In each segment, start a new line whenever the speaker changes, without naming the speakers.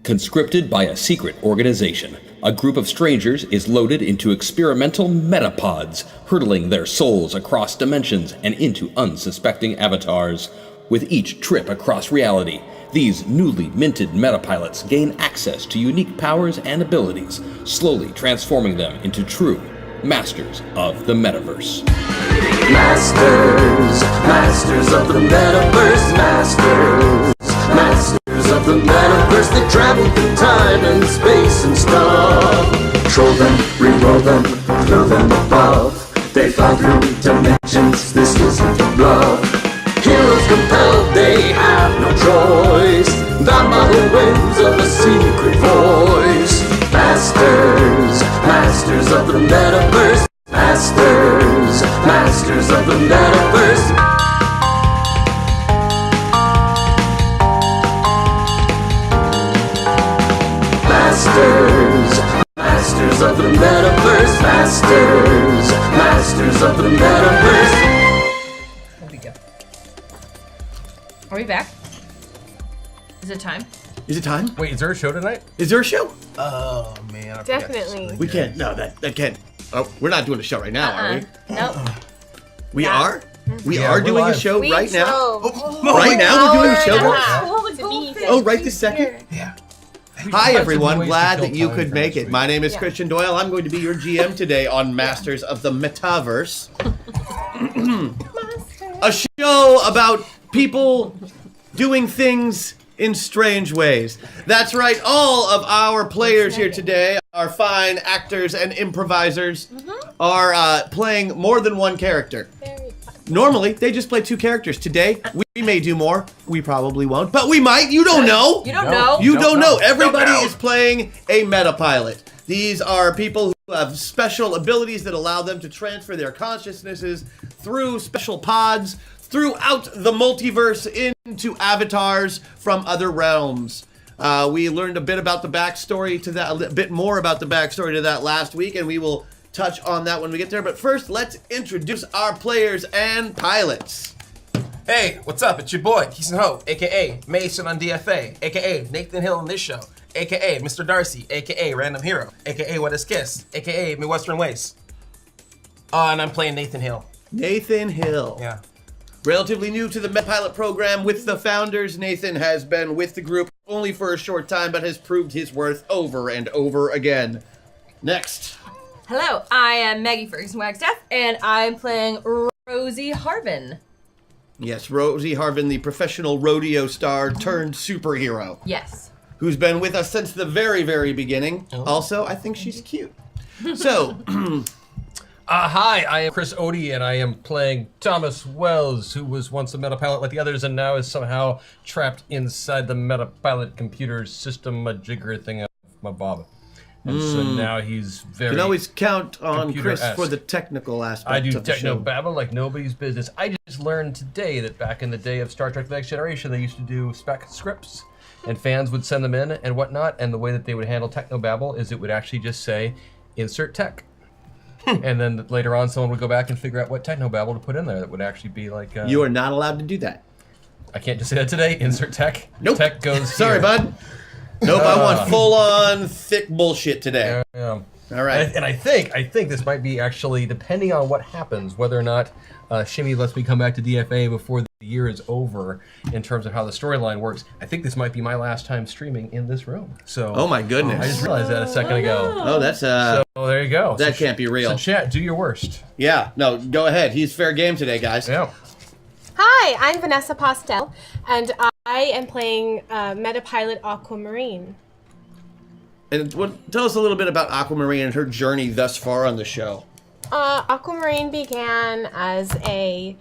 Conscripted by a secret organization, a group of strangers is loaded into experimental metapods, hurtling their souls across dimensions and into unsuspecting avatars. With each trip across reality, these newly minted metapilots gain access to unique powers and abilities, slowly transforming them into true masters of the Metaverse.
Masters of the Metaverse, masters of the Metaverse. They travel through time and space and stuff. Control them, re-roll them, throw them above. They fly through dimensions, this isn't a bluff. Heroes compelled, they have no choice. Bound by the winds of a secret voice. Masters of the Metaverse. Masters of the Metaverse. Masters of the Metaverse. Masters of the Metaverse.
There we go. Are we back? Is it time?
Is it time?
Wait, is there a show tonight?
Is there a show?
Oh man, I
Definitely.
We can't. No, that can't. Oh, we're not doing a show right now, are we?
Nope.
We
Yeah.
are? We
Yeah,
are
we're
doing
live.
a show
We
right now?
drove
Right now we're doing a show?
to be
Oh, right this second?
Yeah.
Hi everyone,
Ways to
glad
kill
that you
time
could
for
make
next
it.
week.
My name is
Yeah.
Christian Doyle. I'm going to be your GM today on Masters of the Metaverse. A show about people doing things in strange ways. That's right, all of our players here today, our fine actors and improvisers, are playing more than one character. Normally, they just play two characters. Today, we may do more. We probably won't, but we might. You don't know.
You don't know.
You don't know. Everybody
Don't know.
is playing a metapilot. These are people who have special abilities that allow them to transfer their consciousnesses through special pods throughout the multiverse into avatars from other realms. We learned a bit about the backstory to that, a bit more about the backstory to that last week, and we will touch on that when we get there. But first, let's introduce our players and pilots.
Hey, what's up? It's your boy, Keeson Ho, aka Mason on DFA, aka Nathan Hill on this show, aka Mr. Darcy, aka Random Hero, aka What Is Kiss, aka Midwestern Ways. And I'm playing Nathan Hill.
Nathan Hill.
Yeah.
Relatively new to the MetaPilot program with the founders, Nathan has been with the group only for a short time, but has proved his worth over and over again. Next.
Hello, I am Maggie Ferguson Wagstaff, and I'm playing Rosie Harvin.
Yes, Rosie Harvin, the professional rodeo star turned superhero,
Yes.
who's been with us since the very, very beginning. Also, I think she's cute. So,
Hi, I am Chris Odie, and I am playing Thomas Wells, who was once a Metapilot like the others, and now is somehow trapped inside the Metapilot computer system, a jigger thing of my bob. And so now he's very.
you can always count on Chris
computer-esque.
for the technical aspect
I do
of the show.
techno-babble like nobody's business. I just learned today that back in the day of Star Trek The Next Generation, they used to do spec scripts, and fans would send them in and whatnot, and the way that they would handle techno-babble is it would actually just say, insert tech. And then later on, someone would go back and figure out what techno-babble to put in there that would actually be like...
You are not allowed to do that.
I can't just say that today. Insert tech.
Nope.
Tech goes
Sorry,
here.
bud. Nope, I want full-on thick bullshit today.
Yeah.
All right.
And I think this might be actually, depending on what happens, whether or not Shimmy lets me come back to DFA before the year is over, in terms of how the storyline works, I think this might be my last time streaming in this room. So.
Oh my goodness.
I just realized that a second ago.
Oh, that's
So there you go.
that
So
can't be real.
So chat, do your worst.
Yeah, no, go ahead. He's fair game today, guys.
Yeah.
Hi, I'm Vanessa Postel, and I am playing Metapilot Aquamarine.
And tell us a little bit about Aquamarine and her journey thus far on the show.
Aquamarine began as a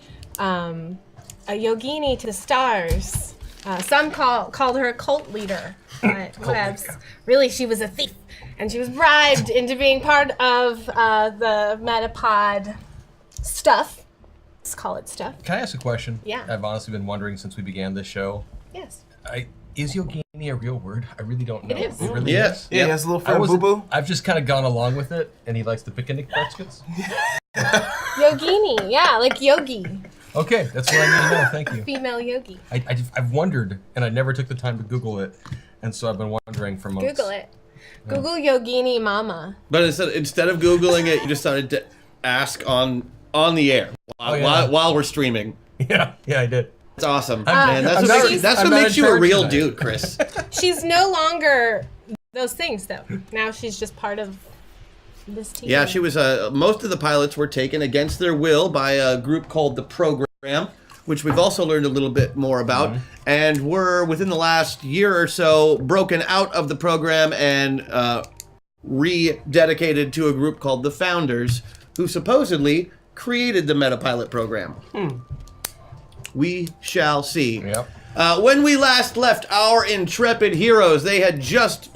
yogini to the stars. Some called her a cult leader. But whatevs. Really, she was a thief, and she was bribed into being part of the Metapod stuff. Let's call it stuff.
Can I ask a question?
Yeah.
I've honestly been wondering since we began this show.
Yes.
Is yogini a real word? I really don't know.
It is.
It really
Yes.
is.
Yeah,
he has a little
I
friend
wasn't-
boo-boo.
I've just kind of gone along with it, and he likes the picnic baskets.
Yogini, yeah, like yogi.
Okay, that's what I need to know. Thank you.
Female yogi.
I've wondered, and I never took the time to Google it. And so I've been wondering for months.
Google it. Google Yogini Mama.
But instead of Googling it, you decided to ask on the air while we're streaming.
Yeah, I did.
That's awesome.
I'm
That's
not
what makes you a
in charge
real
tonight.
dude, Chris.
She's no longer those things, though. Now she's just part of this team.
Yeah, she was. Most of the pilots were taken against their will by a group called the Program, which we've also learned a little bit more about, and were within the last year or so broken out of the program and rededicated to a group called the Founders, who supposedly created the Metapilot program. We shall see.
Yep.
When we last left our intrepid heroes, they had just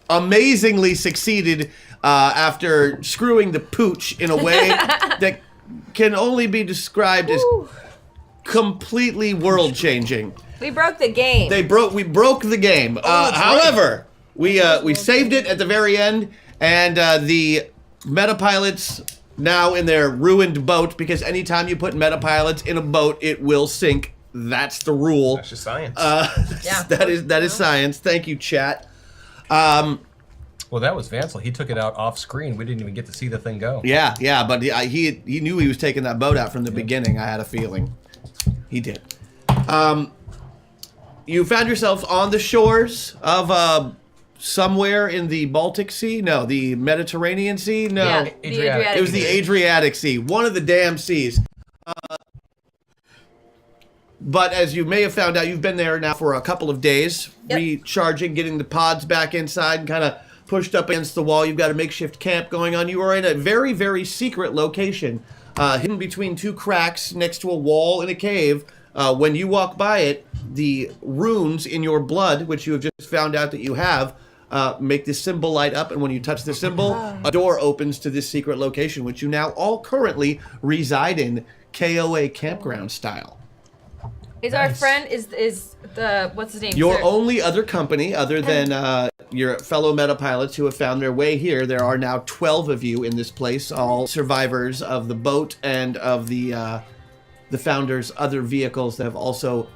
amazingly succeeded after screwing the pooch in a way that can only be described as completely world-changing.
We broke the game.
We broke the game. However, we saved it at the very end, and the Metapilots now in their ruined boat, because anytime you put Metapilots in a boat, it will sink. That's the rule.
That's just science.
Yeah.
That is science. Thank you, chat.
Well, that was Vansel. He took it out off screen. We didn't even get to see the thing go.
Yeah, but he knew he was taking that boat out from the beginning. I had a feeling. He did. You found yourselves on the shores of somewhere in the Baltic Sea? No, the Mediterranean Sea? No.
Yeah, the
Adriatic.
It was the Adriatic Sea, one of the damn seas. But as you may have found out, you've been there now for a couple of days, recharging, getting the pods back inside, and kind of pushed up against the wall. You've got a makeshift camp going on. You are in a very, very secret location, hidden between two cracks next to a wall in a cave. When you walk by it, the runes in your blood, which you have just found out that you have, make this symbol light up, and when you touch the symbol, a door opens to this secret location, which you now all currently reside in, KOA campground style.
Is our friend is the what's his name?
Your
Sir-
only other company, other than your fellow Metapilots who have found their way here, there are now 12 of you in this place, all survivors of the boat and of the Founders' other vehicles that have also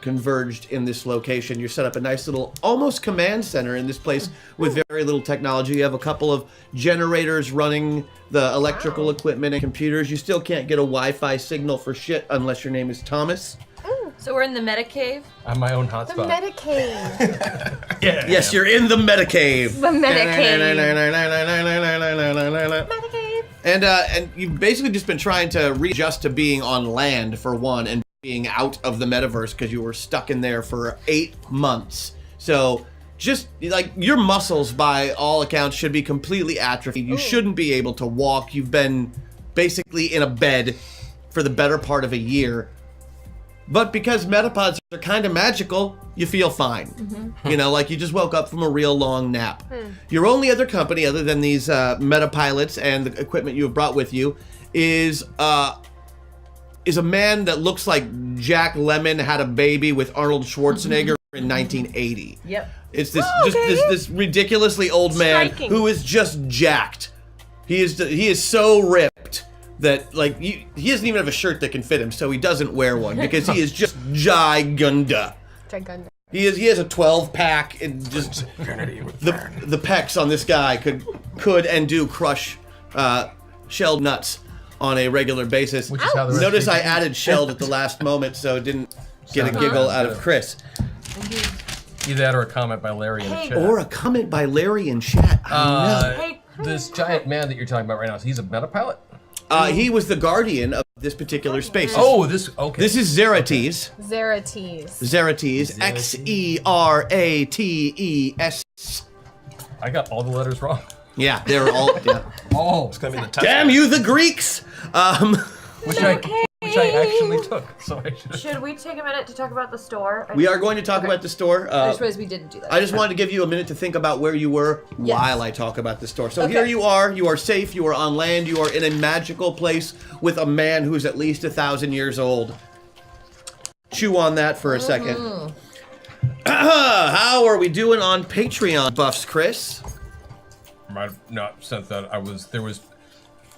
converged in this location. You set up a nice little almost command center in this place with very little technology. You have a couple of generators running the electrical equipment and computers. You still can't get a Wi-Fi signal for shit unless your name is Thomas.
So we're in the MetaCave.
I'm my own
The
hotspot.
MetaCave.
Yeah.
Yes, you're in the MetaCave.
The MetaCave. MetaCave.
And you've basically just been trying to readjust to being on land, for one, and being out of the metaverse because you were stuck in there for 8 months. So just, like, your muscles, by all accounts, should be completely atrophied. You shouldn't be able to walk. You've been basically in a bed for the better part of a year. But because metapods are kind of magical, you feel fine. You know, like you just woke up from a real long nap. Your only other company, other than these metapilots and the equipment you have brought with you, is a man that looks like Jack Lemmon had a baby with Arnold Schwarzenegger in 1980.
Yep.
It's this this ridiculously old man
Striking.
who is just jacked. He is so ripped that, like, he doesn't even have a shirt that can fit him, so he doesn't wear one because he is just gigunda.
Gigunda.
He has a 12-pack, and just the pecs on this guy could and do crush shelled nuts on a regular basis.
Which is how the rest
Notice
of
I
you-
added shelled at the last moment, so it didn't get a giggle out of Chris.
Either that or a comment by Larry in the chat.
Or a comment by Larry in chat. I know.
Hey,
This giant man that you're talking about right now, he's a metapilot?
He was the guardian of this particular space.
Oh, okay.
This is Zerates.
Zerates.
Xerates.
I got all the letters wrong.
Yeah, they're all. Yeah.
Oh,
It's gonna be the test.
Damn you, the Greeks!
which I actually took. So I should.
should we take a minute to talk about the store?
We are going to talk about the store.
I just realized we didn't do that.
I just wanted to give you a minute to think about where you were while I talk about the store. So
Okay.
here you are safe, you are on land, you are in a magical place with a man who's at least 1,000 years old. Chew on that for a second. How are we doing on Patreon buffs, Chris?
Might have not sent that.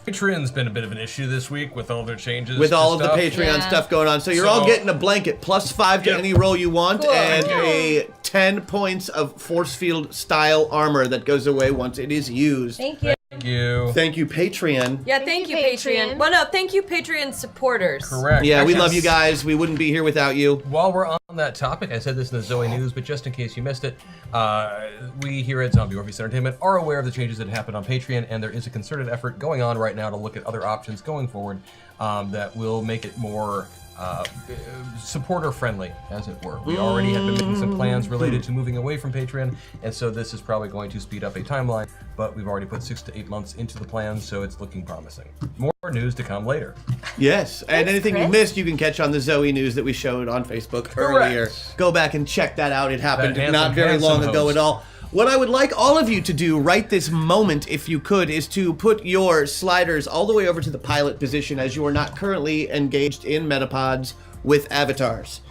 Patreon's been a bit of an issue this week with all their changes.
With all of
stuff.
the Patreon stuff going on. So you're all getting a blanket, +5 to any roll you want,
Cool.
and a 10 points of force field style armor that goes away once it is used.
Thank you.
Thank you.
Thank you, Patreon.
Yeah, thank you, Patreon. Well, no, thank you, Patreon supporters.
Correct.
Yeah, we
Actually,
love you guys. We wouldn't be here without you.
While we're on that topic, I said this in the Zoe News, but just in case you missed it, we here at Zombie Orpheus Entertainment are aware of the changes that happened on Patreon, and there is a concerted effort going on right now to look at other options going forward that will make it more supporter friendly, as it were. We already have been making some plans related to moving away from Patreon, and so this is probably going to speed up a timeline, but we've already put 6 to 8 months into the plan, so it's looking promising. More news to come later.
Yes, and anything you
Chris.
missed, you can catch on the Zoe News that we showed on Facebook earlier. Go back and check that out. It happened
That
not very
handsome
long ago
host.
at all. What I would like all of you to do right this moment, if you could, is to put your sliders all the way over to the pilot position, as you are not currently engaged in metapods with avatars.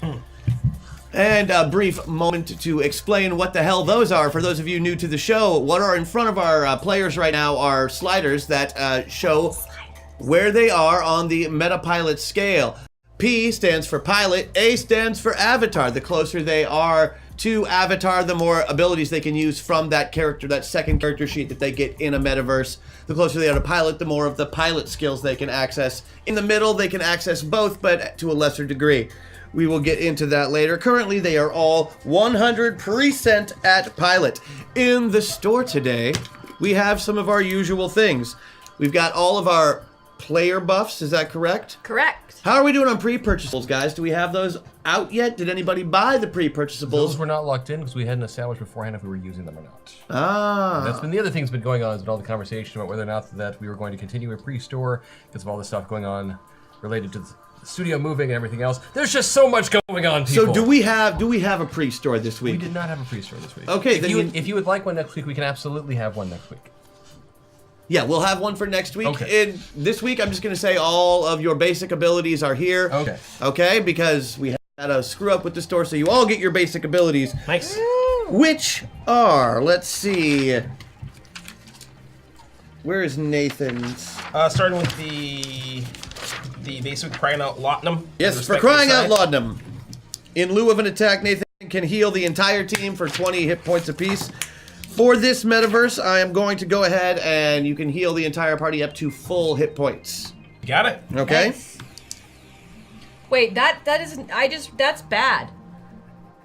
And a brief moment to explain what the hell those are for those of you new to the show. What are in front of our players right now are sliders that show where they are on the metapilot scale. P stands for pilot, A stands for avatar. The closer they are to avatar, the more abilities they can use from that character, that second character sheet that they get in a metaverse. The closer they are to pilot, the more of the pilot skills they can access. In the middle, they can access both, but to a lesser degree. We will get into that later. Currently, they are all 100% at pilot. In the store today, we have some of our usual things. We've got all of our player buffs, is that correct?
Correct.
How are we doing on pre-purchasables, guys? Do we have those out yet? Did anybody buy the pre-purchasables?
Those were not locked in because we hadn't established beforehand if we were using them or not.
Ah.
That's been the other thing that's been going on, is all the conversation about whether or not that we were going to continue a pre-store because of all the stuff going on related to the studio moving and everything else. There's just so much going on, people.
So do we have a pre-store this week?
We did not have a pre-store this week.
Okay,
if you would like one next week, we can absolutely have one next week.
Yeah, we'll have one for next week.
Okay.
This week, I'm just going to say all of your basic abilities are here.
Okay.
Okay, because we had a screw up with the store, so you all get your basic abilities.
Nice.
Which are, let's see. Where is Nathan's?
Starting with the basic crying out laudanum.
Yes, for
Respect
crying out
side.
laudanum. In lieu of an attack, Nathan can heal the entire team for 20 hit points apiece. For this metaverse, I am going to go ahead and you can heal the entire party up to full hit points.
Got it.
Okay?
Nice. Wait, that's bad.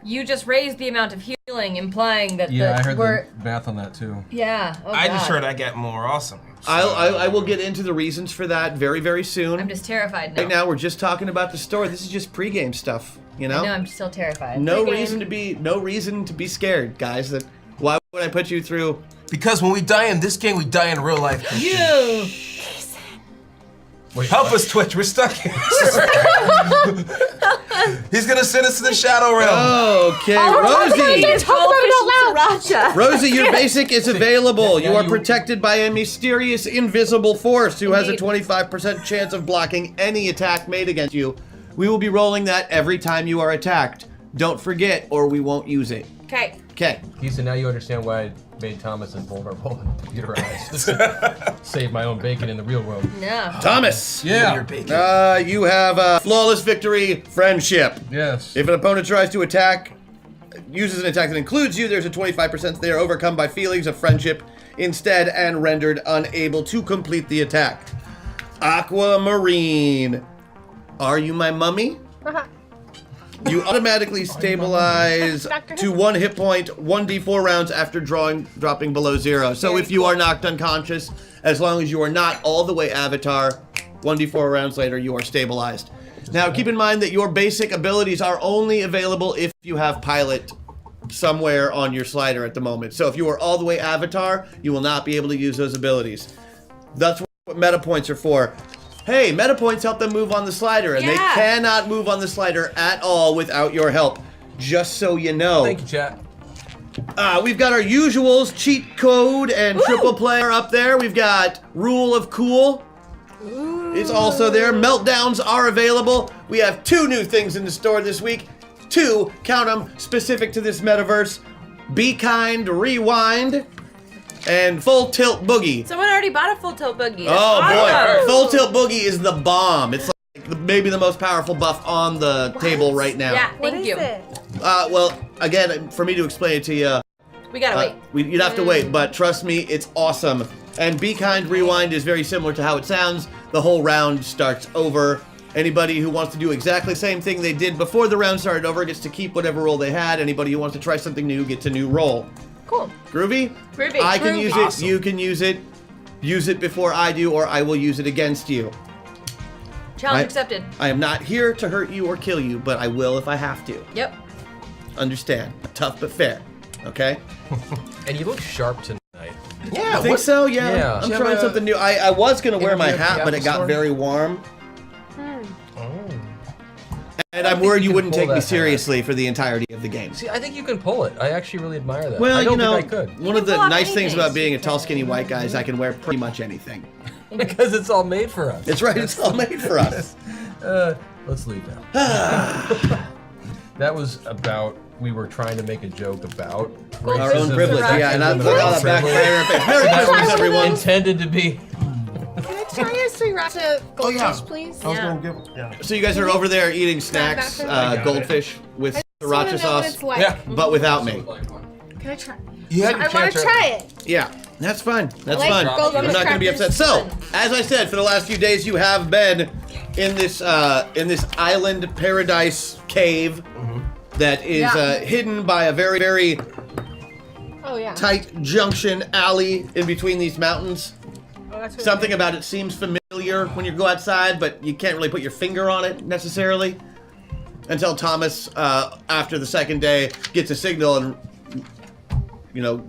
You just raised the amount of healing, implying that
Yeah, I
the
heard
we're
the math on that too.
yeah. Oh,
I just
God.
heard I get more awesome.
I will get into the reasons for that very, very soon.
I'm just terrified now.
Right now, we're just talking about the store. This is just pregame stuff, you know?
I know, I'm still terrified.
No
Pregame.
reason to be scared, guys. That why would I put you through?
Because when we die in this game, we die in real life.
You.
Wait,
Help us, Twitch. We're stuck here. He's gonna send us to the Shadow Realm.
Okay,
Oh,
Rosie.
Raja.
Rosie, your basic is available.
Yeah,
You are
you-
protected by a mysterious invisible force who has a
Indeed.
25% chance of blocking any attack made against you. We will be rolling that every time you are attacked. Don't forget, or we won't use it.
Okay.
Okay.
Lisa, now you understand why I made Thomas invulnerable in computerized. Save my own bacon in the real world.
No.
Thomas.
Yeah.
Your bacon.
You have a flawless victory, friendship.
Yes.
If an opponent tries to uses an attack that includes you, there's a 25% they are overcome by feelings of friendship instead and rendered unable to complete the attack. Aquamarine. Are you my mummy? You automatically stabilize to 1 hit point, 1d4 rounds after dropping below 0. So if you are knocked unconscious, as long as you are not all the way avatar, 1d4 rounds later, you are stabilized. Now, keep in mind that your basic abilities are only available if you have pilot somewhere on your slider at the moment. So if you are all the way avatar, you will not be able to use those abilities. That's what meta points are for. Hey, meta points help them move on the slider, and they
Yeah.
cannot move on the slider at all without your help. Just so you know.
Thank you, chat.
We've got our usuals, cheat code and triple player up there. We've got rule of cool. It's also there. Meltdowns are available. We have 2 new things in the store this week. 2, count them, specific to this metaverse. Be kind, rewind. and Full Tilt Boogie.
Someone already bought a full tilt boogie.
Oh
That's
boy,
awesome.
Full Tilt Boogie is the bomb. It's like maybe the most powerful buff on the table right now.
Yeah,
What
thank
is
you.
it?
Well, again, for me to explain it to you,
We gotta wait.
you'd have to wait, but trust me, it's awesome. And Be Kind Rewind is very similar to how it sounds. The whole round starts over. Anybody who wants to do exactly the same thing they did before the round started over gets to keep whatever roll they had. Anybody who wants to try something new gets a new roll.
Cool.
Groovy?
Groovy.
I can
Groovy.
use
Awesome.
it, you can use it. Use it before I do, or I will use it against you.
Challenge accepted.
I am not here to hurt you or kill you, but I will if I have to.
Yep.
Understand. Tough but fair. Okay?
And you look sharp tonight.
I think so, yeah.
Yeah.
I'm
Do you
trying
have a
something new. I was going to wear my
interview at the
hat, but it
Apple
got
Store?
very warm.
Oh.
And I'm
think
worried
you
you
can
wouldn't
pull
take me
that hat.
seriously for the entirety of the game.
See, I think you can pull it. I actually really admire that.
Well,
I don't
you know,
think I could.
one of the
pull off
nice things
anything.
about being a tall, skinny white guy is I can wear pretty much anything.
Because it's all made for us.
It's right, it's all made for us.
Let's leave now. That was about, we were trying to make a joke about
Our own
racism
privilege,
and
yeah, and I'm
racism
putting all
and
that back
privilege.
there in face. Merry Christmas, everyone!
Intended to be.
Can I try your sriracha goldfish, please?
I was
Yeah.
gonna give. Yeah.
So you guys are over there eating snacks, goldfish with
I wanna
sriracha
know
sauce,
what it's like.
Yeah.
but without me.
Can I try?
You had
I
your
want
chance.
to try it.
Yeah, that's fine. That's
I like
fine.
goldfish
I'm not going to be
crackers.
upset. So, as I said, for the last few days, you have been in this island paradise cave that is
Yeah.
hidden by a very, very
Oh yeah.
tight junction alley in between these mountains.
Oh, that's really
Something
good.
about it seems familiar when you go outside, but you can't really put your finger on it necessarily. Until Thomas, after the second day, gets a signal and,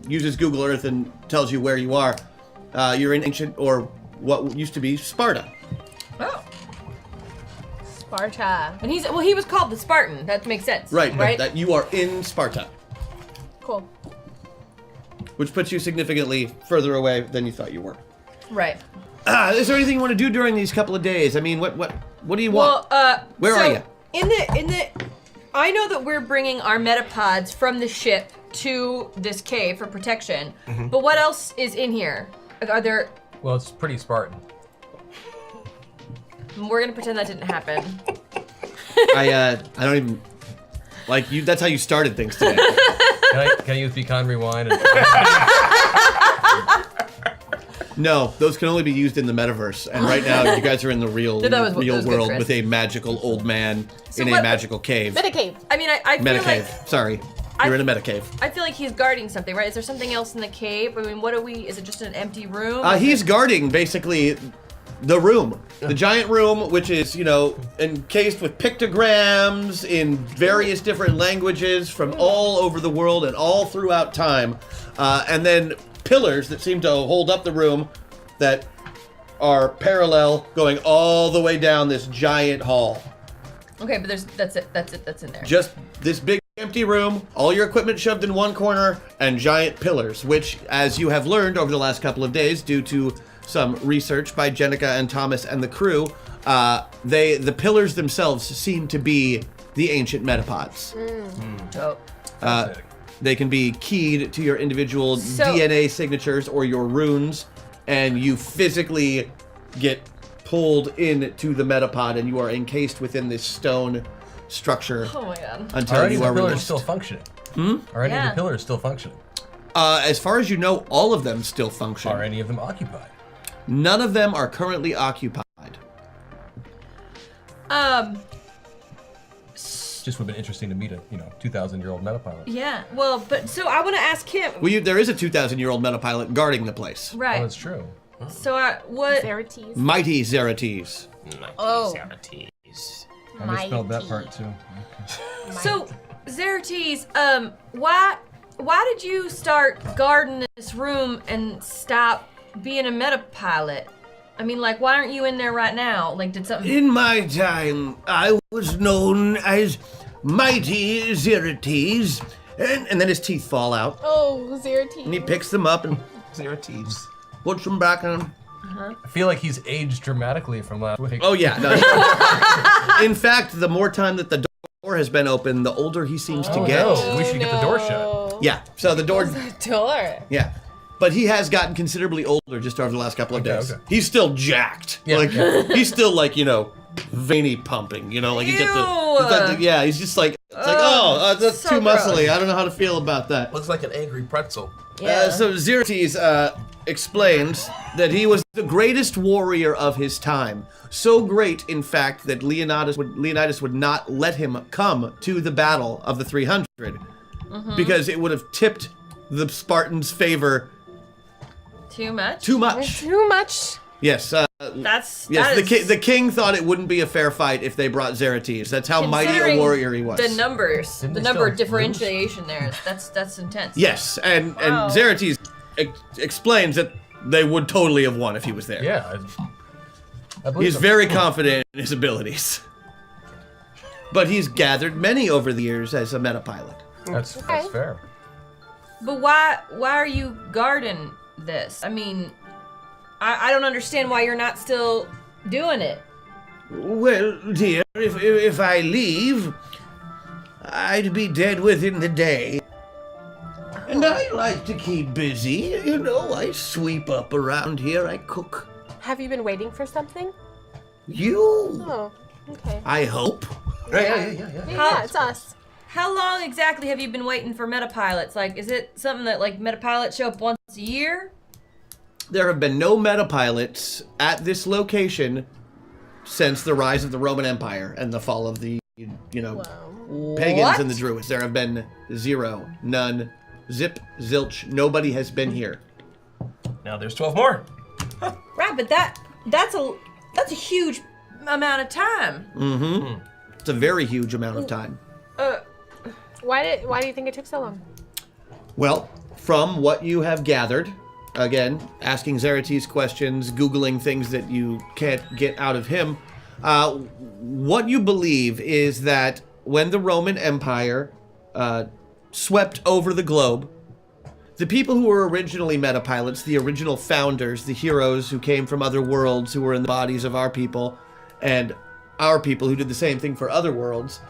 uses Google Earth and tells you where you are. You're in ancient, or what used to be Sparta.
Oh.
Sparta.
And he was called the Spartan. That makes sense.
Right,
Right.
that you are in Sparta,
Cool.
which puts you significantly further away than you thought you were.
Right.
Is there anything you want to do during these couple of days? I mean, what do you want?
Well,
Where
so
are you?
In the, I know that we're bringing our metapods from the ship to this cave for protection.
Mm-hmm.
But what else is in here? Are there?
Well, it's pretty Spartan.
We're gonna pretend that didn't happen.
I don't even like you. That's how you started things today.
Can I use Beacon Rewind? And
No, those can only be used in the metaverse. And right now, you guys are in the real
That was
real
good,
world
Chris.
with a magical old man in a
what-
magical cave.
MetaCave.
I mean, I feel
MetaCave.
like
Sorry, you're in a MetaCave.
I feel like he's guarding something, right? Is there something else in the cave? I mean, what are we? Is it just an empty room?
He's guarding basically the room, the giant room, which is encased with pictograms in various different languages from all over the world and all throughout time, and then pillars that seem to hold up the room that are parallel going all the way down this giant hall.
Okay, but that's in there.
Just this big empty room, all your equipment shoved in one corner, and giant pillars, which, as you have learned over the last couple of days, due to some research by Jenica and Thomas and the crew, the pillars themselves seem to be the ancient metapods.
Oh.
They can be keyed to your individual
So-
DNA signatures or your runes, and you physically get pulled into the metapod, and you are encased within this stone structure
Oh my god.
until
are any
you
of
are
the pillars
released.
still functioning? Are any of
Yeah.
the pillars still functioning?
As far as you know, all of them still function.
Are any of them occupied?
None of them are currently occupied.
Just would have been interesting to meet a 2,000-year-old metapilot.
Yeah. Well, but so I want to ask him.
Well, there is a 2,000-year-old metapilot guarding the place.
Right.
Oh, that's true.
So what?
Zerates.
Mighty Zerates.
Oh.
I misspelled that part too.
So, Zerates, why did you start guarding this room and stop being a metapilot? I mean, like, why aren't you in there right now? Like, did something?
In my time, I was known as Mighty Zerates. And then his teeth fall out.
Oh, Zerates.
And he picks them up and
Zerates.
puts them back on.
I feel like he's aged dramatically from last week.
Oh, yeah. No, in fact, the more time that the door has been open, the older he seems to get.
no. We should get the door shut.
Yeah, so the door...
Door.
Yeah. but he has gotten considerably older just over the last couple of days.
Okay.
He's still jacked.
Yeah.
Like he's still like, veiny pumping, like you get the yeah, he's just like it's like, that's
so
too muscly.
gross.
I don't know how to feel about that.
Looks like an angry pretzel.
Yeah.
So Xerxes explains that he was the greatest warrior of his time. So great, in fact, that Leonidas would not let him come to the battle of the 300 because it would have tipped the Spartans' favor
Too much?
too much.
Too much.
Yes.
That's
Yes,
that is
the king thought it wouldn't be a fair fight if they brought Xerxes. That's how mighty a
considering
warrior he was.
The numbers,
Didn't
the
they
number
still
of differentiation there. That's intense.
Yes, and
Wow.
Xerxes explains that they would totally have won if he was there.
Yeah. I believe
He's
so.
very confident in his abilities. But he's gathered many over the years as a metapilot.
That's fair.
But why are you guarding this? I mean, I don't understand why you're not still doing it.
Well, dear, if I leave, I'd be dead within the day. And I like to keep busy. I sweep up around here, I cook.
Have you been waiting for something?
You,
Oh, okay.
I hope.
Yeah.
Yeah, it's us.
How long exactly have you been waiting for metapilots? Like, is it something that like metapilots show up once a year?
There have been no metapilots at this location since the rise of the Roman Empire and the fall of the, pagans
What?
and the Druids. There have been zero, none, zip, zilch. Nobody has been here.
Now there's 12 more.
Right, but that's a huge amount of time.
It's a very huge amount of time.
Why do you think it took so long?
Well, from what you have gathered, again, asking Xerxes questions, Googling things that you can't get out of him, what you believe is that when the Roman Empire swept over the globe, the people who were originally metapilots, the original founders, the heroes who came from other worlds, who were in the bodies of our people, and our people who did the same thing for other worlds,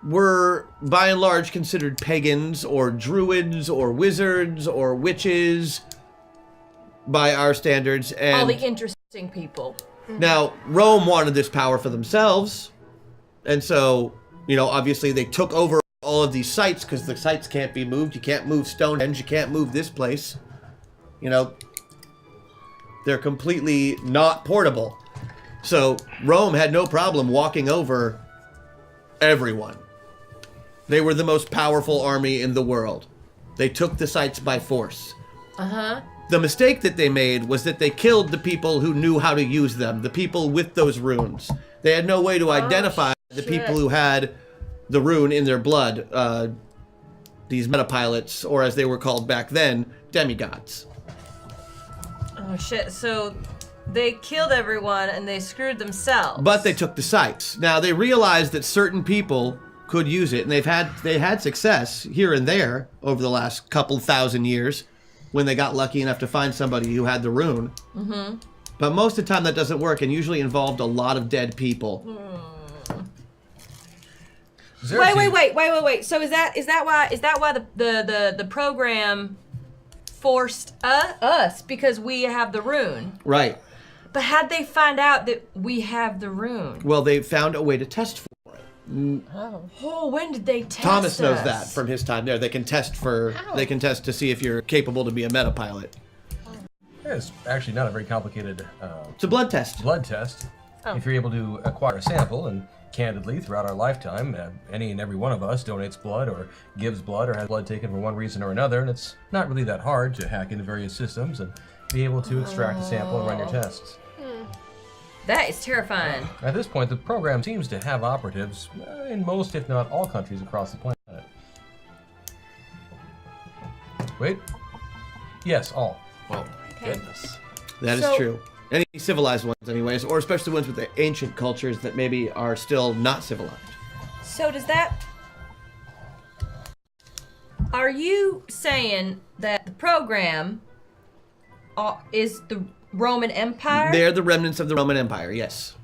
were by and large considered pagans or druids or wizards or witches by our standards. And
All the interesting people.
now Rome wanted this power for themselves, and so obviously they took over all of these sites because the sites can't be moved. You can't move Stonehenge. You can't move this place. They're completely not portable. So Rome had no problem walking over everyone. They were the most powerful army in the world. They took the sites by force. The mistake that they made was that they killed the people who knew how to use them, the people with those runes. They had no way to identify the people who had the rune in their blood, these metapilots, or as they were called back then, demigods.
Oh shit! So they killed everyone and they screwed themselves.
But they took the sites. Now they realized that certain people could use it, and they had success here and there over the last couple thousand years when they got lucky enough to find somebody who had the rune. But most of the time that doesn't work, and usually involved a lot of dead people.
Wait. So is that why the program forced us because we have the rune?
Right.
But how'd they find out that we have the rune?
Well, they found a way to test for it.
Oh, when did they test
Thomas knows
us?
that from his time there. They can test to see if you're capable to be a metapilot.
It's actually not a very complicated
It's a blood test.
blood test. If you're able to acquire a sample, and candidly, throughout our lifetime, any and every one of us donates blood or gives blood or has blood taken for one reason or another, and it's not really that hard to hack into various systems and be able to extract a sample and run your tests.
That is terrifying.
At this point, the program seems to have operatives in most, if not all, countries across the planet. Wait. Yes, all.
Well, goodness.
That is
So-
true. Any civilized ones, anyways, or especially ones with the ancient cultures that maybe are still not civilized.
So does that... Are you saying that the program is the Roman Empire?
They're the remnants of the Roman Empire, yes.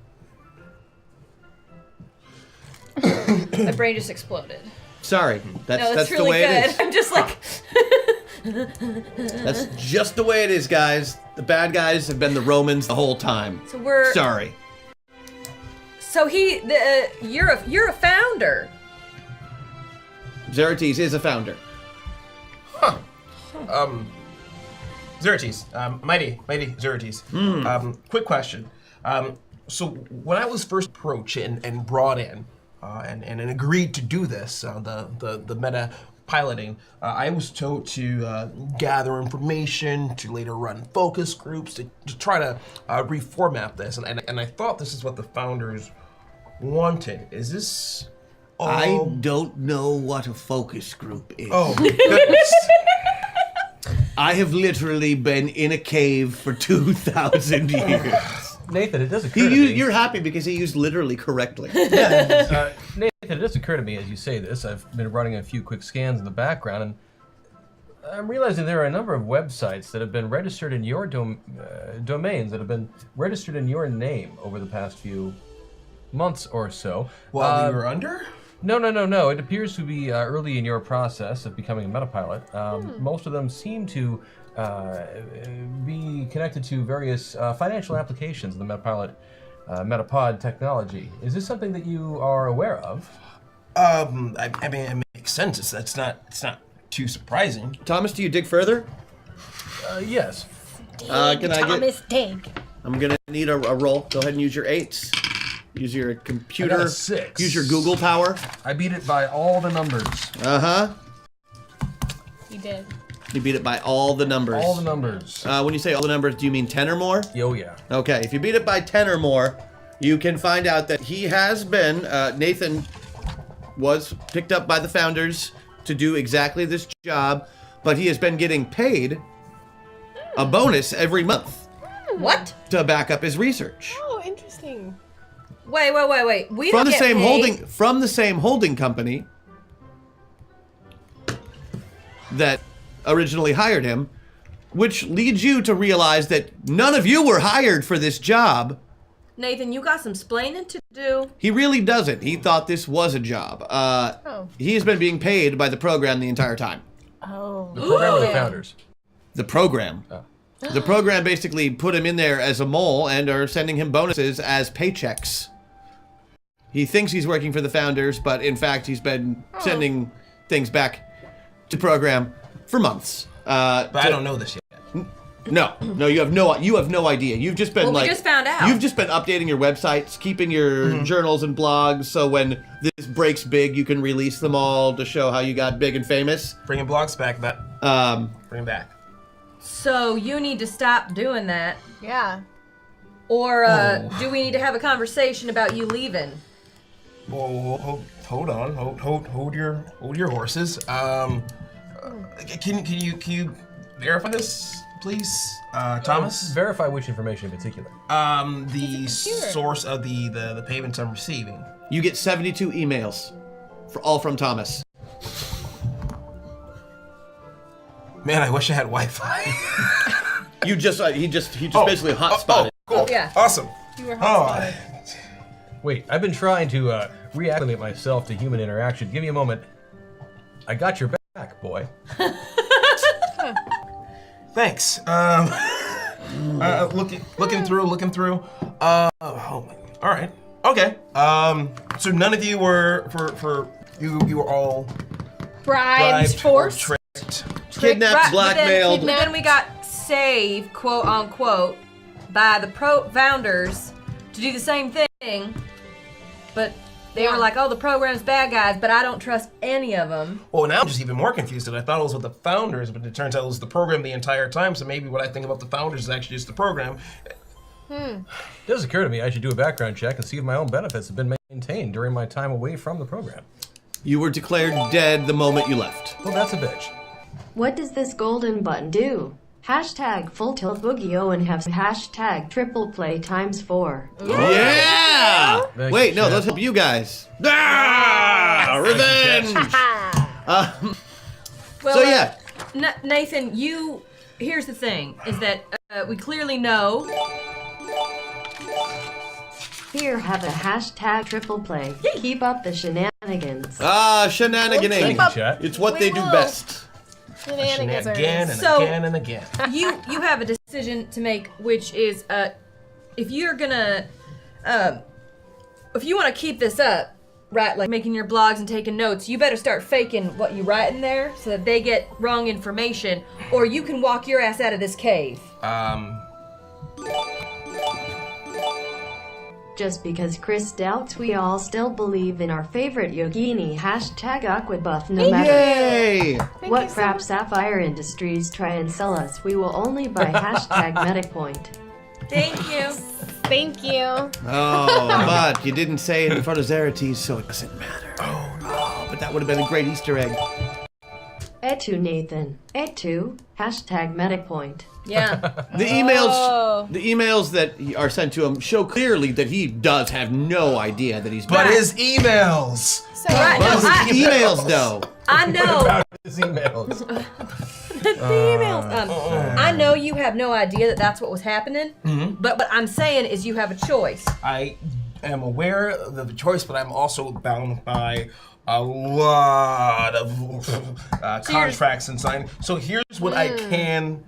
My brain just exploded.
Sorry, that's
No, that's
the
really
way
good.
it is.
I'm just like...
That's just the way it is, guys. The bad guys have been the Romans the whole time.
So we're
Sorry.
So you're a founder.
Zeratis is a founder.
Zeratis, mighty Zeratis. Quick question. So when I was first approached and brought in and agreed to do this, the meta piloting, I was told to gather information, to later run focus groups, to try to reformat this, and I thought this is what the founders wanted. Is this?
I don't know what a focus group is.
Oh, goodness.
I have literally been in a cave for 2,000 years.
Nathan, it does occur to me.
You're happy because he used literally correctly.
Nathan, it does occur to me as you say this. I've been running a few quick scans in the background, and I'm realizing there are a number of websites that have been registered in your domains that have been registered in your name over the past few months or so.
While we were under?
No. It appears to be early in your process of becoming a metapilot. Most of them seem to be connected to various financial applications of the metapilot metapod technology. Is this something that you are aware of?
I mean, it makes sense. It's not too surprising.
Thomas, do you dig further?
Yes.
Can I
Thomas Dig.
I'm gonna need a roll. Go ahead and use your 8s. Use your computer.
I got a 6.
Use your Google power.
I beat it by all the numbers.
You did.
You beat it by all the numbers.
All the numbers.
When you say all the numbers, do you mean 10 or more?
Oh, yeah.
Okay, if you beat it by 10 or more, you can find out that he has been, Nathan was picked up by the founders to do exactly this job, but he has been getting paid a bonus every month
What?
to back up his research.
Oh, interesting.
Wait. We
From
don't
the
get
same
paid.
holding company that originally hired him, which leads you to realize that none of you were hired for this job.
Nathan, you got some splaining to do.
He really doesn't. He thought this was a job. He has been being paid by the program the entire time.
Oh.
The program or the founders?
The program.
Oh.
The program basically put him in there as a mole and are sending him bonuses as paychecks. He thinks he's working for the founders, but in fact he's been sending things back to the program for months.
But I don't know this yet.
No, you have no idea. You've just been
Well, we just found out.
You've just been updating your websites, keeping your journals and blogs, so when this breaks big, you can release them all to show how you got big and famous.
Bringing blogs back, but bring them back.
So you need to stop doing that,
Yeah.
or do we need to have a conversation about you leaving?
Whoa, hold on, hold your horses. Can you verify this, please, Thomas?
Verify which information in particular.
The source of the payments I'm receiving.
You get 72 emails, all from Thomas.
Man, I wish I had Wi-Fi.
He just basically hotspotted.
Cool.
Yeah.
Awesome.
You were
Wait, I've been trying to reacclimate myself to human interaction. Give me a moment. I got your back, boy.
Thanks. Looking through. All right. Okay. So none of you were you were all
bribed,
or
forced,
tricked.
Kidnapped,
Right,
blackmailed.
But then we got saved, quote unquote, by the founders to do the same thing. But they were like, oh, the program's bad guys, but I don't trust any of them.
Well, now I'm just even more confused. And I thought it was with the founders, but it turns out it was the program the entire time. So maybe what I think about the founders is actually just the program.
It does occur to me I should do a background check and see if my own benefits have been maintained during my time away from the program.
You were declared dead the moment you left.
Well, that's a bitch.
What does this golden button do? Hashtag full tilt boogio and have hashtag triple play times 4.
Yeah!
Thank
Wait,
you,
no,
Chef.
those help you guys. Revenge!
Well,
So yeah,
Nathan, here's the thing, is that we clearly know.
Here, have a hashtag triple play. Keep up the shenanigans.
shenaniganing.
Thank you, chat.
It's what they do
will.
best.
Shenanigans.
Again and
So-
again and again.
you have a decision to make, which is if you're gonna if you want to keep this up, right, like making your blogs and taking notes, you better start faking what you write in there so that they get wrong information, or you can walk your ass out of this cave.
Just because Chris doubts, we all still believe in our favorite yogini, #Aquabuff, no matter
Yay!
what crap Sapphire Industries try and sell us, we will only buy #MetaPoint.
Thank you.
Thank you.
Oh, but you didn't say it in front of Zerates, so it doesn't matter. Oh, but that would have been a great Easter egg.
Et2 Nathan. Et2, #MetaPoint.
Yeah.
The emails that are sent to him show clearly that he does have no idea that he's.
But his emails.
Right, no,
His emails, though.
I know.
About his emails.
The emails. I know you have no idea that that's what was happening, but what I'm saying is you have a choice.
I am aware of the choice, but I'm also bound by a lot of contracts and sign. So here's what I can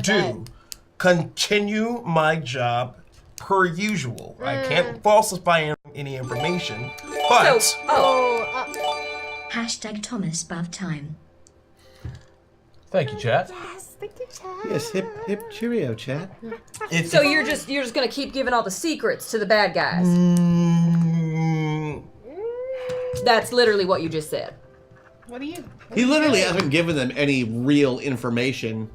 do. Continue my job per usual. I can't falsify any information, but...
#Thomas Bath Time.
Thank you, chat.
Yes, hip cheerio, chat.
So you're just gonna keep giving all the secrets to the bad guys. That's literally what you just said.
What are you?
He literally hasn't given them any real information.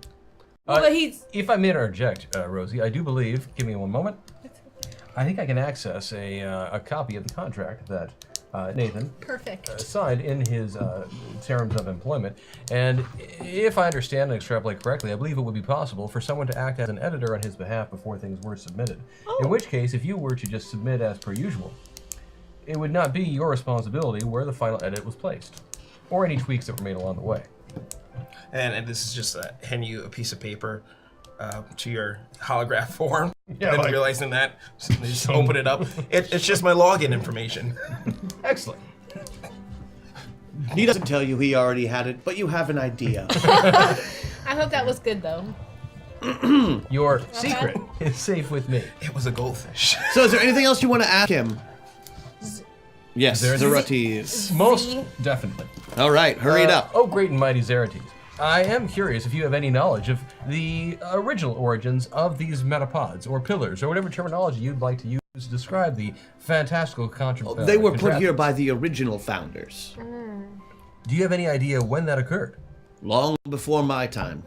But he's.
If I may interject, Rosie, I do believe, give me one moment, I think I can access a copy of the contract that Nathan signed in his terms of employment. And if I understand and extrapolate correctly, I believe it would be possible for someone to act as an editor on his behalf before things were submitted. In which case, if you were to just submit as per usual, it would not be your responsibility where the final edit was placed, or any tweaks that were made along the way.
And this is just hand you a piece of paper to your holograph form.
Yeah,
and
like-
realizing that, just open it up. It's just my login information.
Excellent.
He doesn't tell you he already had it, but you have an idea.
I hope that was good though.
Your secret is safe with me.
It was a goldfish.
So is there anything else you want to ask him? Yes, Zerates.
Most definitely.
All right, hurry it up.
Oh, great and mighty Zerates. I am curious if you have any knowledge of the original origins of these metapods, or pillars, or whatever terminology you'd like to use to describe the fantastical contraption.
They were put here by the original founders.
Do you have any idea when that occurred?
Long before my time.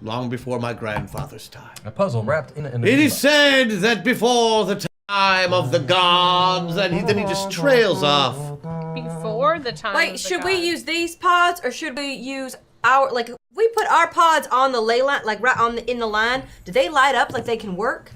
Long before my grandfather's time.
A puzzle wrapped in an
It is said that before the time of the gods, and then he just trails off.
Before the time.
Wait, should we use these pods or should we use our if we put our pods on the ley line, like right on in the line? Do they light up like they can work?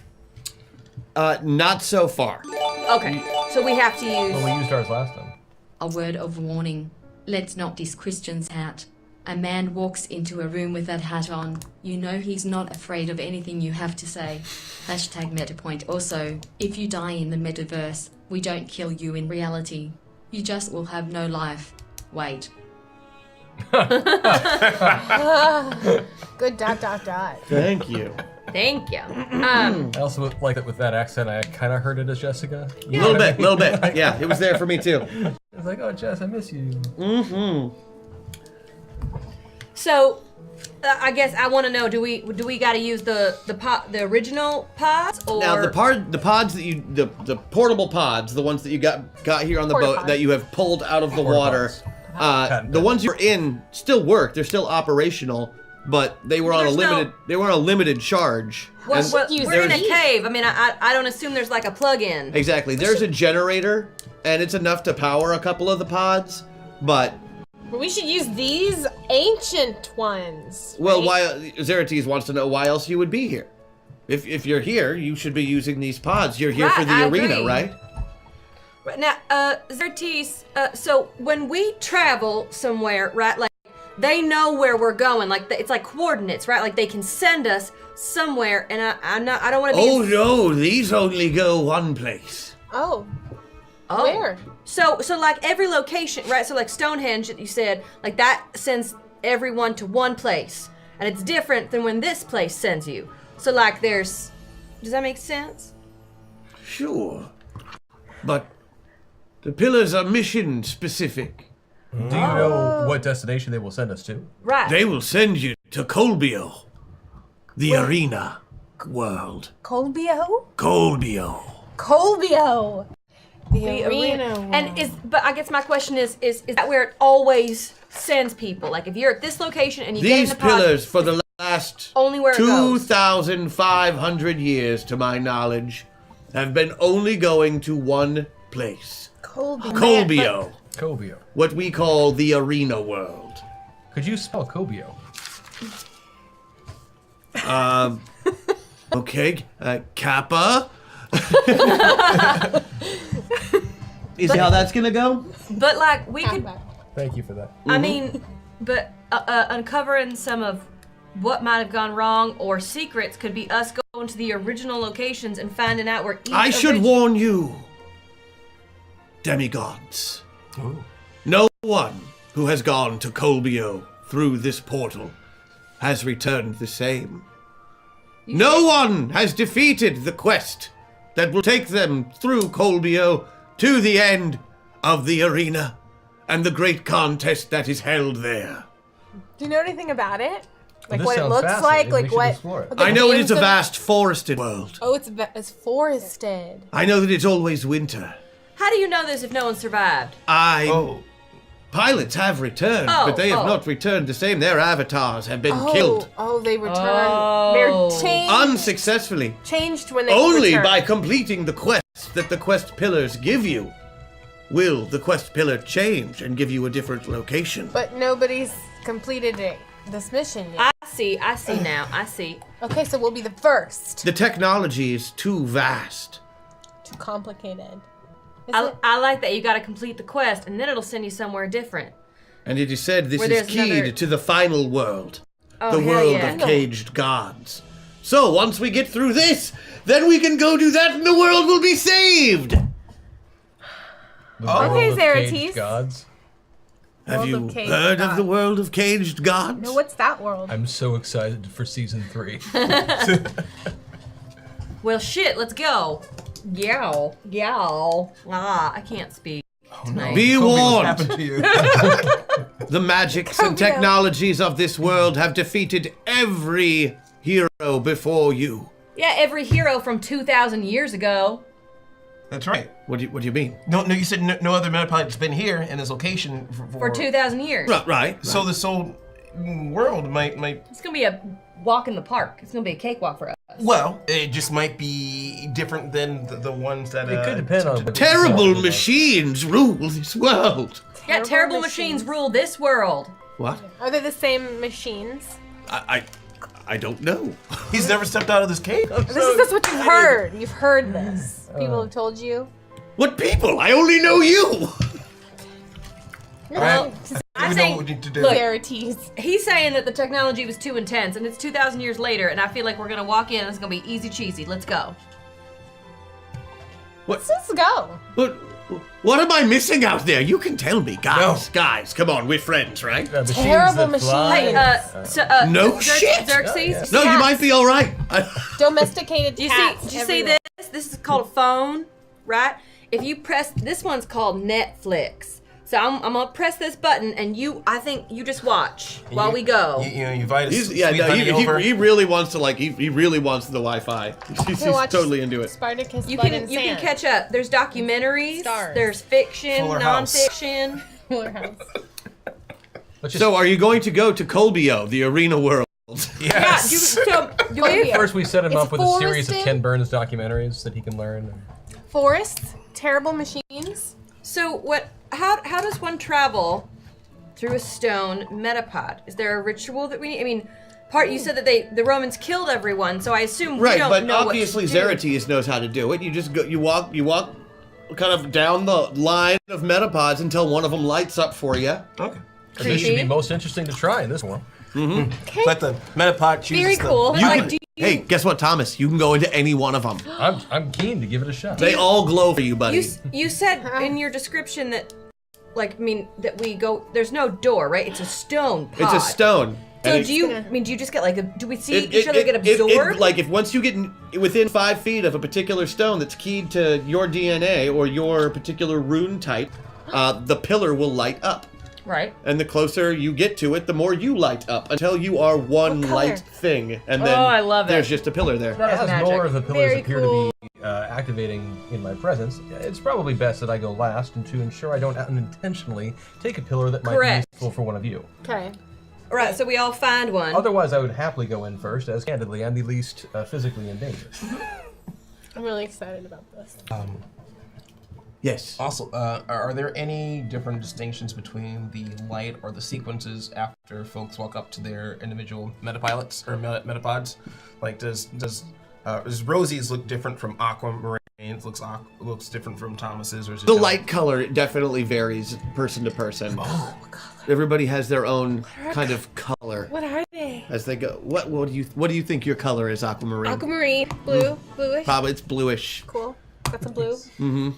Not so far.
Okay, so we have to use.
Well, we used ours last time.
A word of warning. Let's not diss Christian's hat. A man walks into a room with that hat on. You know he's not afraid of anything you have to say. #MetaPoint. Also, if you die in the metaverse, we don't kill you in reality. You just will have no life. Wait.
Good ...
Thank you.
Thank you.
I also like that with that accent. I kind of heard it as Jessica.
A little bit. Yeah, it was there for me too.
It's like, oh, Jess, I miss you.
So, I guess I want to know: do we got to use the original pods, or
Now the pods that you the portable pods, the ones that you got here on the boat that you have pulled out of the water, the ones you're in still work. They're still operational, but they were on a limited charge.
Well,
And
we're in a cave. I mean, I don't assume there's like a plug-in.
Exactly. There's a generator, and it's enough to power a couple of the pods, but.
But we should use these ancient ones.
Well, why Zerates wants to know why else you would be here. If you're here, you should be using these pods. You're here for the arena,
agree.
right?
Now, Zertis, so when we travel somewhere, right, like, they know where we're going, like, it's like coordinates, right? Like, they can send us somewhere, and I don't want to be...
Oh, no, these only go one place.
Oh.
Where? So like, every location, right, so like Stonehenge that you said, like, that sends everyone to one place. And it's different than when this place sends you. So, like, does that make sense?
Sure. But the pillars are mission specific.
Do you know what destination they will send us to?
Right.
They will send you to Colbio, the arena world.
Colbio?
Colbio.
Colbio. The
The
arena.
but I guess my question is that where it always sends people? Like if you're at this location and you get in
These
the pod,
pillars, for the last
only where it goes.
2,500 years, to my knowledge, have been only going to one place.
Colbio.
Colbio.
Cobio.
What we call the arena world.
Could you spell Cobio?
Okay, Kappa. You see how that's gonna go?
But like we could,
Thank you for that.
I mean, but uncovering some of what might have gone wrong or secrets could be us going to the original locations and finding out where each.
I should warn you, demigods. No one who has gone to Colbio through this portal has returned the same. No one has defeated the quest that will take them through Colbio to the end of the arena and the great contest that is held there.
Do you know anything about it? Like
This
what it
sounds
looks
fascinating.
like?
We
Like
should
what?
explore it.
what the
I know it is a
names of-
vast forested world.
Oh, it's forested.
I know that it's always winter.
How do you know this if no one survived?
Pilots have returned, but they have not returned the same. Their avatars have been killed.
Oh, they return. They're changed.
Unsuccessfully.
Changed when they
Only
return.
by completing the quest that the quest pillars give you will the quest pillar change and give you a different location.
But nobody's completed this mission yet.
I see now. I see.
Okay, so we'll be the first.
The technology is too vast.
Too complicated. Is it?
I like that you got to complete the quest and then it'll send you somewhere different.
And it is said this
Where
is
there's
keyed
another-
to the final world.
Oh,
the
hell
world
yeah.
of caged gods. So once we get through this, then we can go do that and the world will be saved!
The world
Okay,
of
Zeratis.
caged gods.
Have
World
you
of caged
heard of
gods.
the world of caged gods?
No, what's that world?
I'm so excited for season 3.
Well, shit, let's go. Yow. I can't speak tonight.
Be
Kobe, what's
warned!
happened to you?
The magics and technologies of this world have defeated every hero before you.
Yeah, every hero from 2,000 years ago.
That's right.
What do you mean?
No, you said no other metapilot's been here in this location
For 2,000 years.
Right.
So this whole world might.
It's gonna be a walk in the park. It's gonna be a cakewalk for us.
Well, it just might be different than the ones that.
It could depend on what
Terrible
you want.
machines rule this world.
Yeah, terrible machines rule this world.
What?
Are they the same machines?
I don't know.
He's never stepped out of this cave.
This is what you've heard. You've heard this. People have told you.
What people? I only know you.
Well,
We know what we need to do.
Look,
Charities.
he's saying that the technology was too intense, and it's 2,000 years later, and I feel like we're gonna walk in and it's gonna be easy cheesy. Let's go.
Let's go.
What am I missing out there? You can tell me, guys.
No.
Guys, come on, we're friends, right?
Machines
Terrible
that fly.
machines.
Hey,
No shit.
Xerxes.
No, you
Cats.
might be all right.
Domesticated
Do you
cats.
see? Do you see
everywhere.
this? This is called a phone, right? If you press this one's called Netflix. So I'm gonna press this button, and I think you just watch while we go.
You invite us.
He really wants to he really wants the Wi-Fi. He's
watch
totally into it.
Spartacus.
You
Blood
can
and
you can
Sand.
catch up. There's documentaries.
Stars.
There's fiction,
Fuller House.
nonfiction.
Fuller House.
Let's just,
So, are you going to go to Colbio, the arena world?
Yes.
first we set him
It's
up with a series of
forested.
Ken Burns documentaries that he can learn.
Forests. Terrible machines.
So what? How does one travel through a stone metapod? Is there a ritual that we need? I mean, you said that the Romans killed everyone, so I assume we
Right,
don't
but
know
obviously
what to do.
Zeratis knows how to do it. You just go, you walk kind of down the line of metapods until one of them lights up for you.
Okay.
This should be most interesting to try in this one.
Okay. Let the metapod choose.
Very cool.
You
Like,
can-
do you-
Hey, guess what, Thomas? You can go into any one of them.
I'm keen to give it a shot.
They all glow for you, buddy.
You said in your description that like, I mean, that we go, there's no door, right? It's a stone pod.
It's a stone.
So
And
do you, I mean, do you just get like, do we see each other get
it-
absorbed?
like if once you get within 5 feet of a particular stone that's keyed to your DNA or your particular rune type, the pillar will light up.
Right.
And the closer you get to it, the more you light up until you are one light thing. And then
I love it.
there's just a pillar there.
As
magic.
more of the pillars
Very
appear
cool.
to be activating in my presence, it's probably best that I go last and to ensure I don't unintentionally take a pillar that might
Correct.
be useful for one of you.
Okay.
All right, so we all find one.
Otherwise, I would happily go in first, as candidly, I'm the least physically in danger.
I'm really excited about this.
Yes.
Also, are there any different distinctions between the light or the sequences after folks walk up to their individual metapilots or metapods? Like, does Rosie's look different from Aquamarine's? Looks different from Thomas's, or is it
The
just-
light color definitely varies person to person. Oh, everybody has their own kind of color
What are they?
as they go. What do you think your color is, Aquamarine?
Aquamarine, blue, bluish.
Probably it's bluish.
Cool. Got some blue.
Mm-hmm.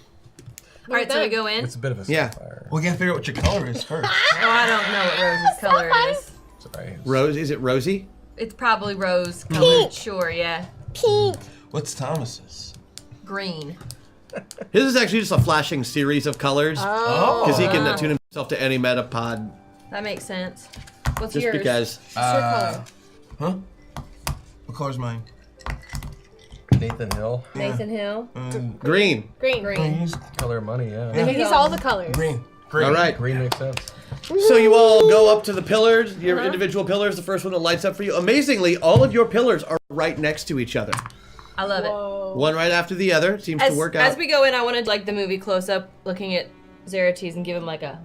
All right, so we go in.
It's a bit of a
Yeah.
sapphire.
We gotta figure out what your color is first.
Oh, I don't know what Rose's color is.
Sorry.
Rose, is it Rosie?
It's probably rose colored. Sure, yeah.
Pink.
What's Thomas's?
Green.
His is actually just a flashing series of colors
Oh.
because he can attune himself to any metapod
That makes sense. What's
just
yours?
because.
What's your color?
Huh? What color's mine?
Nathan Hill.
Nathan Hill.
Green.
Green.
He's
Color of money, yeah.
He's all the colors.
green.
All right.
Green makes sense.
So you all go up to the pillars, your individual pillars, the first one that lights up for you. Amazingly, all of your pillars are right next to each other.
I love it.
Whoa.
One right after the other. Seems to work out.
As we go in, I wanted like the movie close up, looking at Zerates and give him like a,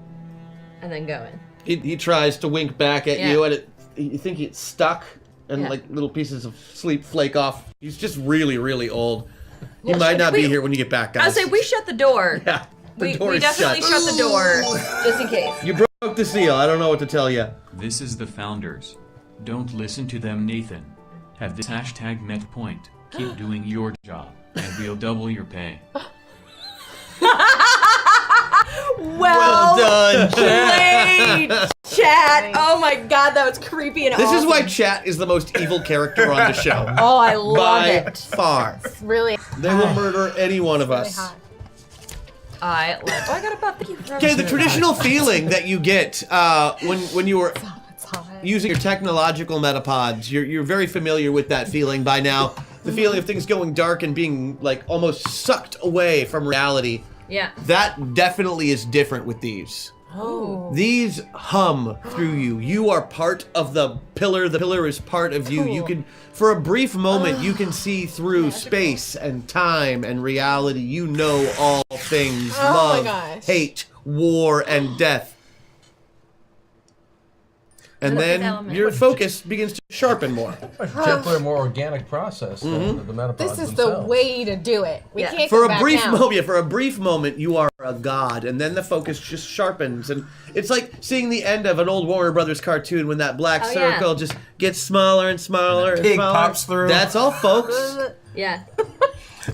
and then go in.
He tries to wink back at
Yeah.
you, and you think it's stuck, and
Yeah.
like little pieces of sleep flake off. He's just really, really old. He
Well,
might not be
we-
here when you get back, guys.
I say we shut the door.
Yeah, the door
we
is
definitely shut the door just in case.
You broke the seal. I don't know what to tell you.
This is the founders. Don't listen to them, Nathan. Have this hashtag met point. Keep doing your job, and we'll double your pay.
Well
done,
played, chat. Oh my god, that was creepy and
This is
awesome.
why Chat is the most evil character on the show.
Oh, I love
By
it.
far.
It's really
They will murder any one of
really
us.
hot.
I love. Oh, I got a buff. Thank you.
Okay, the traditional feeling that you get when you were
It's hot.
using your technological metapods, you're very familiar with that feeling by now. The feeling of things going dark and being like almost sucked away from reality.
Yeah.
That definitely is different with these.
Oh.
These hum through you. You are part of the pillar. The pillar is part of you. You
Cool.
can, for a brief moment, you can see through space and time and reality. You know all things:
Oh my
love,
gosh.
hate, war, and death. And
Look,
then
it's element.
your focus begins to sharpen more.
A gentler, more organic process than the metapods
This is
themselves.
the way to do it. We
Yeah.
can't
For
go
a
back
brief
now.
moment, for a brief moment, you are a god, and then the focus just sharpens, and it's like seeing the end of an old Warner Brothers cartoon when that black
Oh, yeah.
circle just gets smaller and smaller and
pig
smaller.
pops through.
That's all, folks.
Yeah.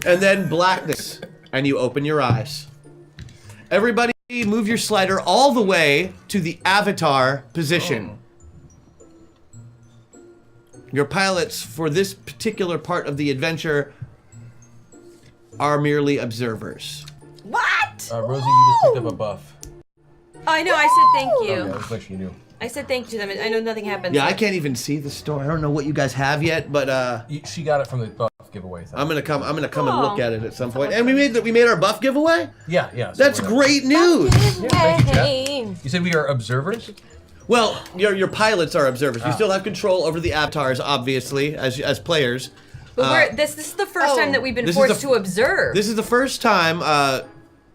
And then blackness, and you open your eyes. Everybody, move your slider all the way to the avatar position. Your pilots for this particular part of the adventure are merely observers.
What?
Rosie, you just picked up a buff.
I know. I said thank
Yeah,
you.
just make sure you knew.
I said thank you to them. I know nothing happened.
Yeah, I can't even see the store. I don't know what you guys have yet, but
She got it from the buff giveaway thing.
I'm gonna come and
Oh.
look at it at some point. And we made our buff giveaway?
Yeah, yeah. so
That's
whatever.
great news.
thank you, Jeff.
Hey.
You said we are observers?
Well, your pilots are observers. You still have control over the avatars, obviously, as players.
But this is the first time that we've been
this is
forced
the-
to observe.
This is the first time.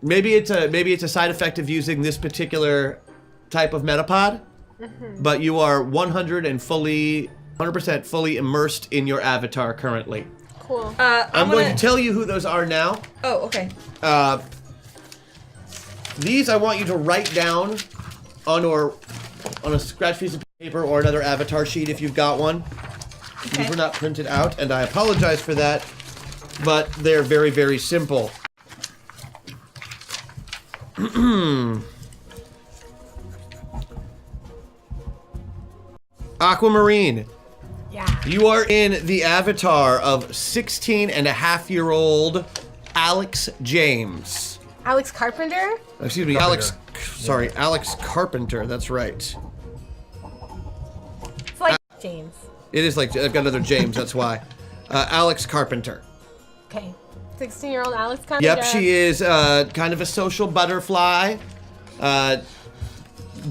Maybe it's a side effect of using this particular type of metapod, but you are 100% fully immersed in your avatar currently.
Cool.
I'm going to tell you who those are now.
Oh, okay.
These I want you to write down on a scratch piece of paper or another avatar sheet if you've got one. These were not printed out, and I apologize for that, but they're very, very simple. Aquamarine.
Yeah.
You are in the avatar of 16-and-a-half-year-old Alex James.
Alex Carpenter?
Excuse me, Alex Carpenter, that's right.
It's like James.
It is like, I've got another James, that's why. Alex Carpenter.
Okay. 16-year-old Alex Carpenter.
Yep, she is kind of a social butterfly.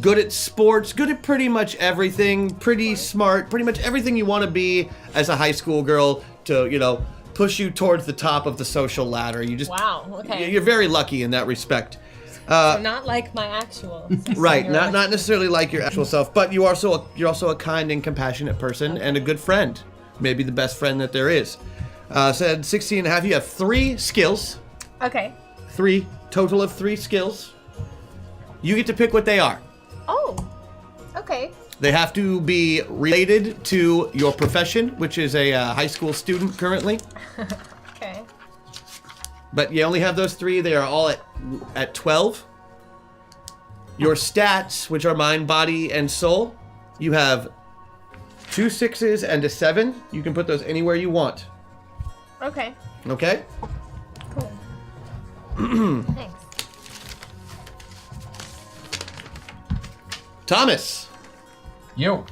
Good at sports, good at pretty much everything, pretty smart, pretty much everything you want to be as a high school girl to, push you towards the top of the social ladder. You just
Wow, okay.
You're very lucky in that respect.
So not like my actual.
Right, not necessarily like your actual self, but you're also a kind and compassionate person and a good friend. Maybe the best friend that there is. Said 16 and a half, you have 3 skills.
Okay.
Total of 3 skills. You get to pick what they are.
Oh. Okay.
They have to be related to your profession, which is a high school student currently.
Okay.
But you only have those 3. They are all at 12. Your stats, which are mind, body, and soul, you have 2 6s and a 7. You can put those anywhere you want.
Okay.
Okay?
Cool. Thanks.
Thomas.
Yo.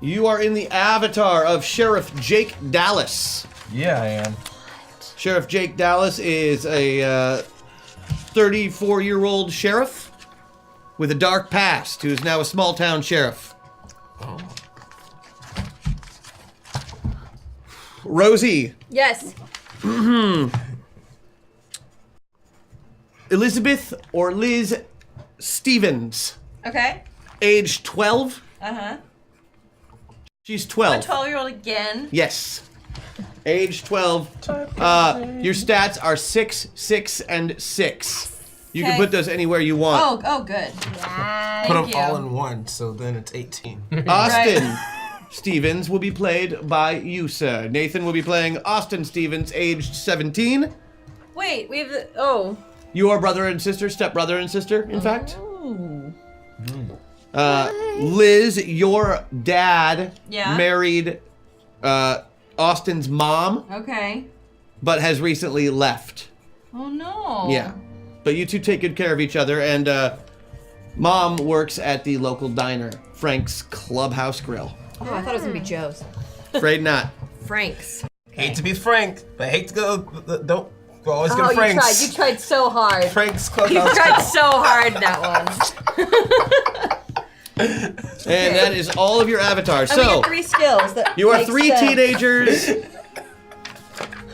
You are in the avatar of Sheriff Jake Dallas.
Yeah, I am.
Sheriff Jake Dallas is a 34-year-old sheriff with a dark past who is now a small-town sheriff.
Oh.
Rosie.
Yes.
Elizabeth or Liz Stevens.
Okay.
Age 12.
Uh-huh.
She's 12.
A 12-year-old again.
Yes. Age 12. Your stats are 6, 6, and 6. You can
Okay.
put those anywhere you want.
Oh, good.
Yeah.
Put them
Thank
all
you.
in one, so then it's 18.
Austin Stevens will be played by you, sir. Nathan will be playing Austin Stevens, aged 17.
Wait, we have the... Oh.
You are brother and sister, stepbrother and sister, in fact. Liz, your dad married Austin's mom,
Okay.
but has recently left.
Oh, no.
Yeah. But you two take good care of each other, and Mom works at the local diner, Frank's Clubhouse Grill.
Oh, I thought it was going to be Joe's.
Afraid not.
Frank's.
Hate to be Frank, but hate to go. Don't always go to Frank's.
You tried so hard.
Frank's
You
Clubhouse.
tried so hard that one.
And that is all of your avatars.
And we
So
get 3 skills. That
you are
makes
3
sense.
teenagers.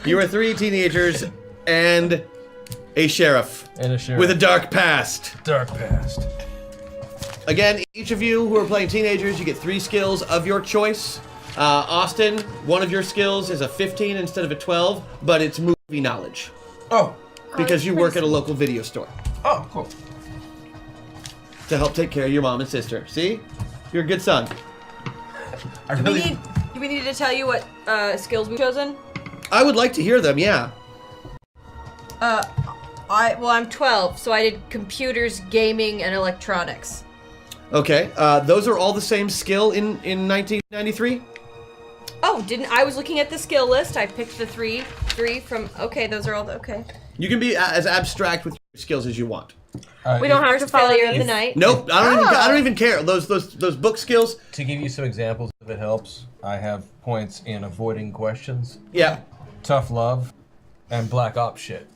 You are 3 teenagers and a sheriff.
And a sheriff.
With a dark past.
Dark past.
Again, each of you who are playing teenagers, you get 3 skills of your choice. Austin, one of your skills is a 15 instead of a 12, but it's movie knowledge.
Oh.
Because you work at a local video store.
Oh, cool.
To help take care of your mom and sister. See? You're a good son.
Do we need to tell you what skills we've chosen?
I would like to hear them, yeah.
I'm 12, so I did computers, gaming, and electronics.
Okay, those are all the same skill in 1993?
Oh, I was looking at the skill list. I picked the three from. Okay, those are all. Okay.
You can be as abstract with your skills as you want.
We don't have to follow
failure of
these.
the night.
Nope, I don't even care. Those book skills.
To give you some examples, if it helps, I have points in avoiding questions.
Yeah.
Tough love, and black ops shit.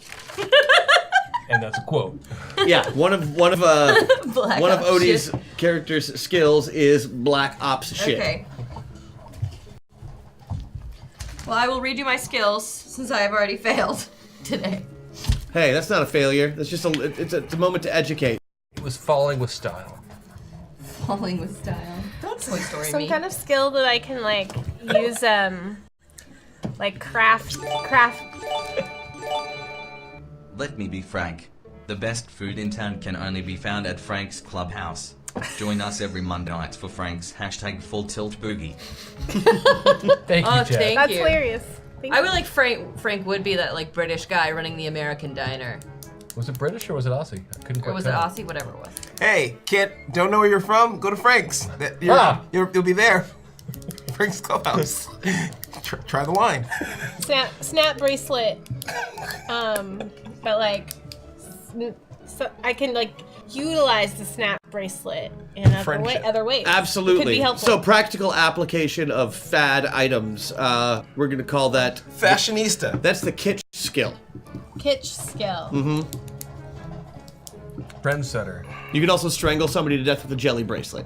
And that's a quote.
Yeah, one of Odie's
shit.
character's skills is black ops shit.
Okay. Well, I will redo my skills since I have already failed today.
Hey, that's not a failure. That's just it's a moment to educate.
It was falling with style.
Falling with style. Don't Toy Story
Some
me.
kind of skill that I can use craft.
Let me be frank. The best food in town can only be found at Frank's Clubhouse. Join us every Monday night for Frank's #Full Tilt Boogie.
Thank you, Jack.
Thank
That's
you.
hilarious.
I would like Frank would be that British guy running the American diner.
Was it British or was it Aussie? I couldn't quite
Or was
tell.
it Aussie? Whatever it was.
Hey, kid, don't know where you're from? Go to Frank's. You'll be there. Frank's Clubhouse. Try the wine.
Snap bracelet. But like, so I can like utilize the snap bracelet in other ways.
Absolutely.
It could be helpful.
So practical application of fad items. We're gonna call that
fashionista.
That's the kitsch skill.
Kitsch skill.
Mm-hmm.
Trendsetter.
You can also strangle somebody to death with a jelly bracelet.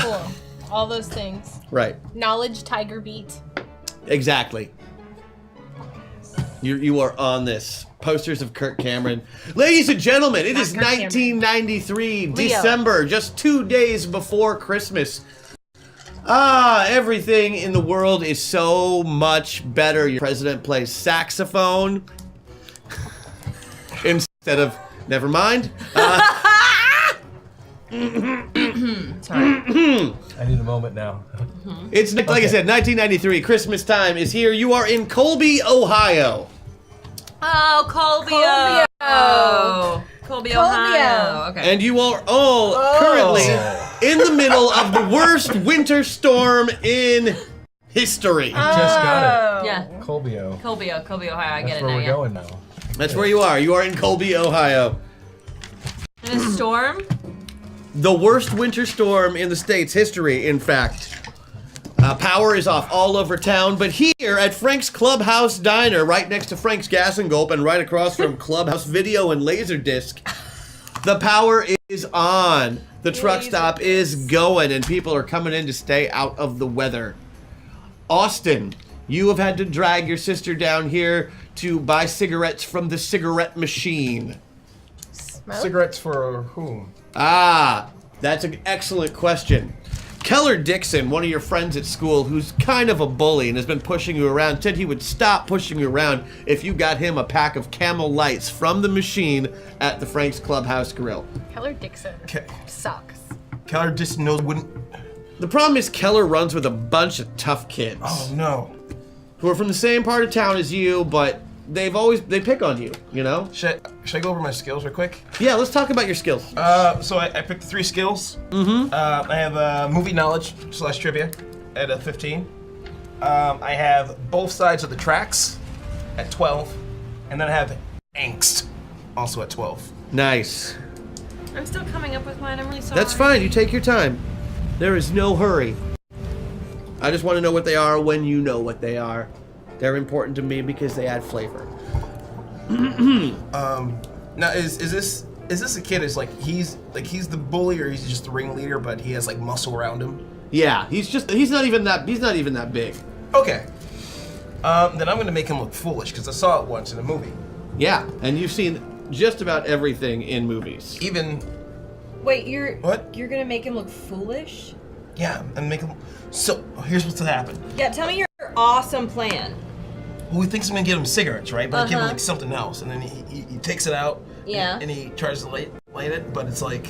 Cool. All those things.
Right.
Knowledge tiger beat.
Exactly. You are on this. Posters of Kirk Cameron. Ladies and gentlemen, it is 1993, December, just 2 days before Christmas. Everything in the world is so much better. Your president plays saxophone instead of, never mind.
Sorry. I need a moment now.
It's, like I said, 1993, Christmas time is here. You are in Colby, Ohio.
Oh, Colby, Ohio. Okay.
And you are all currently in the middle of the worst winter storm in history.
Just got it.
Yeah.
Colby,
Colby, Ohio. I get
That's
it
where
now.
we're
Yeah.
going now.
That's where you are. You are in Colby, Ohio.
In a storm?
The worst winter storm in the state's history, in fact. Power is off all over town, but here at Frank's Clubhouse Diner, right next to Frank's Gas and Gulp and right across from Clubhouse Video and Laserdisc, the power is on. The truck stop is going, and people are coming in to stay out of the weather. Austin, you have had to drag your sister down here to buy cigarettes from the cigarette machine.
Cigarettes for whom?
That's an excellent question. Keller Dixon, one of your friends at school who's kind of a bully and has been pushing you around, said he would stop pushing you around if you got him a pack of Camel Lights from the machine at the Frank's Clubhouse Grill.
Keller Dixon sucks.
Keller Dixon wouldn't.
The problem is Keller runs with a bunch of tough kids.
Oh no.
Who are from the same part of town as you, but they pick on you, you know?
Should I go over my skills real quick?
Yeah, let's talk about your skills.
So I picked 3 skills. Mm-hmm. I have movie knowledge / trivia at a 15. I have both sides of the tracks at 12. And then I have angst also at 12.
Nice.
I'm still coming up with mine. I'm really sorry.
That's fine. You take your time. There is no hurry. I just want to know what they are when you know what they are. They're important to me because they add flavor.
Now is this a kid? Is he's the bully or he's just the ringleader, but he has like muscle around him?
Yeah, he's not even that big.
Okay. Then I'm gonna make him look foolish because I saw it once in a movie.
Yeah, and you've seen just about everything in movies.
Even.
Wait, you're
What?
You're gonna make him look foolish?
Yeah, and make him. So here's what's gonna happen.
Yeah, tell me your awesome plan.
Well, he thinks I'm gonna get him cigarettes, right? But I give him
Uh-huh.
like something else, and then he takes it out.
Yeah.
And he tries to light it, but it's like.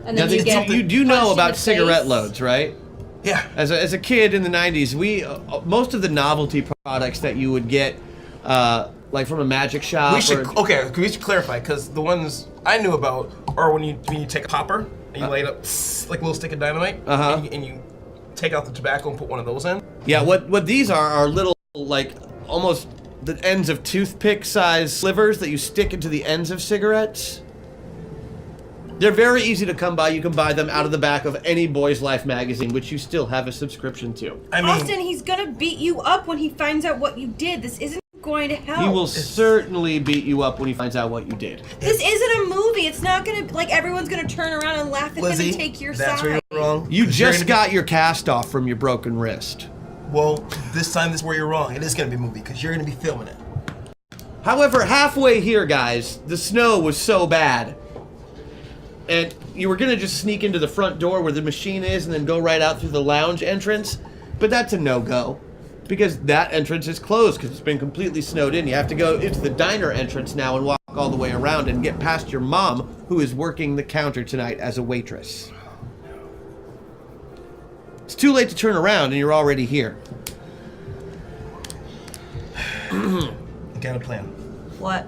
And then you get
you do know
punched in
about
the
cigarette
face.
loads, right?
Yeah.
As a kid in the 90s, we most of the novelty products that you would get, like from a magic shop.
We should clarify because the ones I knew about are when you take a popper and you light up like a little stick of dynamite, and you take out the tobacco and put one of those in.
Yeah, what these are little like almost the ends of toothpick size slivers that you stick into the ends of cigarettes. They're very easy to come by. You can buy them out of the back of any Boy's Life magazine, which you still have a subscription to.
I mean,
Austin, he's gonna beat you up when he finds out what you did. This isn't going to help.
He will certainly beat you up when he finds out what you did.
This isn't a movie. It's not gonna everyone's gonna turn around and laugh at
Lizzie,
him and take your
that's
side.
where you're wrong.
You
'Cause you're
just
gonna
got your cast off from your broken wrist.
Well, this time this is where you're wrong. It is gonna be a movie because you're gonna be filming it.
However, halfway here, guys, the snow was so bad. And you were gonna just sneak into the front door where the machine is and then go right out through the lounge entrance. But that's a no-go. Because that entrance is closed because it's been completely snowed in. You have to go into the diner entrance now and walk all the way around and get past your mom, who is working the counter tonight as a waitress. It's too late to turn around and you're already here.
I got a plan.
What?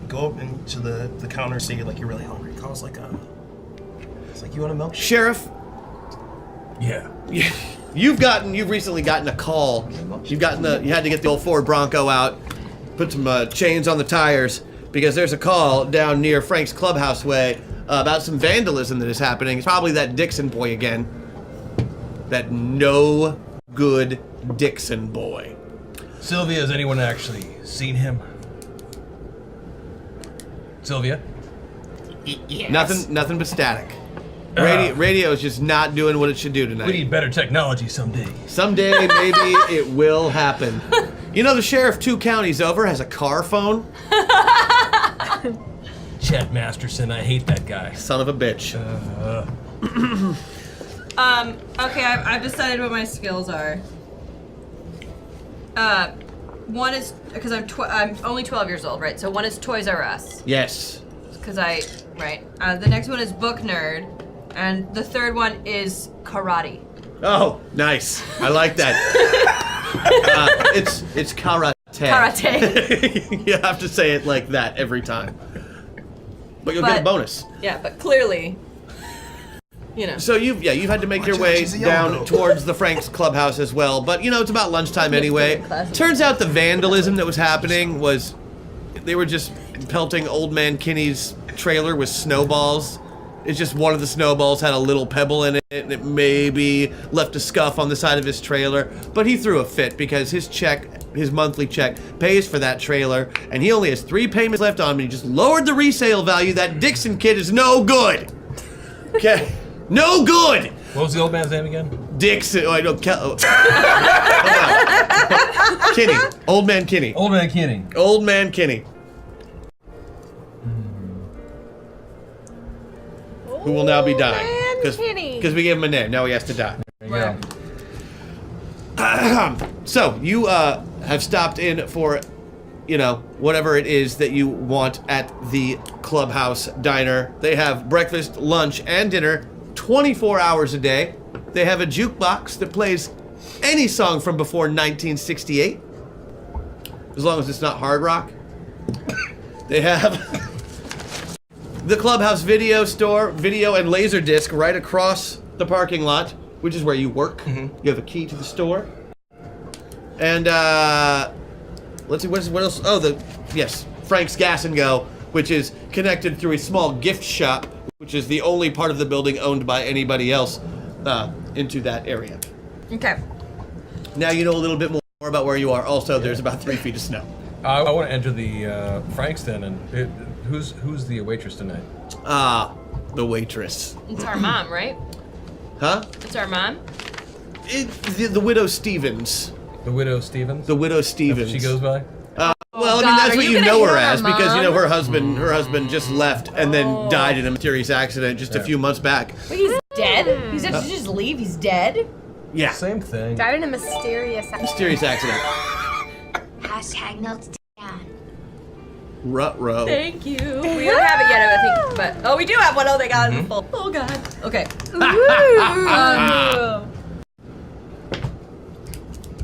Go up into the counter, say like you're really hungry. Calls it's like, you want a milkshake?
Sheriff?
Yeah.
You've recently gotten a call. You had to get the old Ford Bronco out, put some chains on the tires, because there's a call down near Frank's Clubhouse way about some vandalism that is happening. It's probably that Dixon boy again. That no good Dixon boy.
Sylvia, has anyone actually seen him? Sylvia?
Yes. Nothing but static. Radio is just not doing what it should do tonight.
We need better technology someday.
Someday, maybe it will happen. You know, the sheriff 2 counties over has a car phone.
Chet Masterson, I hate that guy.
Son of a bitch.
Okay, I've decided what my skills are. One is, because I'm only 12 years old, right? So one is Toys R Us.
Yes.
Because right. The next one is Book Nerd. And the third one is karate.
Oh, nice. I like that. It's karate.
Karate.
You have to say it like that every time. But you'll get a bonus.
Yeah, but clearly,
So you've had to make your way down towards the Frank's Clubhouse as well. But it's about lunchtime anyway. Turns out the vandalism that was happening was they were just pelting Old Man Kinney's trailer with snowballs. It's just one of the snowballs had a little pebble in it, and it maybe left a scuff on the side of his trailer. But he threw a fit because his monthly check, pays for that trailer, and he only has 3 payments left on him. And he just lowered the resale value. That Dixon kid is no good. Okay, no good.
What was the old man's name again?
Dixon. Oh, I know. Kinney. Old Man Kinney.
Old Man Kinney.
Old Man Kinney. Who will now be dying because we gave him a name. Now he has to die.
There you go.
So you have stopped in for, whatever it is that you want at the Clubhouse Diner. They have breakfast, lunch, and dinner 24 hours a day. They have a jukebox that plays any song from before 1968, as long as it's not hard rock. They have the Clubhouse video store, video and laser disc right across the parking lot, which is where you work. You have a key to the store. And let's see, what else? Oh, Frank's Gas and Go, which is connected through a small gift shop, which is the only part of the building owned by anybody else into that area.
Okay.
Now you know a little bit more about where you are. Also, there's about 3 feet of snow.
I want to enter the Frank's then, and who's the waitress tonight?
The waitress.
It's our mom, right?
Huh?
It's our mom?
The Widow Stevens.
The Widow Stevens?
The Widow Stevens.
That's what she goes by?
Well,
God,
that's
are
what
you
you
gonna
know
hear
her
her
as because her husband just left and then died in a mysterious accident just a few months back.
Wait, he's dead? He's to just leave? He's dead?
Yeah.
Same thing.
Died in a mysterious accident.
Mysterious accident.
Hashtag notes down.
Ruh-roh.
Thank you. We don't have it yet, I think, but we do have one. Oh, they got it in full. Oh God. Okay.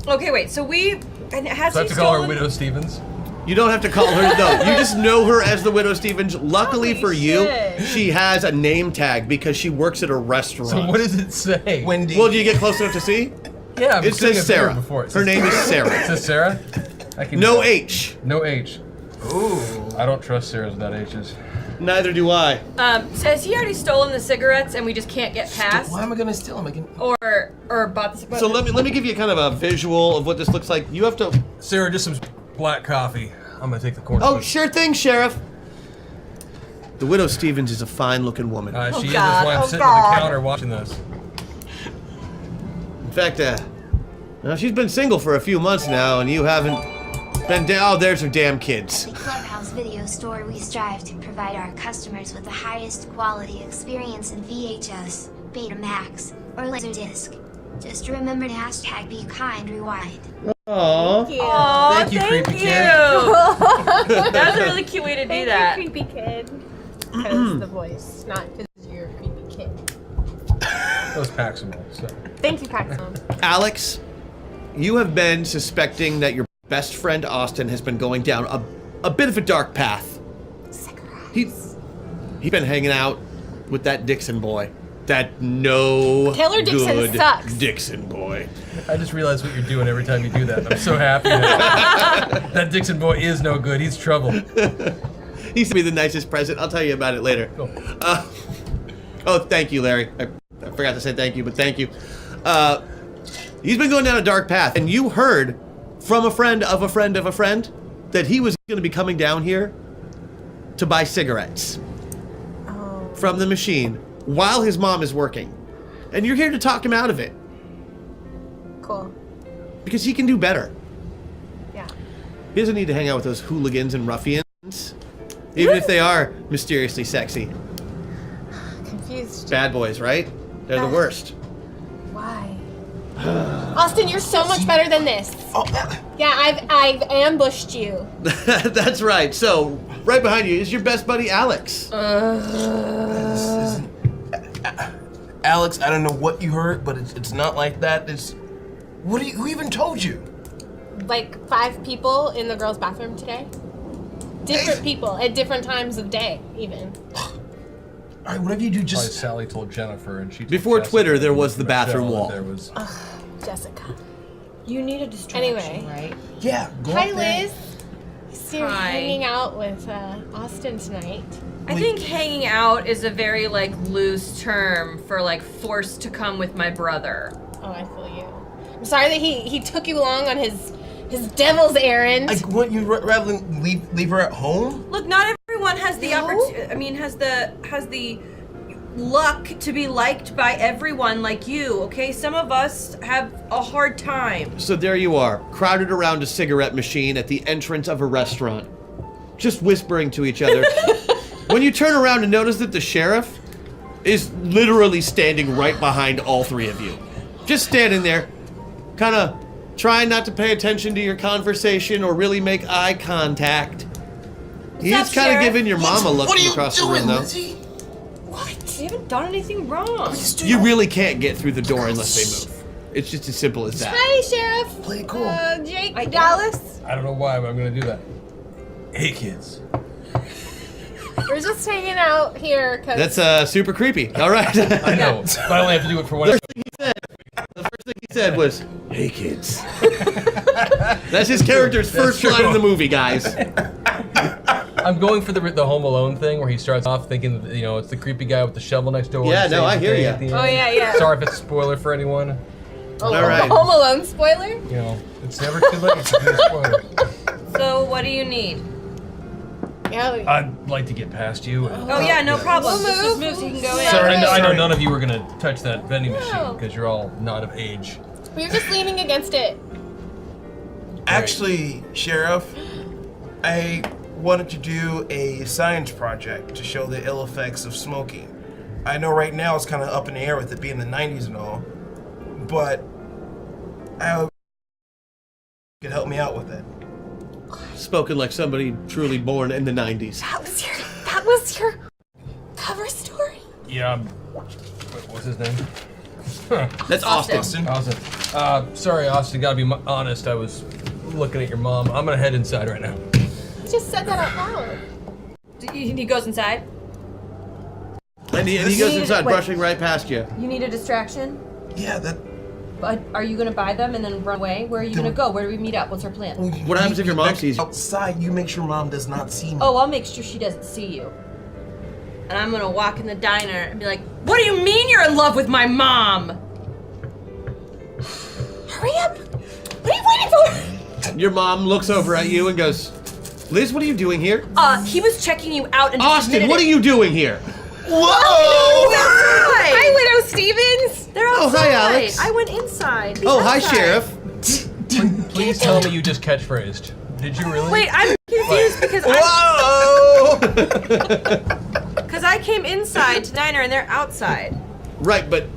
Okay, wait. So has
So I
he
have to call her
stolen?
Widow Stevens?
You don't have to call her, no. You just know her as the Widow Stevens. Luckily for you, she has a name tag because she works at a restaurant.
So what does it say?
Wendy.
Well, do you get close enough to see?
Yeah,
It says Sarah. Her name is Sarah.
It says Sarah?
No H.
No H.
Ooh.
I don't trust Sarah's without H's.
Neither do I.
So has he already stolen the cigarettes and we just can't get past?
Why am I gonna steal them again?
Or bought the cigarettes?
So let me give you kind of a visual of what this looks like. You have to.
Sarah, just some black coffee. I'm gonna take the corn.
Oh, sure thing, Sheriff. The Widow Stevens is a fine-looking woman.
She is. That's why I'm sitting at the counter watching this.
In fact, she's been single for a few months now, and you haven't been down. Oh, there's her damn kids.
At the Clubhouse Video Store, we strive to provide our customers with the highest quality experience in VHS, Betamax, or Laserdisc. Just remember to hashtag be kind, rewind.
Aww.
Thank you, creepy kid.
That's a really cute way to do that.
Creepy kid. Because the voice, not because you're a creepy kid.
That was Paximal. So.
Thank you, Paxton.
Alex, you have been suspecting that your best friend Austin has been going down a bit of a dark path. He's been hanging out with that Dixon boy. That no
Taylor Dixon
good
sucks.
Dixon boy.
I just realized what you're doing every time you do that. And I'm so happy that that Dixon boy is no good. He's trouble.
He sent me the nicest present. I'll tell you about it later.
Cool.
Oh, thank you, Larry. I forgot to say thank you, but thank you. He's been going down a dark path, and you heard from a friend of a friend of a friend that he was going to be coming down here to buy cigarettes from the machine while his mom is working. And you're here to talk him out of it.
Cool.
Because he can do better.
Yeah.
He doesn't need to hang out with those hooligans and ruffians, even if they are mysteriously sexy.
Confused.
Bad boys, right? They're the worst.
Why? Austin, you're so much better than this. Yeah, I've ambushed you.
That's right. So, right behind you is your best buddy, Alex.
Alex, I don't know what you heard, but it's not like that. Who even told you?
Like 5 people in the girls' bathroom today. Different people at different times of day, even.
All right, whatever you do,
Probably
just...
Sally told Jennifer, and she told
Before
Jessica,
Twitter, there was the
Michelle,
bathroom wall.
There was.
Jessica.
You need a distraction,
Anyway.
right?
Yeah, go
Hi,
up there.
Liz. So you're
Hi.
hanging out with Austin tonight.
I think hanging out is a very loose term for forced to come with my brother.
Oh, I feel you. I'm sorry that he took you along on his devil's errand.
Wouldn't you rather leave her at home?
Look, not everyone has the has the luck to be liked by everyone like you, okay? Some of us have a hard time.
So there you are, crowded around a cigarette machine at the entrance of a restaurant, just whispering to each other. When you turn around and notice that the sheriff is literally standing right behind all 3 of you. Just standing there, kind of trying not to pay attention to your conversation or really make eye contact. He's
up,
kind of
Sheriff?
giving your mom a look
What are
from
you
across
doing,
the room, though.
Lizzie?
What? You haven't done anything wrong.
You really can't get through the door unless they move. It's just as simple as that.
Hi, Sheriff.
Play it cool.
Jake
I
Dallas.
I don't know why, but I'm gonna do that. Hey, kids.
We're just hanging out here because
That's super creepy. All right.
I know, but I only have to do it for one.
The first thing he said was, "Hey, kids." That's his character's first line in the movie, guys.
I'm going for the Home Alone thing where he starts off thinking that, it's the creepy guy with the shovel next door.
Yeah,
and
no,
saves
I
the
hear
day
ya.
at the end.
Oh, yeah.
Sorry if it's a spoiler for anyone.
Oh,
All right.
Home Alone spoiler?
It's never too late to do a spoiler.
So what do you need?
Yeah.
I'd like to get past you.
Oh yeah, no problem.
We'll
Just
move.
move so you can go in.
Sorry, I know
Sorry.
none of you were gonna touch that vending machine
No.
because you're all not of age.
You're just leaning against it.
Actually, Sheriff, I wanted to do a science project to show the ill effects of smoking. I know right now it's kind of up in the air with it being the 90s and all, but I hope you could help me out with it.
Spoken like somebody truly born in the 90s.
That was your cover story?
Yeah. What's his name?
That's Austin.
Austin. Sorry, Austin. Gotta be honest. I was looking at your mom. I'm gonna head inside right now.
You just said that out loud.
He goes inside.
And he goes inside,
Wait.
brushing right past you.
You need a distraction?
Yeah, that...
But are you gonna buy them and then run away? Where are you gonna go? Where do we meet up? What's our plan?
What happens if your mom sees you?
Outside, you make sure mom does not see me.
Oh, I'll make sure she doesn't see you. And I'm gonna walk in the diner and be like, "What do you mean you're in love with my mom?"
Hurry up! What are you waiting for?
Your mom looks over at you and goes, "Liz, what are you doing here?"
He was checking you out and just
Austin,
admitted
what
it.
are you doing here?
Whoa!
Hi, Widow Stevens!
They're
Oh,
outside.
hi, Alex.
I went inside.
Oh, hi,
Outside.
Sheriff.
Please tell me you just catchphrased. Did you really?
Wait, I'm confused because
Whoa!
because I came inside to the diner and they're outside.
Right, but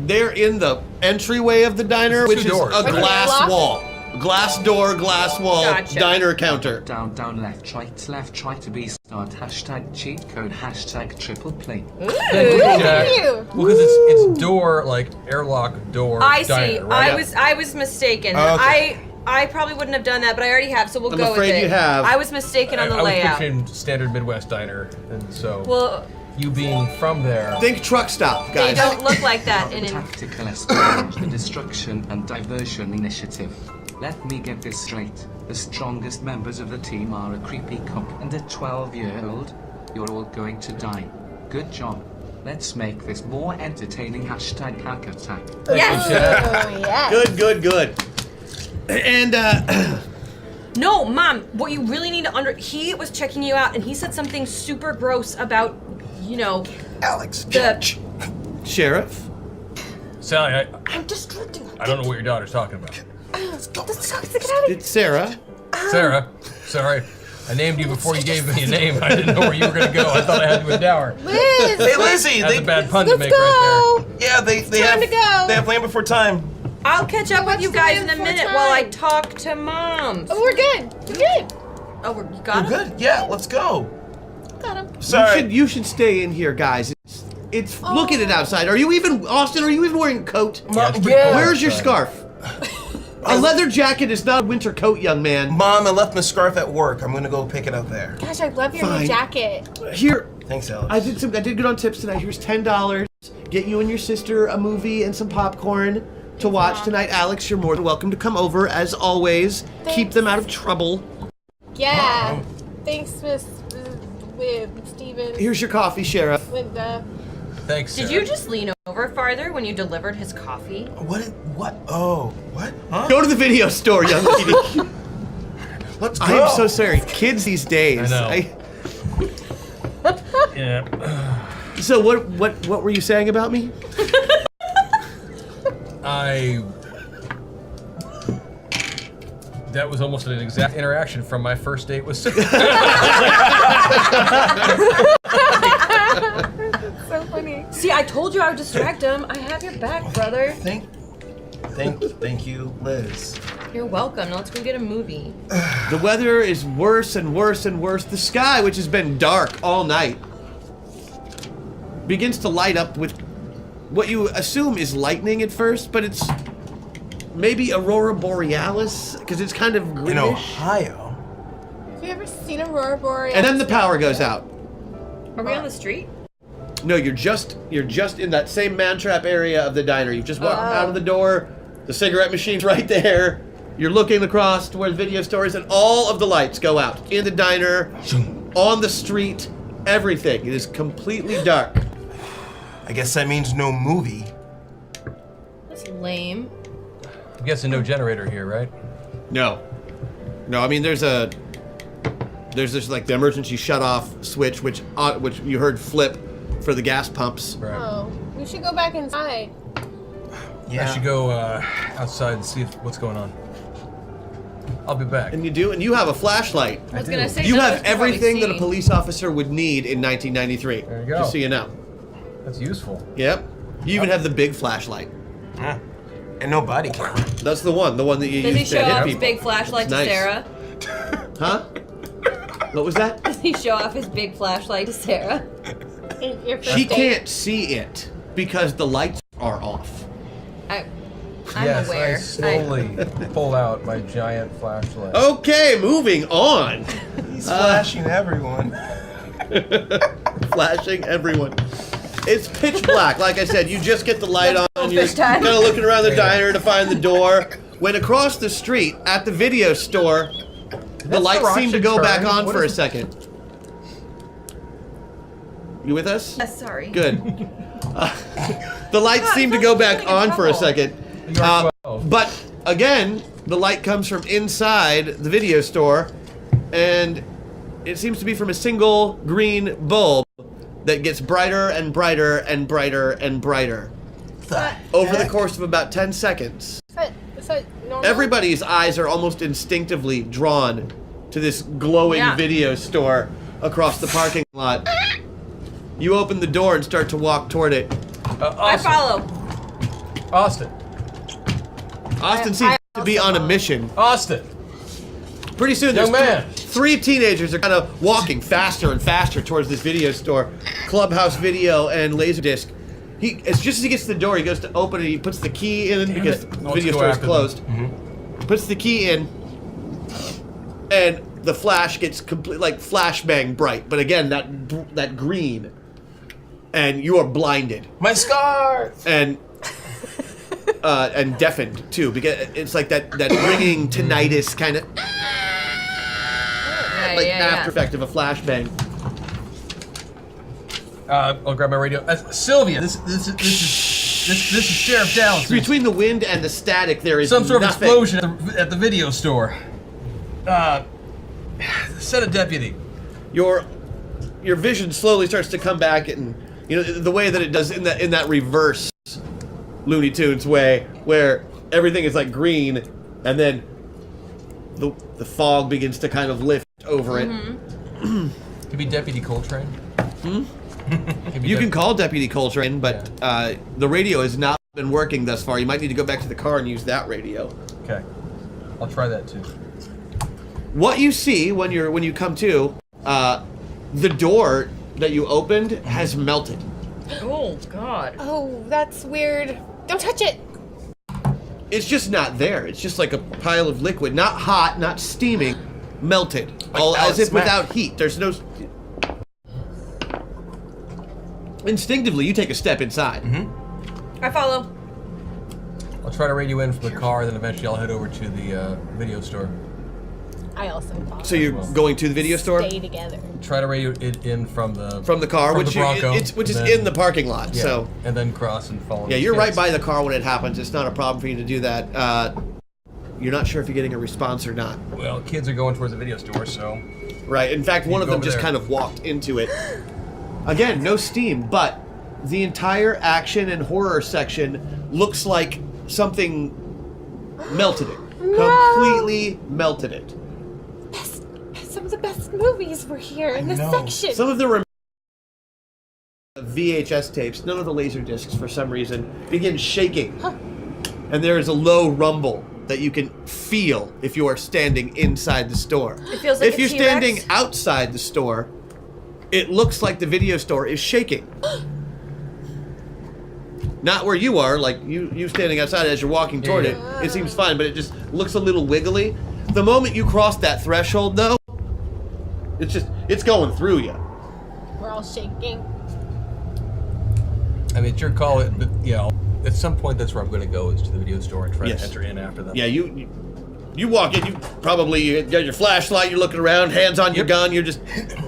they're in the entryway of the diner,
It's
which
two
is
doors,
a
right?
glass
Locked?
wall. Glass door, glass wall,
Gotcha.
diner counter.
Down, down, left, try to be start. Hashtag cheat code, hashtag triple play.
Thank you.
Well, because it's door, like airlock door.
I see.
diner, right?
I was mistaken.
Okay.
I probably wouldn't have done that, but I already have, so we'll
I'm
go with
afraid
it.
you have.
I was mistaken on the
I was
layout.
picturing standard Midwest diner, and so.
Well,
you being from there.
Think truck stop,
They
guys.
don't look like that in an.
Tactical espionage, the destruction and diversion initiative. Let me get this straight. The strongest members of the team are a creepy cop and a 12-year-old. You're all going to die. Good job. Let's make this more entertaining. Hashtag hack attack.
Yes.
Good. And
No, Mom. What you really need to he was checking you out, and he said something super gross about,
Alex,
the
Sheriff.
Sally,
I'm distracting.
I don't know what your daughter's talking about.
It's Sarah.
Sarah, sorry. I named you before you gave me a name. I didn't know where you were going to go. I thought I had you a dower.
Liz!
Hey, Lizzie.
That's a bad pun to make right there.
Yeah, they
Time
have
to go.
they have Land Before Time.
I'll catch up with you
the
guys in
Land
a
Before
minute
Time?
while I talk to Mom.
Oh, we're good. We're good.
Oh, you got
We're
him?
good. Yeah, let's go.
Got him.
Sorry.
You should stay in here, guys. It's look at it outside. Are you even Austin? Are you even wearing a coat? Where's your scarf? A leather jacket is not a winter coat, young man.
Mom, I left my scarf at work. I'm gonna go pick it up there.
Gosh, I love your
Fine.
new jacket.
Here.
Thanks, Alex.
I did good on tips tonight. Here's $10. Get you and your sister a movie and some popcorn to watch tonight. Alex, you're more than welcome to come over as always. Keep them out of trouble.
Yeah. Thanks, Miss Steven.
Here's your coffee, Sheriff.
Linda.
Thanks,
Did you just lean over farther when you delivered his coffee?
What? Oh, what? Huh?
Go to the video store, young lady.
Let's go.
I am so sorry. Kids these days.
I know. Yeah.
So what were you saying about me?
That was almost an exact interaction from my first date with Sue.
So funny.
See, I told you I would distract him. I have your back, brother.
Thank you, Liz.
You're welcome. Now let's go get a movie.
The weather is worse and worse and worse. The sky, which has been dark all night, begins to light up with what you assume is lightning at first, but it's maybe Aurora Borealis, because it's kind of greenish.
In Ohio.
Have you ever seen Aurora Borealis?
And then the power goes out.
Are we on the street?
No, you're just in that same man trap area of the diner. You've just walked out of the door. The cigarette machine's right there. You're looking across to where the video store is, and all of the lights go out in the diner, on the street, everything. It is completely dark.
I guess that means no movie.
That's lame.
I'm guessing no generator here, right?
No. I mean, there's this like the emergency shut-off switch, which you heard flip for the gas pumps.
Right.
Oh, we should go back inside.
I should go outside and see what's going on. I'll be back.
And you have a flashlight.
I was gonna say
You
none of
have
us can probably
everything that a
see.
police officer would need in 1993.
There you go.
Just so you know.
That's useful.
Yep. You even have the big flashlight.
Yeah. And no body camera.
That's the one that you
Does he
use
show
to hit
off his
people.
big flashlight
It's
to
nice.
Sarah?
Huh? What was that?
Does he show off his big flashlight to Sarah?
Your first
She
date.
can't see it because the lights are off.
I'm
yes,
aware.
I slowly pull out my giant flashlight.
Okay, moving on.
He's flashing everyone.
Flashing everyone. It's pitch black. Like I said, you just get the light on. You're
fish time.
kind of looking around the diner to find the door. When across the street at the video store, the lights seem to go back on for a second. You with us?
Yes, sorry.
Good. The lights seem to go back on for a second. But again, the light comes from inside the video store, and it seems to be from a single green bulb that gets brighter and brighter and brighter and brighter over the course of about 10 seconds.
Is that normal?
Everybody's eyes are almost instinctively drawn to this glowing video store across the parking lot. You open the door and start to walk toward it.
I follow.
Austin
seems to be on a mission.
Austin.
Pretty soon,
Young
there's
man.
three teenagers are kind of walking faster and faster towards this video store, Clubhouse Video and Laserdisc. It's just as he gets to the door, he goes to open it. He puts the key in because the video store is closed. Puts the key in, and the flash gets complete like flashbang bright. But again, that green. and you are blinded.
My scarf!
And deafened too, because it's like that ringing tinnitus kind of after effect of a flashbang.
I'll grab my radio. Sylvia, this is Sheriff Dallas.
Between the wind and the static, there is
some sort of
nothing.
explosion at the video store. Send a deputy.
Your vision slowly starts to come back, and the way that it does in that reverse Looney Tunes way, where everything is like green, and then the fog begins to kind of lift over it.
Could be Deputy Coltrane.
You can call Deputy Coltrane, but the radio has not been working thus far. You might need to go back to the car and use that radio.
Okay, I'll try that too.
What you see when you come to, the door that you opened has melted.
Oh God.
Oh, that's weird. Don't touch it.
It's just not there. It's just like a pile of liquid, not hot, not steaming, melted, all as if without heat. There's no. Instinctively, you take a step inside.
I follow.
I'll try to radio in from the car, then eventually I'll head over to the video store.
I also follow.
So you're going to the video store?
Stay together.
Try to radio it in from the
car,
from
which
the Bronco,
is
then,
in the parking lot.
Yeah,
So
and then cross and follow.
yeah, you're right by the car when it happens. It's not a problem for you to do that. You're not sure if you're getting a response or not.
Well, kids are going towards the video store, so.
Right. In fact, one of them just
there.
kind of walked into it. Again, no steam, but the entire action and horror section looks like something melted it. Completely melted it.
Some of the best movies were here in this section.
Some of the VHS tapes, none of the laser discs for some reason, begin shaking. And there is a low rumble that you can feel if you are standing inside the store.
It feels like
if
a
you're
T-Rex.
standing outside the store, it looks like the video store is shaking. Not where you are, like you standing outside as you're walking toward it. It seems fine, but it just looks a little wiggly. The moment you cross that threshold, though, it's going through you.
We're all shaking.
I mean, it's your call. But, at some point, that's where I'm going to go, is to the video store and try to enter in after them.
Yeah, you walk in, you got your flashlight, you're looking around, hands on your gun, you're just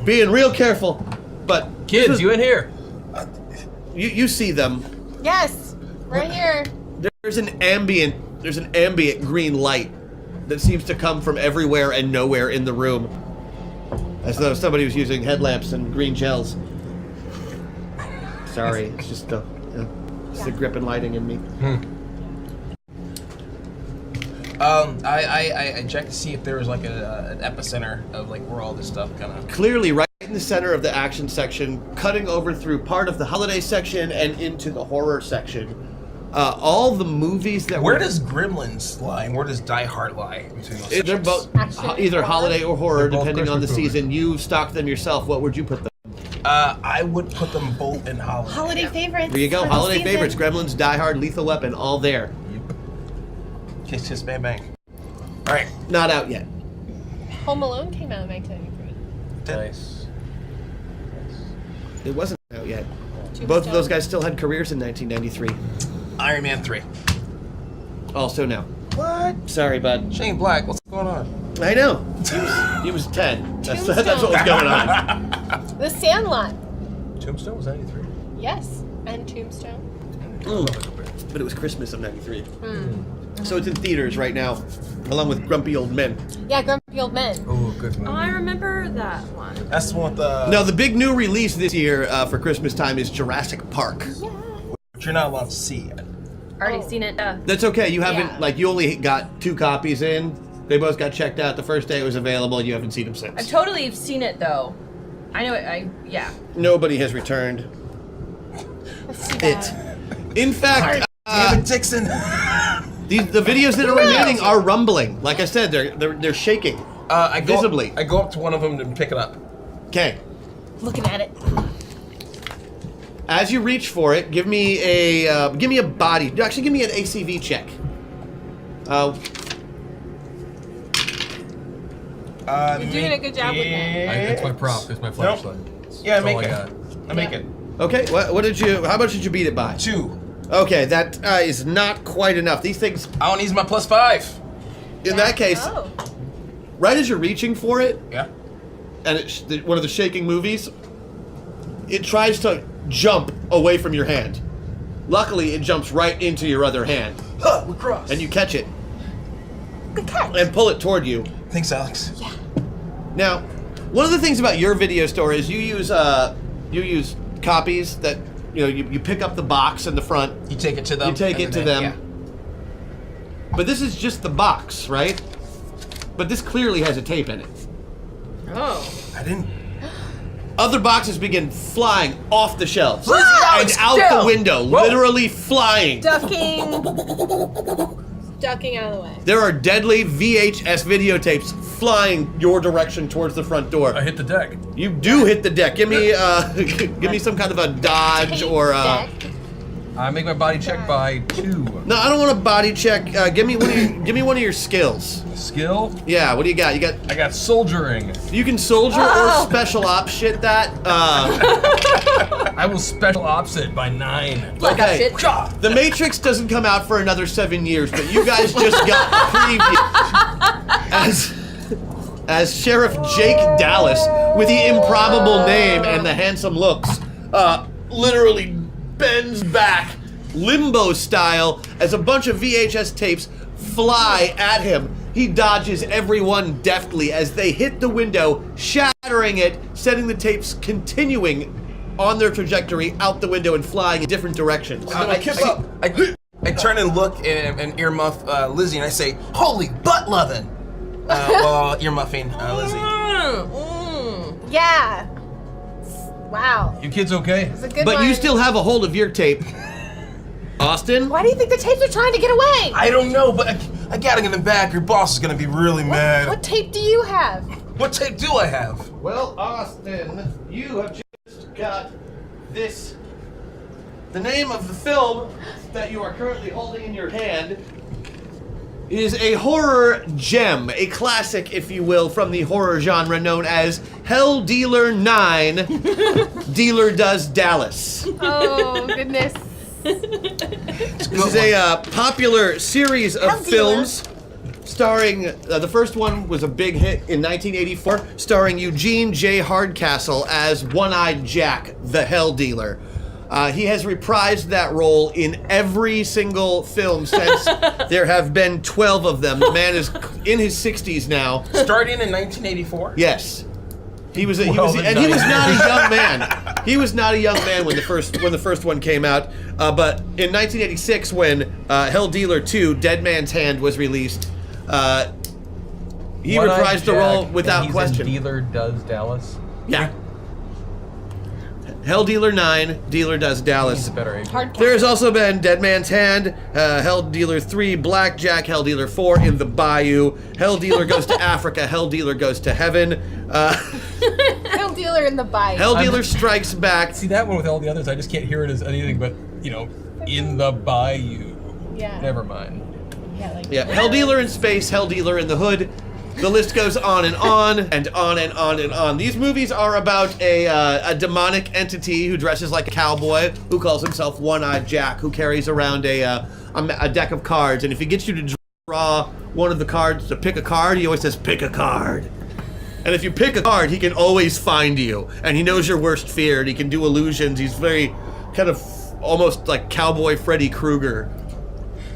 being real careful. But
kids, you in here?
You see them.
Yes, right here.
There's an ambient green light that seems to come from everywhere and nowhere in the room, as though somebody was using headlamps and green gels. Sorry, it's just the grip and lighting in me.
I checked to see if there was like an epicenter of like where all this stuff kind of.
Clearly, right in the center of the action section, cutting over through part of the holiday section and into the horror section. All the movies that
Where does Gremlins lie and where does Die Hard lie between those?
They're both either holiday or horror, depending on the season. You've stocked them yourself. What would you put them?
I would put them both in holiday.
Holiday favorites.
There you go.
for the
Holiday
season.
favorites: Gremlins, Die Hard, Lethal Weapon, all there.
Kiss, kiss, bang, bang. All right.
Not out yet.
Home Alone came out in 1993.
Nice.
It wasn't out yet. Both of those guys still had careers in 1993.
Iron Man 3.
Also now.
What?
Sorry, bud.
Shane Black, what's going on?
I know. He was 10. That's what was going on.
The Sandlot.
Tombstone was 93.
Yes, and Tombstone.
But it was Christmas of 93. So it's in theaters right now, along with Grumpy Old Men.
Yeah, Grumpy Old Men.
Oh, good movie.
Oh, I remember that one.
That's the one with the.
No, the big new release this year for Christmas time is Jurassic Park.
Which you're not allowed to see yet.
Already seen it.
That's okay. You haven't, you only got 2 copies in. They both got checked out the first day it was available, and you haven't seen them since.
I've totally seen it though. I know it. Yeah.
Nobody has returned it. In fact,
David Dixon.
the videos that are remaining are rumbling. Like I said, they're shaking. Visibly.
I go up to one of them and pick it up.
Okay.
Looking at it.
As you reach for it, give me a body. Actually, give me an ACV check.
You're doing a good job with that.
That's my prop. That's my flashlight.
Yeah, I
That's
make
all
it.
got.
I make it.
Okay, what did you? How much did you beat it by?
2.
Okay, that is not quite enough. These things.
I don't use my +5.
In that case,
Oh.
right as you're reaching for it,
Yeah.
and it's one of the shaking movies, it tries to jump away from your hand. Luckily, it jumps right into your other hand,
Huh, we're crossed.
and you catch it
Good catch.
and pull it toward you.
Thanks, Alex.
Yeah.
Now, one of the things about your video store is you use copies that you pick up the box in the front.
You take it to them.
You take it to them.
Yeah.
But this is just the box, right? But this clearly has a tape in it.
Oh.
I didn't.
Other boxes begin flying off the shelves
Lizzie,
and
Alex,
out
down.
the window,
Whoa.
literally flying.
Ducking out of the way.
There are deadly VHS videotapes flying your direction towards the front door.
I hit the deck.
You do hit the deck. Give me give me some kind of a dodge or
I make my body check by 2.
No, I don't want a body check. Give me one of your skills.
Skill?
Yeah, what do you got?
I got soldiering.
You can soldier or special ops shit that.
I will special ops it by 9.
Okay. The Matrix doesn't come out for another 7 years, but you guys just got a preview as Sheriff Jake Dallas with the improbable name and the handsome looks, literally bends back, limbo style, as a bunch of VHS tapes fly at him. He dodges every one deftly as they hit the window, shattering it, setting the tapes continuing on their trajectory out the window and flying in different directions.
I turn and look and earmuff Lizzie, and I say, "Holy butt lovin'!" While earmuffing Lizzie.
Yeah. Wow.
You kids okay?
It's a good
But
one.
you still have a hold of your tape. Austin?
Why do you think the tapes are trying to get away?
I don't know, but I gotta get them back. Your boss is gonna be really mad.
What tape do you have?
What tape do I have?
Well, Austin, you have just got this. The name of the film that you are currently holding in your hand is a horror gem, a classic, if you will, from the horror genre known as Hell Dealer 9, Dealer Does Dallas.
Oh, goodness.
This is a popular series of films starring, the first one was a big hit in 1984, starring Eugene J. Hardcastle as One-Eyed Jack, the Hell Dealer. He has reprised that role in every single film since. There have been 12 of them. The man is in his 60s now.
Starting in 1984?
Yes. He was not a young man. He was not a young man when the first one came out. But in 1986, when Hell Dealer 2: Dead Man's Hand was released, he reprised the role without question.
Dealer Does Dallas.
Yeah. Hell Dealer 9, Dealer Does Dallas.
He's a better agent.
There has also been Dead Man's Hand, Hell Dealer 3, Blackjack, Hell Dealer 4, In the Bayou, Hell Dealer Goes to Africa, Hell Dealer Goes to Heaven,
Hell Dealer in the Bayou.
Hell Dealer Strikes Back.
See that one with all the others, I just can't hear it as anything but, In the Bayou.
Yeah.
Never mind.
Yeah, Hell Dealer in Space, Hell Dealer in the Hood. The list goes on and on and on and on and on. These movies are about a demonic entity who dresses like a cowboy, who calls himself One-Eyed Jack, who carries around a deck of cards. And if he gets you to draw one of the cards to pick a card, he always says, "Pick a card." And if you pick a card, he can always find you. And he knows your worst fear, and he can do illusions. He's very kind of almost like Cowboy Freddy Krueger.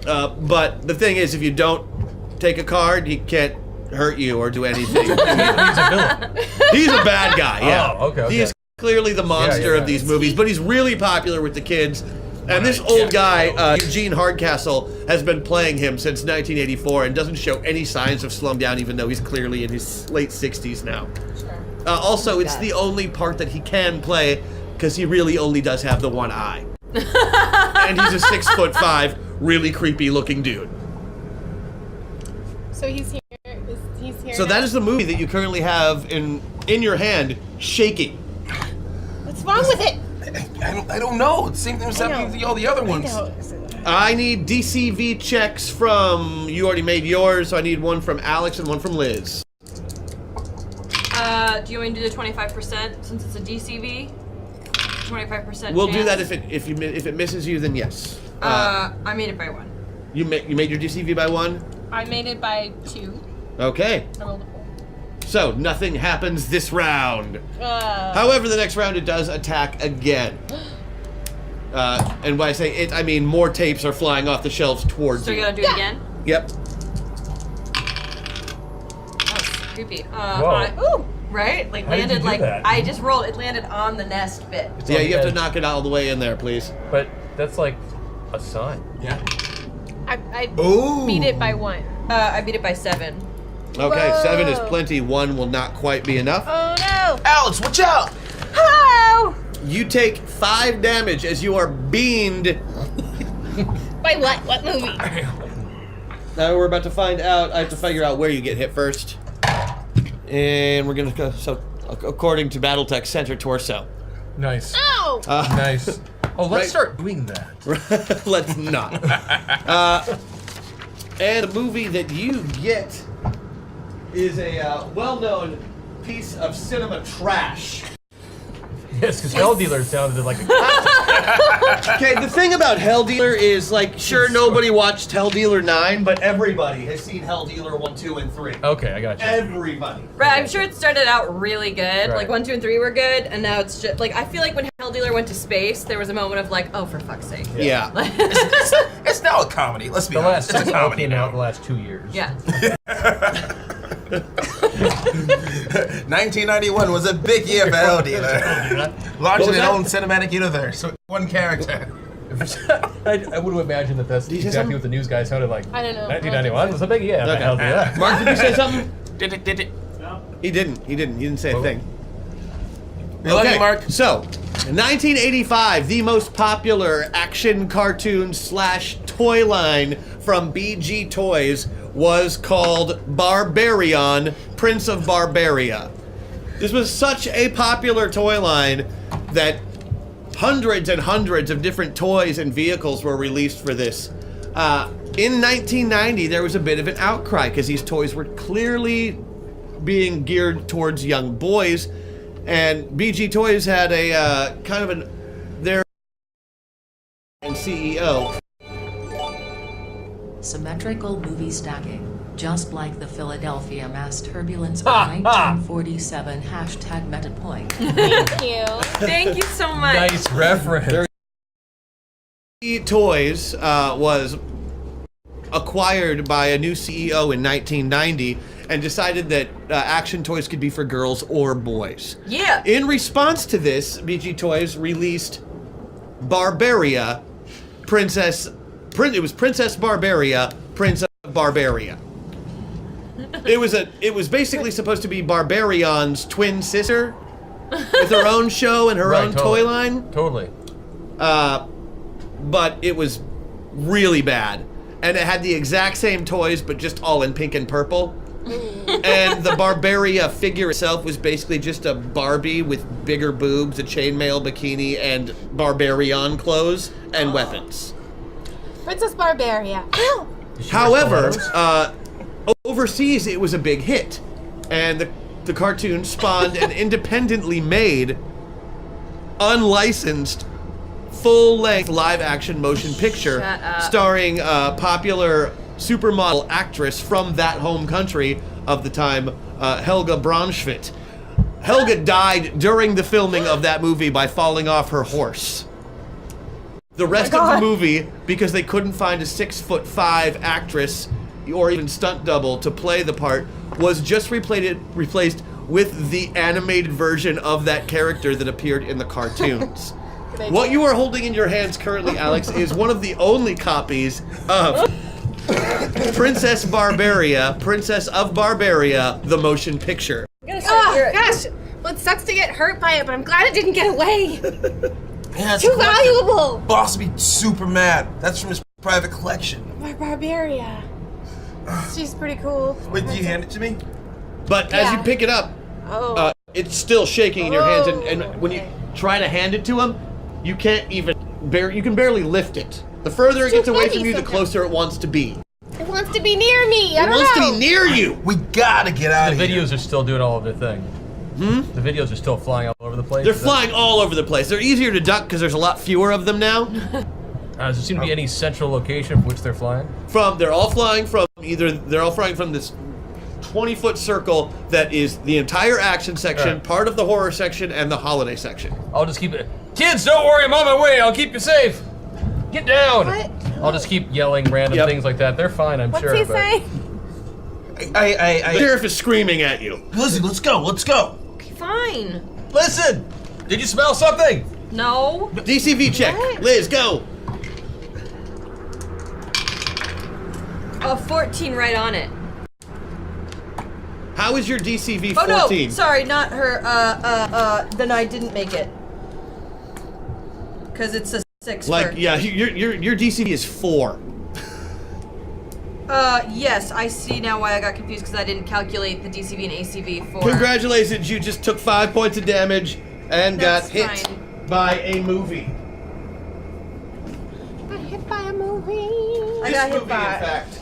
But the thing is, if you don't take a card, he can't hurt you or do anything.
He's a villain.
He's a bad guy, yeah.
Oh, okay.
He is clearly the monster of these movies, but he's really popular with the kids. And this old guy, Eugene Hardcastle, has been playing him since 1984 and doesn't show any signs of slowing down, even though he's clearly in his late 60s now. Also, it's the only part that he can play because he really only does have the one eye. And he's a 6'5", really creepy looking dude.
So he's here. He's here.
So that is the movie that you currently have in your hand, shaking.
What's wrong with it?
I don't know. It's the same thing as happening with all the other ones.
I need DCV checks from, you already made yours, so I need one from Alex and one from Liz.
Do you want me to do the 25% since it's a DCV? 25%
We'll do that
chance?
if it misses you, then yes.
I made it by 1.
You made your DCV by 1?
I made it by 2.
Okay.
I rolled a 4.
So nothing happens this round. However, the next round it does attack again. And when I say it, I mean more tapes are flying off the shelves towards
So
you.
you gotta do it again?
Yep.
That's creepy.
Whoa.
Ooh, right? Like
How did you
landed
do
like
that?
I just rolled. It landed on the nest bit.
Yeah,
on
you
the
have to
edge.
knock it all the way in there, please.
But that's like a sign.
Yeah.
I
Ooh.
beat it by 1.
I beat it by 7.
Okay,
Whoa.
7 is plenty. 1 will not quite be enough.
Oh no!
Alex, watch out!
Hello!
You take 5 damage as you are beamed.
By what? What movie?
Now we're about to find out. I have to figure out where you get hit first. And we're gonna go. So, according to BattleTech, center torso.
Nice.
Oh!
Nice. Oh, let's
right.
start doing that.
Let's not. And the movie that you get is a well-known piece of cinema trash.
Yes, because Hell Dealer sounded like a
Okay, the thing about Hell Dealer is, like, sure, nobody watched Hell Dealer 9, but everybody has seen Hell Dealer 1, 2, and 3.
Okay, I got you.
Everybody.
Right, I'm sure it started out really good.
Right.
Like 1, 2, and 3 were good, and now it's just like I feel like when Hell Dealer went to space, there was a moment of like, oh, for fuck's sake.
Yeah.
It's now a comedy. Let's be
The
honest.
last
It's a
6
comedy
came out
now.
the last 2 years.
Yeah.
1991 was a big year for Hell Dealer. Larger than
that?
own cinematic universe. So one character.
I would imagine that that's
you say
exactly
something?
what the news guy sounded like.
I don't know.
1991 was a big year.
Okay.
Hell Dealer.
Mark, did you say something?
Did it.
He didn't. He didn't say a
Oh.
thing.
We love you, Mark.
So, in 1985, the most popular action cartoon / toy line from BG Toys was called Barbarian, Prince of Barbaria. This was such a popular toy line that hundreds and hundreds of different toys and vehicles were released for this. In 1990, there was a bit of an outcry because these toys were clearly being geared towards young boys, and BG Toys had a kind of their CEO.
Symmetrical movie stacking, just like the Philadelphia mass turbulence of 1947. Hashtag MetaPoint.
Thank you.
Thank you so much.
Nice reference.
BG Toys was acquired by a new CEO in 1990 and decided that action toys could be for girls or boys.
Yeah.
In response to this, BG Toys released Barbaria, it was Princess Barbaria, Prince of Barbaria. It was basically supposed to be Barbarion's twin sister with her own show and her own
totally.
toy line.
Totally.
But it was really bad. And it had the exact same toys, but just all in pink and purple. And the Barbaria figure itself was basically just a Barbie with bigger boobs, a chainmail bikini, and Barbarian clothes and weapons.
Princess Barbaria. Ow!
However, overseas it was a big hit. And the cartoon spawned an independently made, unlicensed, full-length live-action motion picture
Shut up.
starring a popular supermodel actress from that home country of the time, Helga Braunschmidt. Helga died during the filming of that movie by falling off her horse. The rest of the movie, because they couldn't find a 6'5" actress or even stunt double to play the part, was just replaced with the animated version of that character that appeared in the cartoons. What you are holding in your hands currently, Alex, is one of the only copies of Princess Barbaria, Princess of Barbaria, the motion picture.
Oh, gosh. Well, it sucks to get hurt by it, but I'm glad it didn't get away.
Yeah, it's
Too
collected.
valuable.
Boss would be super mad. That's from his private collection.
Barbaria. She's pretty cool.
Wait, do you hand it to me?
But as you pick it up, it's still shaking in your hands, and when you try to hand it to him, you can't even you can barely lift it. The further it gets away from you, the closer it wants to be.
It wants to be near me. I
It
don't
wants
know.
to be near you.
We gotta get out
The
of here.
videos are still doing all of their thing. The videos are still flying all over the place.
They're flying all over the place. They're easier to duck because there's a lot fewer of them now.
Does there seem to be any central location from which they're flying?
They're all flying from this 20-foot circle that is the entire action section, part of the horror section, and the holiday section.
I'll just keep it. Kids, don't worry, I'm on my way. I'll keep you safe. Get down.
What?
I'll just keep yelling random things like that. They're fine, I'm sure.
What's he saying?
The sheriff is screaming at you.
Lizzie, let's go. Let's go.
Okay, fine.
Listen. Did you smell something?
No.
DCV check.
What?
Liz, go.
Oh, 14 right on it.
How is your DCV 14?
Oh no, sorry, not her. Then I didn't make it. Cause it's a 6.
Yeah, your DCV is 4.
Yes, I see now why I got confused because I didn't calculate the DCV and ACV for.
Congratulations, you just took 5 points of damage and
That's
got hit
fine.
by a movie.
Got hit by a movie.
I got hit
In
by.
fact.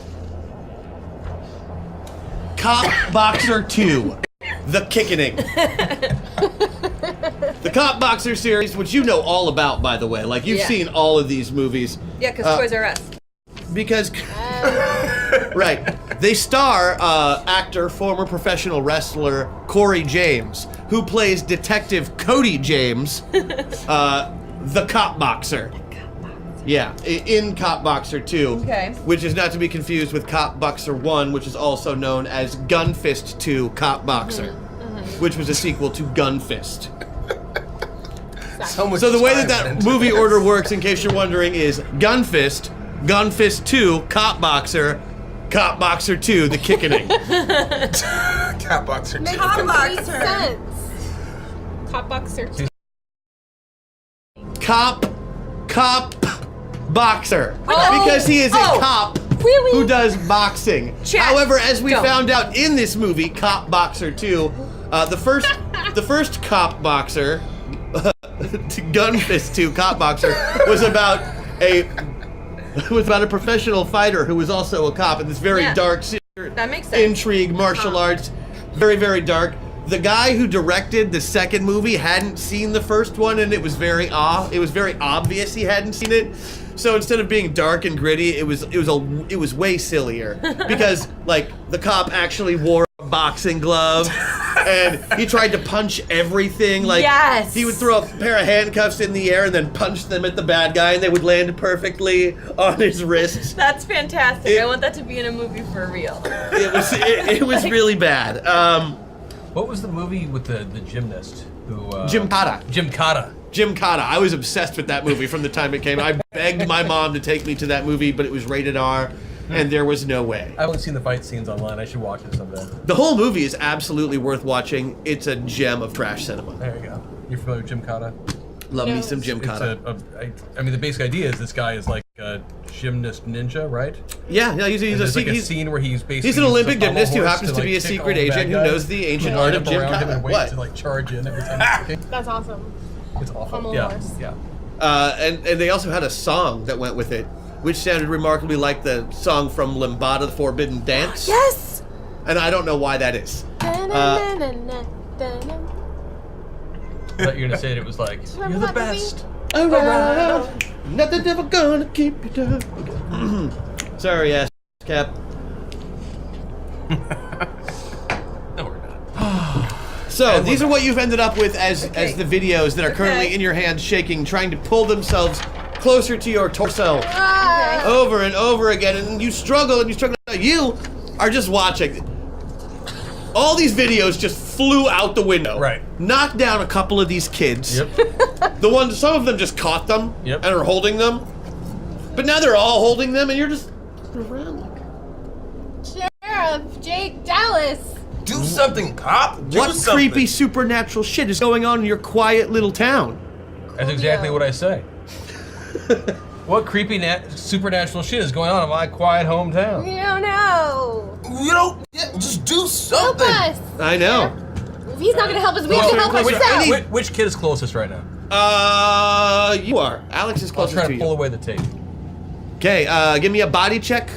Cop Boxer 2, The Kickening. The Cop Boxer series, which you know all about, by the way. Like, you've seen all of these movies.
Yeah, because Toys R Us.
Because, right, they star actor, former professional wrestler Corey James, who plays Detective Cody James, the Cop Boxer. Yeah, in Cop Boxer 2,
Okay.
which is not to be confused with Cop Boxer 1, which is also known as Gunfist 2 Cop Boxer, which was a sequel to Gunfist. So the way that movie order works, in case you're wondering, is Gunfist, Gunfist 2 Cop Boxer, Cop Boxer 2 The Kickening.
Cop Boxer 2.
Makes complete sense. Cop Boxer 2.
Cop Boxer.
Oh.
Because he is a cop who does boxing. However, as we found out in this movie, Cop Boxer 2, the first Cop Boxer, Gunfist 2 Cop Boxer, was about a professional fighter who was also a cop in this very dark
That makes sense.
intrigue, martial arts, very, very dark. The guy who directed the second movie hadn't seen the first one, and it was very obvious he hadn't seen it. So instead of being dark and gritty, it was way sillier because like the cop actually wore a boxing glove and he tried to punch everything. Like he would throw a pair of handcuffs in the air and then punch them at the bad guy, and they would land perfectly on his wrists.
That's fantastic. I want that to be in a movie for real.
It was really bad.
What was the movie with the gymnast who?
Jim Cotta.
Jim Cotta.
Jim Cotta. I was obsessed with that movie from the time it came out. I begged my mom to take me to that movie, but it was rated R, and there was no way.
I haven't seen the fight scenes online. I should watch it someday.
The whole movie is absolutely worth watching. It's a gem of trash cinema.
There you go. You're familiar with Jim Cotta?
Love me some Jim Cotta.
I mean, the basic idea is this guy is like a gymnast ninja, right?
Yeah, he's
like a scene where he's basically
he's an Olympic
uses a
gymnast who
pommel
happens
horse
to be a
kick
secret
all the bad
agent who
guys,
knows the ancient
line
art
up
of Jim
around him
Cotta.
and wait
What?
to like charge in every time.
That's awesome.
It's awful.
Pommel
Yeah,
horse.
yeah.
And they also had a song that went with it, which sounded remarkably like the song from Lambada, the Forbidden Dance.
Yes!
And I don't know why that is.
I thought you were gonna say it was like, you're the best.
Around. Nothing ever gonna keep you down. Okay. Sorry, ass cap.
No, we're not.
So these are what you've ended up with as the videos that are currently in your hands, shaking, trying to pull themselves closer to your torso over and over again, and you struggle and you struggle. You are just watching. All these videos just flew out the window. Right. Knocked down a couple of these kids. Yep. Some of them just caught them and are holding them. But now they're all holding them, and you're just around like.
Sheriff Jake Dallas.
Do something, cop. Do
What
something.
creepy supernatural shit is going on in your quiet little town?
That's exactly what I say. What creepy supernatural shit is going on in my quiet hometown?
You don't know.
You don't. Yeah, just do something.
Help us.
I know.
If he's not gonna help us, we have to help ourselves.
Which kid is closest right now?
You are. Alex is closest
I'll try
to
to
you.
pull away the tape.
Okay, give me a body check.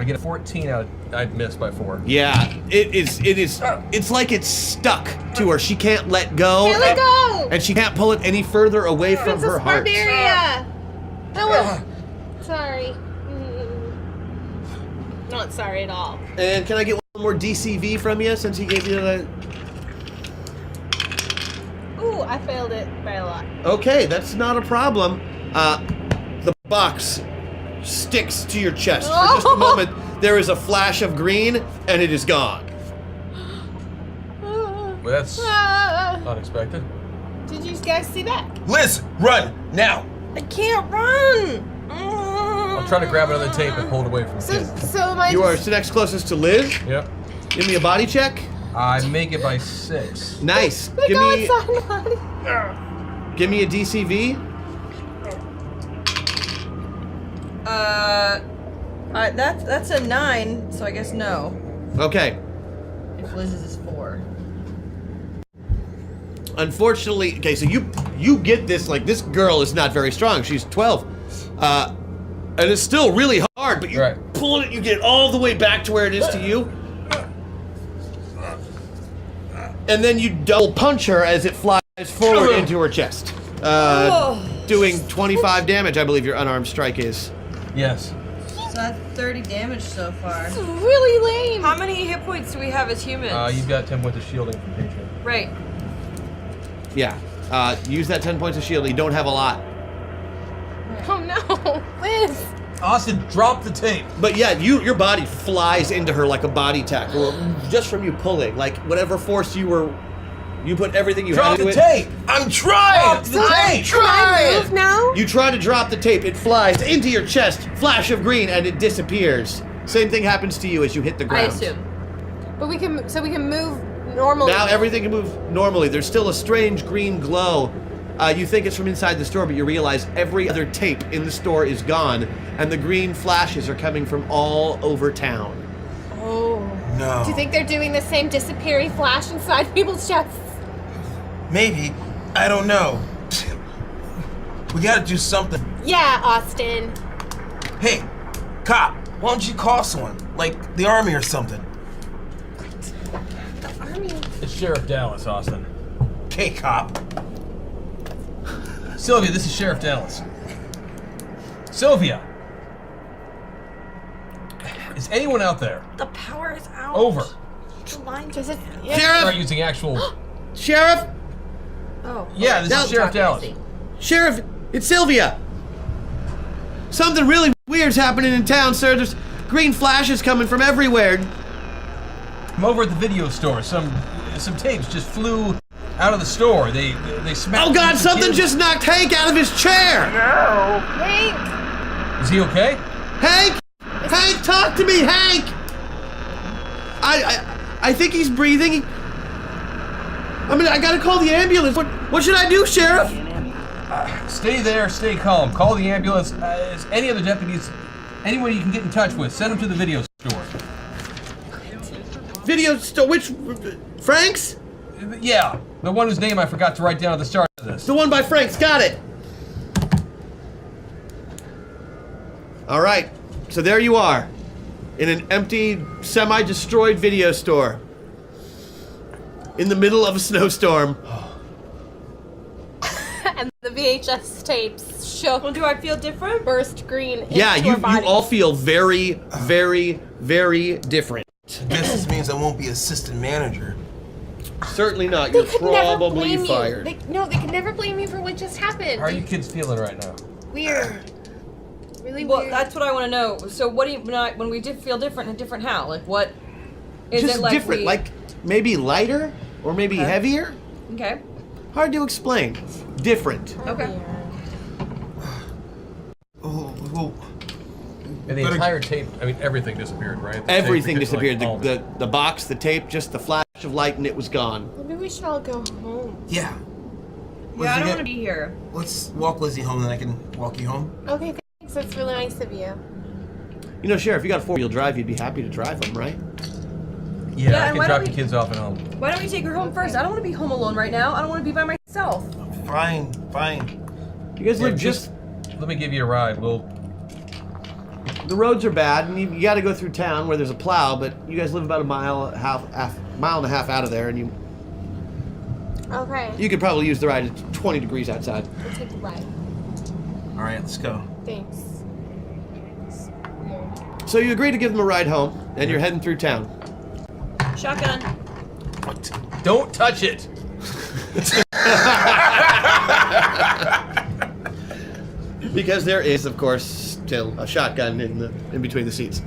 I get a 14 out. I'd miss by 4.
Yeah, it is. It's like it's stuck to her. She can't let go.
Can't let go.
And she can't pull it any further away from
Princess
her heart.
Barbaria. Sorry. Not sorry at all.
And can I get one more DCV from you since he gave you the...
Ooh, I failed it by a lot.
Okay, that's not a problem. The box sticks to your chest. For just a moment, there is a flash of green, and it is gone.
Well, that's unexpected.
Did you guys see that?
Liz, run now.
I can't run.
I'm trying to grab another tape and pull it away from the kid.
So am I
You are next closest to Liz.
Yep.
Give me a body check.
I make it by 6.
Nice. Give me a DCV.
That's a 9, so I guess no.
Okay.
If Liz's is 4.
Unfortunately, okay, so you get this, like, this girl is not very strong. She's 12. And it's still really hard, but you're pulling it, you get all the way back to where it is to you. And then you double punch her as it flies forward into her chest. Doing 25 damage, I believe your unarmed strike is.
Yes.
So that's 30 damage so far.
This is really lame.
How many hit points do we have as humans?
You've got 10 points of shielding from Patreon.
Right.
Yeah. Use that 10 points of shield. You don't have a lot.
Oh no, Liz.
Austin, drop the tape.
But yeah, your body flies into her like a body tackle, just from you pulling. Like whatever force you put everything you had into it.
Drop the tape. I'm trying.
Drop the tape.
Can I move now?
You try to drop the tape. It flies into your chest. Flash of green, and it disappears. Same thing happens to you as you hit the ground.
I assume. But we can move normally.
Now everything can move normally. There's still a strange green glow. You think it's from inside the store, but you realize every other tape in the store is gone, and the green flashes are coming from all over town.
Oh.
No.
Do you think they're doing the same disappearing flash inside people's chests?
Maybe. I don't know. We gotta do something.
Yeah, Austin.
Hey, cop, why don't you call someone? Like the army or something.
The army?
It's Sheriff Dallas, Austin.
Okay, cop.
Sylvia, this is Sheriff Dallas. Sylvia! Is anyone out there?
The power is out.
Over.
The line
Does it?
Start using actual...
Sheriff?
Oh.
Yeah, this is Sheriff Dallas.
Sheriff, it's Sylvia. Something really weird's happening in town, sir. There's green flashes coming from everywhere.
I'm over at the video store. Some tapes just flew out of the store. They smacked...
Oh God, something just knocked Hank out of his chair.
No. Hank.
Is he okay?
Hank! Hank, talk to me, Hank! I think he's breathing. I gotta call the ambulance. What should I do, Sheriff?
Stay there, stay calm. Call the ambulance. Any other deputies, anyone you can get in touch with, send them to the video store.
Video store? Which? Frank's?
Yeah, the one whose name I forgot to write down at the start of this.
The one by Frank's, got it. All right, so there you are, in an empty, semi-destroyed video store, in the middle of a snowstorm.
And the VHS tapes shook.
Well, do I feel different?
Burst green.
Yeah,
into
you
our bodies.
all feel very, very, very different.
I guess this means I won't be assistant manager.
Certainly not.
They
You're
could never
probably
blame
fired.
you. They could never blame you for what just happened.
How are you kids feeling right now?
Weird. Really
Well,
weird.
that's what I want to know. So, what do you when we feel different and different? How? Like, what is
Just
it like?
different, like maybe lighter or maybe
Okay.
heavier.
Okay.
Hard to explain. Different.
Okay.
And the entire tape, I mean, everything disappeared, right? The tape
Everything
was just, like,
disappeared.
all-
The box, the tape, just the flash of light, and it was gone.
Maybe we should all go home.
Yeah.
Yeah, I don't want to be here.
Let's walk Lizzie home, then I can walk you home.
Okay, thanks. That's really nice of you.
You know, Sheriff, if you got a 4-wheel drive, you'd be happy to drive them, right?
Yeah,
Yeah,
I
and
can
why
drop
don't
the
we-
kids off at home.
Why don't we take her home first? I don't want to be home alone right now. I don't want to be by myself.
Fine.
You guys
Yeah,
live just...
Let me give you a ride. We'll
the roads are bad, and you got to go through town where there's a plow. But you guys live about a mile and a half out of there, and
Okay.
you could probably use the ride. It's 20 degrees outside.
We'll take the ride.
All right, let's go.
Thanks.
So you agree to give them a ride home, and you're heading through town.
Shotgun.
What?
Don't touch it.
Because there is, of course, still a shotgun in between the seats.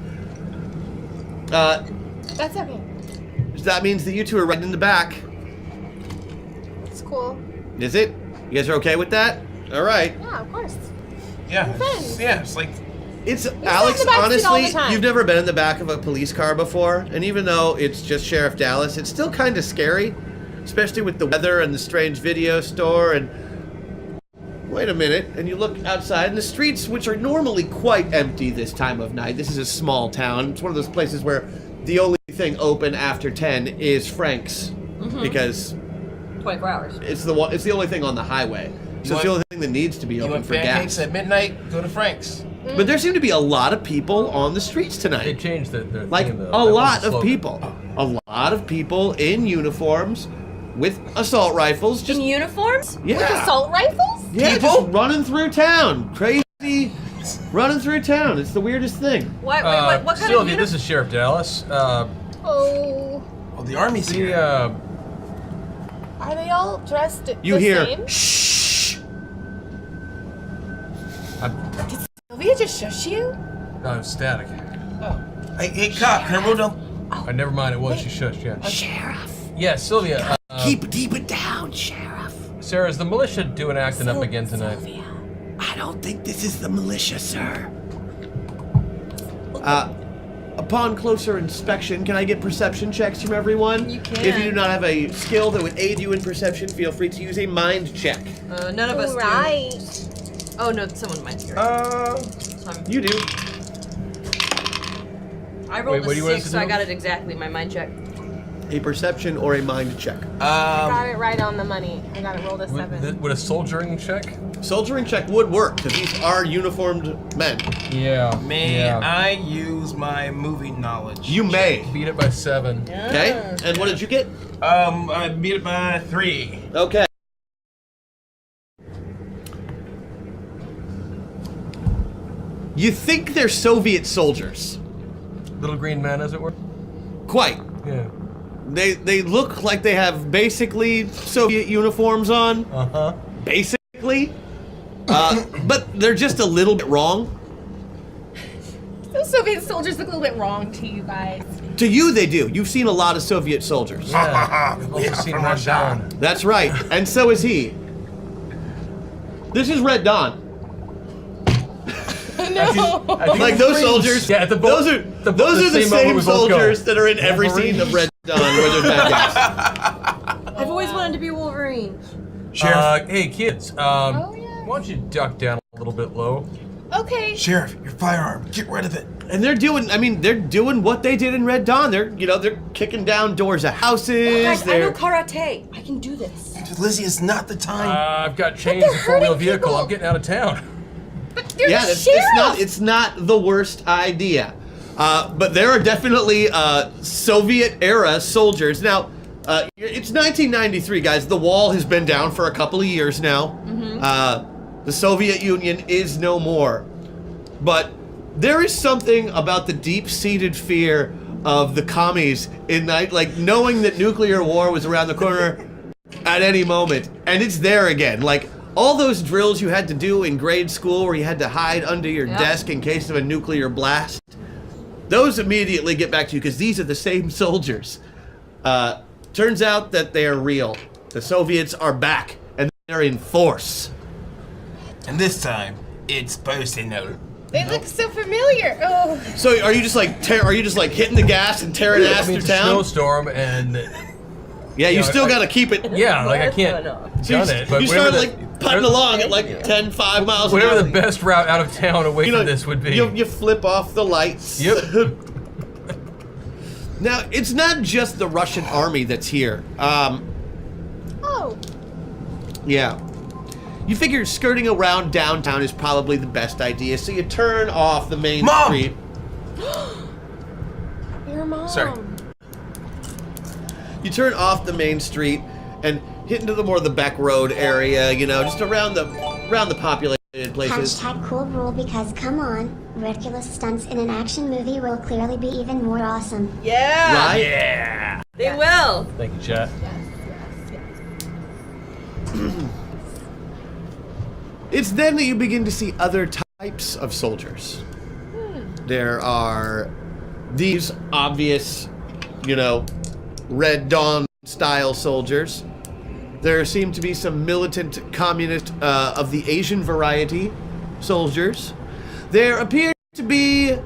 That's okay.
So that means that you two are right in the back.
It's cool.
Is it? You guys are okay with that? All right.
Yeah, of course.
Yeah.
Friends.
Yeah, it's like...
It's
in
Alex,
the back seat all the
honestly,
time.
you've never been in the back of a police car before, and even though it's just Sheriff Dallas, it's still kind of scary, especially with the weather and the strange video store. And wait a minute, and you look outside, and the streets, which are normally quite empty this time of night. This is a small town. It's one of those places where the only thing open after 10 is Frank's, because
24 hours.
it's the only thing on the highway. So it's the only thing that needs to be
You
open
want
for
pancakes
gas.
at midnight? Go to Frank's.
But there seem to be a lot of people on the streets
They
tonight.
changed their
Like
theme, though.
a
That was
lot
the
of
slogan.
people. A lot of people in uniforms with assault rifles. Just
In uniforms?
yeah,
With assault rifles?
yeah, just running through town. Crazy, running through town. It's the weirdest thing.
What kind of
Sylvia,
uniform?
this is Sheriff Dallas.
Oh.
Oh, the army's
The,
here.
Are they all dressed
You
the
hear
same?
shh.
Did Sylvia just shush you?
No, static.
Hey, cop, can I roll down?
Never mind, it was. She shushed, yeah.
Sheriff,
Yeah, Sylvia.
keep it down, Sheriff.
Sarah, is the militia doing acting up again tonight?
I don't think this is the militia, sir. Upon closer inspection, can I get perception checks from everyone?
You can.
If you do not have a skill that would aid you in perception, feel free to use a mind check.
None of us do.
Right.
Oh no, someone might be.
You do.
I rolled
what do
a
you want us
6,
to
so I
do?
got it exactly. My mind check.
A perception or a mind check.
I got it right on the money. I got it rolled a 7.
Would a soldiering check?
Soldiering check would work, because these are uniformed men.
Yeah.
May I use my movie knowledge?
You may.
Beat it by 7.
Okay. And what did you get?
I beat it by 3.
Okay. You think they're Soviet soldiers.
Little green man, as it were?
Quite.
Yeah.
They look like they have basically Soviet uniforms on.
Uh-huh.
Basically. But they're just a little bit wrong.
Those Soviet soldiers look a little bit wrong to you guys.
To you, they do. You've seen a lot of Soviet soldiers.
Yeah. We've also seen Red Dawn.
That's right. And so is he. This is Red Dawn.
No.
Like those soldiers.
Yeah,
those are the same soldiers that are in every scene of Red Dawn where there's bad guys.
I've always wanted to be Wolverine.
Sheriff. Hey, kids. Why don't you duck down a little bit low?
Okay.
Sheriff, your firearm. Get rid of it.
And they're doing what they did in Red Dawn. They're kicking down doors of houses.
Guys, I
They're
know karate. I can do this.
Lizzie, it's not the time.
I've got chains and four-wheel vehicle.
people.
I'm getting out of town.
But they're
yeah,
the
it's
sheriff.
it's not the worst idea. But there are definitely Soviet era soldiers. Now, it's 1993, guys. The wall has been down for a couple of years now. The Soviet Union is no more. But there is something about the deep-seated fear of the commies in like knowing that nuclear war was around the corner at any moment, and it's there again. Like all those drills you had to do in grade school where you had to hide under your desk in case of a nuclear blast, those immediately get back to you because these are the same soldiers. Turns out that they are real. The Soviets are back, and they're in force.
And this time, it's personal.
They look so familiar. Oh.
So are you just like hitting the gas and tearing ass through town?
Snowstorm and
yeah, you still got to keep it.
Yeah, like I can't gun it. But
you start like putting along at like 10, 5 miles an hour.
Whatever the best route out of town away from this would be.
You flip off the lights.
Yep.
Now, it's not just the Russian army that's here.
Oh.
Yeah. You figure skirting around downtown is probably the best idea, so you turn off the main street.
Your mom.
Sorry.
You turn off the main street and hit into the more the back road area, you know, just around the populated places.
Hashtag cool rule because come on, ridiculous stunts in an action movie will clearly be even more awesome.
Yeah.
Right?
Yeah.
They will.
Thank you, chat.
It's then that you begin to see other types of soldiers. There are these obvious, you know, Red Dawn style soldiers. There seem to be some militant communist of the Asian variety soldiers. There appear to be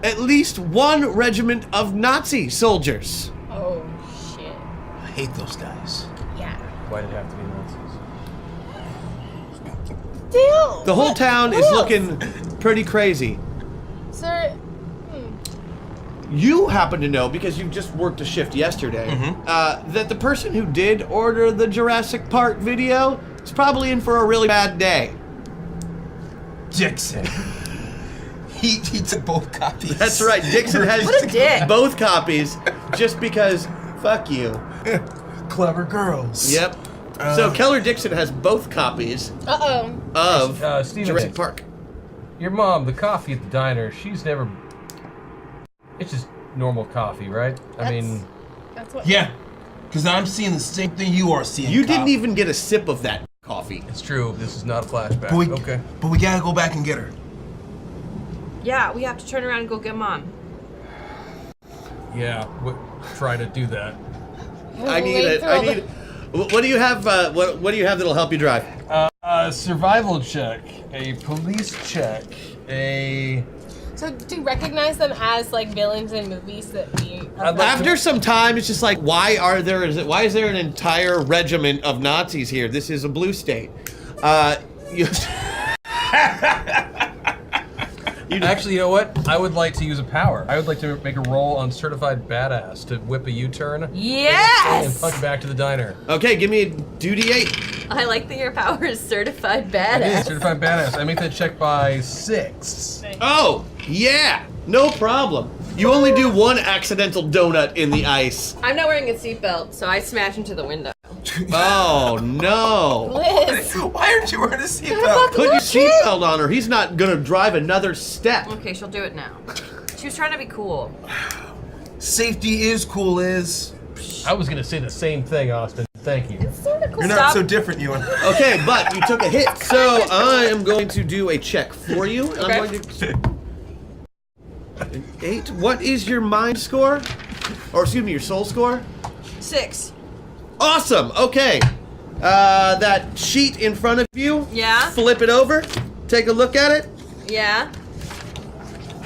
at least one regiment of Nazi soldiers.
Oh, shit.
I hate those guys.
Yeah.
Why did it have to be Nazis?
Deal.
The whole town is looking pretty crazy.
Sir.
You happen to know, because you just worked a shift yesterday, that the person who did order the Jurassic Park video is probably in for a really bad day.
Dixon. he took both copies.
That's right, Dixon has
What a dick.
both copies just because, fuck you.
Clever girls.
Yep. So Keller Dixon has both copies of
Steven,
Jurassic Park.
Your mom, the coffee at the diner, she's never... It's just normal coffee, right? I mean...
That's what...
Yeah, because I'm seeing the same thing you are seeing.
You didn't even get a sip of that coffee.
It's true. This is not a flashback.
Okay. But we gotta go back and get her.
Yeah, we have to turn around and go get Mom.
Yeah, try to do that.
I need. What do you have? What do you have that'll help you drive?
Survival check, a police check, a...
So do you recognize them as like villains in movies that we?
After some time, it's just like, why is there an entire regiment of Nazis here? This is a blue state.
Actually, you know what? I would like to use a power. I would like to make a roll on Certified Badass to whip a U-turn.
Yes!
And punch back to the diner.
Okay, give me a duty 8.
I like that your power is certified
It
badass.
is Certified Badass. I make that check by 6.
Oh, yeah, no problem. You only do one accidental donut in the ice.
I'm not wearing a seatbelt, so I smash into the window.
Oh, no.
Liz.
Why aren't you wearing a seatbelt?
Put your seatbelt on her. He's not going to drive another step.
Okay, she'll do it now. She was trying to be cool.
Safety is cool, Liz.
I was going to say the same thing, Austin. Thank you.
It's sort of cool.
You're not so different, Ewan.
Okay, but you took a hit, so I am going to do a check for you. And I'm going to... An 8. What is your mind score? Or excuse me, your soul score?
6.
Awesome. Okay. That sheet in front of you.
Yeah.
Flip it over. Take a look at it.
Yeah.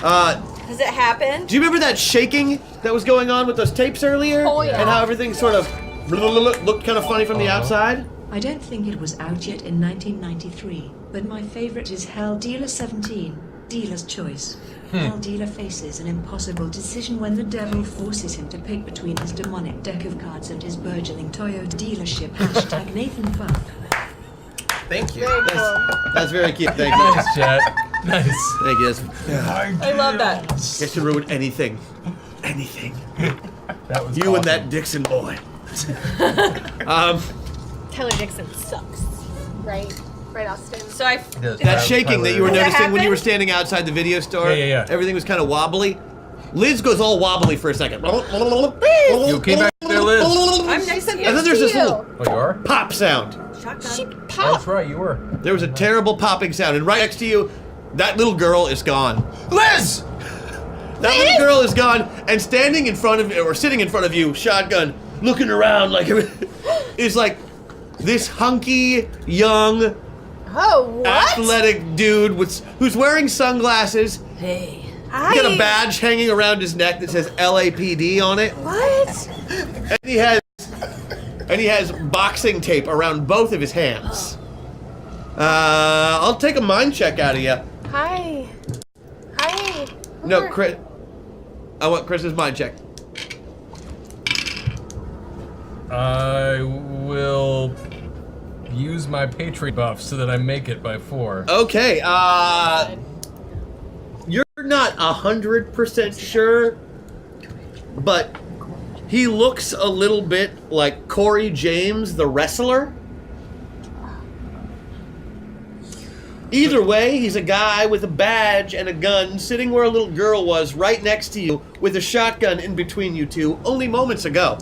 Does
it happen?
Do you remember that shaking that was going on with those tapes earlier?
Oh, yeah.
And how everything sort of looked kind of funny from the outside?
I don't think it was out yet in 1993, but my favorite is Hell Dealer 17, Dealer's Choice. Hell Dealer faces an impossible decision when the devil forces him to pick between his demonic deck of cards and his burgeoning Toyota dealership. Hashtag Nathan Buff.
Thank you.
Very cool.
That's very cute. Thank you.
Nice, chat. Nice.
Thank you.
I love that.
Guess you ruined anything. Anything.
That was
You
awesome.
and that Dixon boy.
Keller Dixon sucks. Right? Right, Austin?
So I...
That shaking that you were
Does that
noticing when you were
happen?
standing outside the video store.
Yeah.
Everything was kind of wobbly. Liz goes all wobbly for a second.
You came back there, Liz.
I'm nice and
And then there's this little
Oh, you are?
pop sound.
Shotgun.
That's right, you were.
There was a terrible popping sound, and right next to you, that little girl is gone.
Liz!
That little girl is gone, and standing in front of, or sitting in front of you, shotgun, looking around like, is like this hunky, young, athletic dude who's wearing sunglasses.
Hey.
He's got a badge hanging around his neck that says LAPD on it.
What?
And he has boxing tape around both of his hands. I'll take a mind check out of you.
Hi. Hi.
No, Chris. I want Chris's mind check.
I will use my Patriot buff so that I make it by 4.
Okay, you're not 100% sure, but he looks a little bit like Corey James, the wrestler. Either way, he's a guy with a badge and a gun sitting where a little girl was right next to you with a shotgun in between you two only moments ago.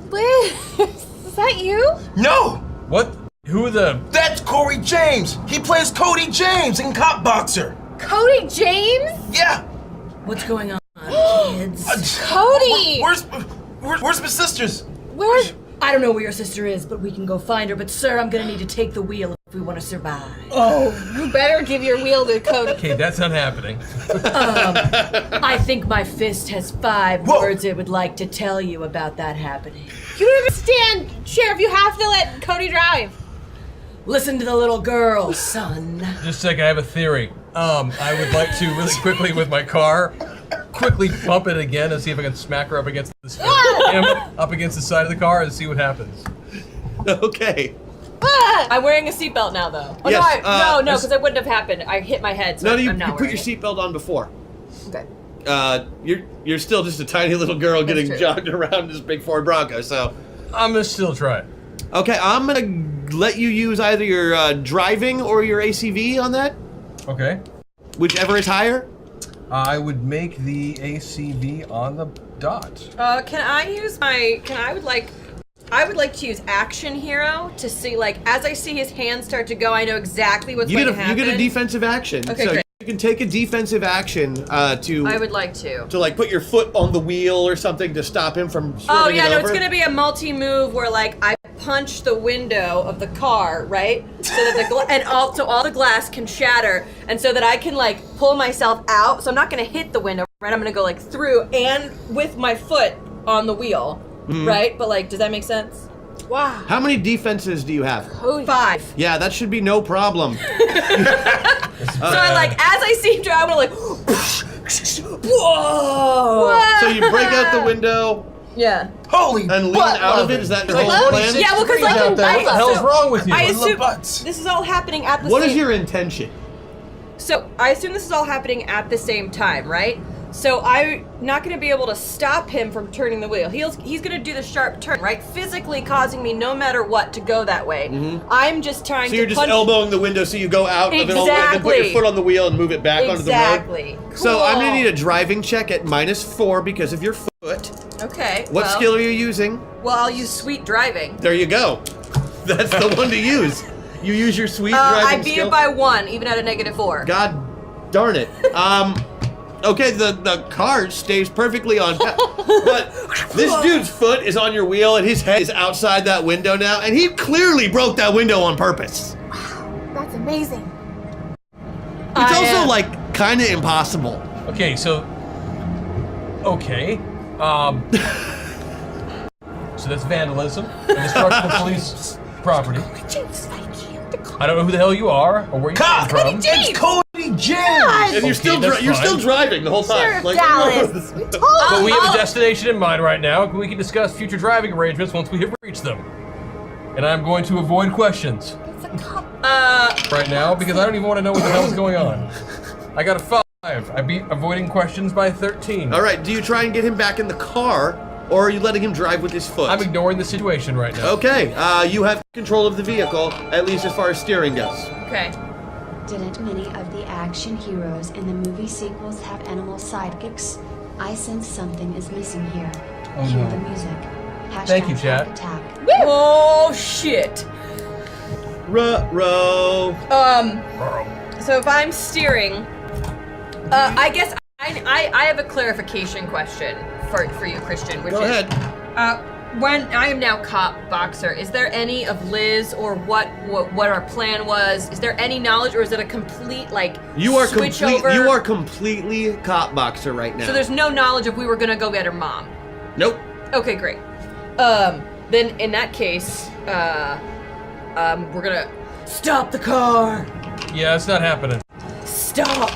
Wait, is that you?
No!
What? Who the?
That's Corey James! He plays Cody James in Cop Boxer!
Cody James?
Yeah!
What's going on, kids?
Cody!
Where's my sisters?
Where's...
I don't know where your sister is, but we can go find her. But sir, I'm gonna need to take the wheel if we want to survive.
Oh, you better give your wheel to Cody.
Okay, that's not happening.
I think my fist has 5 words it would like to tell you about that happening.
You don't understand, Sheriff. You have to let Cody drive.
Listen to the little girl, son.
Just a second, I have a theory. I would like to really quickly with my car, quickly bump it again and see if I can smack her up against up against the side of the car and see what happens.
Okay.
I'm wearing a seatbelt now, though. Oh,
Yes,
no, because it wouldn't have happened. I hit my head, so
No, you
I'm not
put your
wearing it.
seatbelt on before.
Okay.
You're still just a tiny little girl getting
true.
jogged around this big Ford Bronco, so.
I'm gonna still try it.
Okay, I'm gonna let you use either your driving or your ACV on that.
Okay.
Whichever is higher.
I would make the ACV on the dot.
Can I use my? I would like to use Action Hero to see, like, as I see his hands start to go, I know exactly what's going to happen.
You get a defensive action.
Okay,
so
great.
you can take a defensive action to.
I would like to.
To like put your foot on the wheel or something to stop him from.
Oh
swerving
yeah,
it
no,
over.
it's gonna be a multi-move where like I punch the window of the car, right? So that so all the glass can shatter, and so that I can like pull myself out. So I'm not gonna hit the window, right? I'm gonna go like through and with my foot on the wheel, right? But like, does that make sense?
Wow.
How many defenses do you have?
5.
Yeah, that should be no problem.
So I like, as I see him drive, I'm gonna like, whoa!
So you break out the window.
Yeah.
Holy
and lean out of it. Is that your whole plan?
Yeah, well, because like,
what the hell's wrong with you?
I
I love
assume
butts.
this is all happening at the
What
same.
is your intention?
So I assume this is all happening at the same time, right? So I'm not going to be able to stop him from turning the wheel. He's going to do the sharp turn, right? Physically causing me no matter what to go that way. I'm just trying
So
to
you're just
punch.
elbowing the window so you go out of it all the way, then put your
Exactly.
foot on the wheel and move it back onto the road.
Exactly.
So I'm gonna
Cool.
need a driving check at -4 because of your foot.
Okay.
What
well,
skill are you using?
Well, I'll use sweet driving.
There you go. That's the one to use. You use your sweet driving
I beat
skill.
it by 1, even at a -4.
God darn it. Okay, the car stays perfectly on but this dude's foot is on your wheel and his head is outside that window now, and he clearly broke that window on purpose.
That's amazing.
It's also like kind of impossible.
Okay, so. Okay. So that's vandalism and destruction of police property. I don't know who the hell you are or where you came from.
It's Cody James!
And you're still
that's
you're
fine.
still driving the whole time.
Sheriff Dallas. We told
But we have a
I'll-
destination in mind right now. We can discuss future driving arrangements once we have reached them. And I'm going to avoid questions
It's a cop.
right now because I don't even want to know what the hell is going on. I got a 5. I beat avoiding questions by 13.
All right, do you try and get him back in the car, or are you letting him drive with his foot?
I'm ignoring the situation right now.
Okay, you have control of the vehicle, at least as far as steering goes.
Okay.
Didn't many of the action heroes in the movie sequels have animal sidekicks? I sense something is missing here.
Oh,
Hear
no.
the music.
Thank you,
Hashtag
chat.
Attack.
Oh shit.
Ruh-roh.
So if I'm steering, I guess I have a clarification question for you, Christian. Which
Go
is,
ahead.
When I am now cop boxer, is there any of Liz or what our plan was? Is there any knowledge, or is it a complete like
You are
switch over?
You are completely cop boxer right now.
So there's no knowledge if we were gonna go get her mom.
Nope.
Okay, great. Then in that case, we're gonna stop the car.
Yeah, it's not happening.
Stop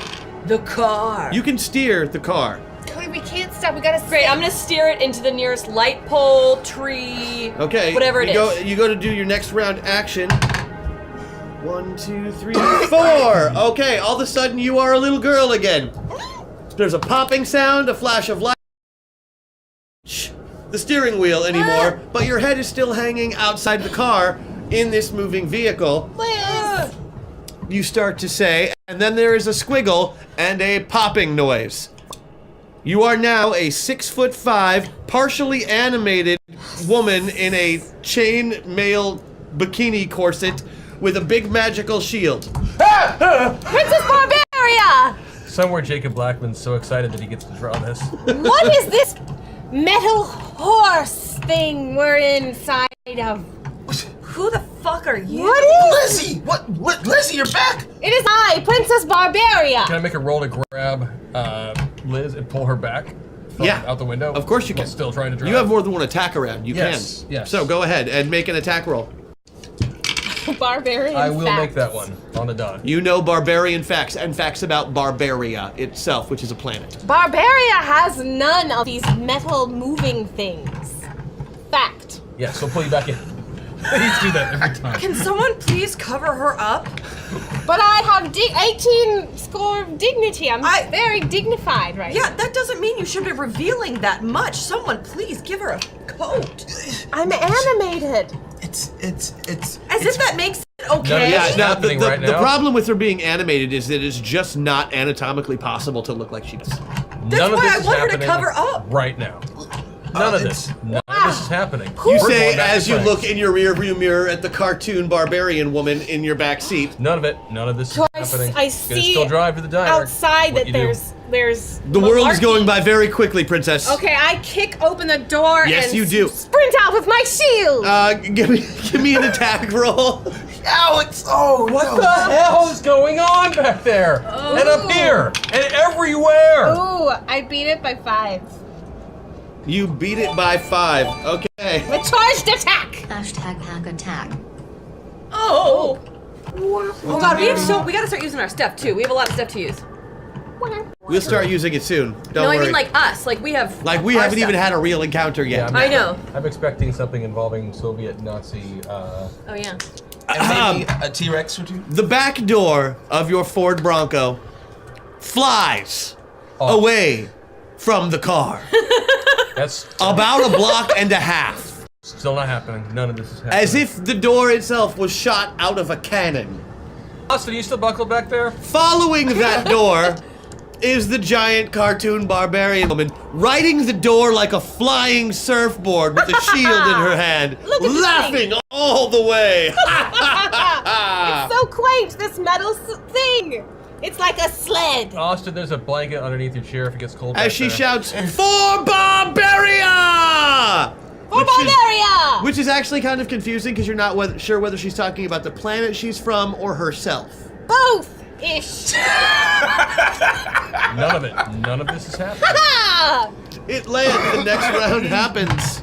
the car.
You can steer the car.
Cody, we can't stop. We gotta
Great, I'm gonna steer it into the nearest light pole, tree,
Okay.
whatever it
you
is.
You go to do your next round action. 1, 2, 3, 4. Okay, all of a sudden you are a little girl again. There's a popping sound, a flash of light. The steering wheel anymore, but your head is still hanging outside the car in this moving vehicle. You start to say, and then there is a squiggle and a popping noise. You are now a 6'5", partially animated woman in a chain mail bikini corset with a big magical shield.
Princess Barbaria!
Somewhere Jacob Blackman's so excited that he gets to draw this.
What is this metal horse thing we're inside of?
Who the fuck are you?
What is
Lizzie! What? Lizzie, you're back!
It is I, Princess Barbaria!
Can I make a roll to grab Liz and pull her back out the window?
Of course you can.
While still trying to drive.
You have more than one attack around. You
Yes,
can.
yes.
So go ahead and make an attack roll.
Barbarian
I will
facts.
make that one on the dot.
You know barbarian facts and facts about Barbaria itself, which is a planet.
Barbaria has none of these metal moving things. Fact.
Yeah, so pull you back in. Please do that every time.
Can someone please cover her up?
But I have 18 score of dignity. I'm very dignified right now.
Yeah, that doesn't mean you should be revealing that much. Someone please give her a coat.
I'm animated.
It's
As if that makes it okay.
Yeah, now,
happening
the
right now.
problem with her being animated is that it's just not anatomically possible to look like she does.
None of
why
this
I
is
want her to
happening
cover up.
right now. None of this. None of this is happening.
You
We're
say
going back to
as you
Frank's.
look in your rearview mirror at the cartoon barbarian woman in your back seat.
None of it. None of this
So
is happening.
I
Gonna
see
still drive to the diner.
outside
What
that
you do.
there's
The world is
malarkey.
going by very quickly, princess.
Okay, I kick open the door
Yes,
and
you do.
sprint out with my shield.
Give me an attack roll.
Alex! Oh,
What the hell is going on back there? And up here? And everywhere?
Ooh, I beat it by 5.
You beat it by 5. Okay.
A charged attack.
Hashtag hack attack.
Oh. Oh god, we gotta start using our stuff too. We have a lot of stuff to use.
We'll start using it soon. Don't
no,
worry.
I mean like us. Like we have.
Like we
our
haven't even
stuff.
had a real encounter yet.
I'm-
I know.
I'm expecting something involving Soviet Nazi.
Oh yeah.
And maybe a T-Rex or two?
The back door of your Ford Bronco flies away from the car.
That's
about a block and a half.
Still not happening. None of this is happening.
As if the door itself was shot out of a cannon.
Austin, you still buckled back there?
Following that door is the giant cartoon barbarian woman riding the door like a flying surfboard with a shield in her hand, laughing all the way.
It's so quaint, this metal thing. It's like a sled.
Austin, there's a blanket underneath your chair if it gets cold.
As
back
she
there.
shouts, "For Barbaria!"
For Barbaria!
Which is actually kind of confusing because you're not sure whether she's talking about the planet she's from or herself.
Both-ish.
None of it. None of this is happening.
It lands. The next round happens.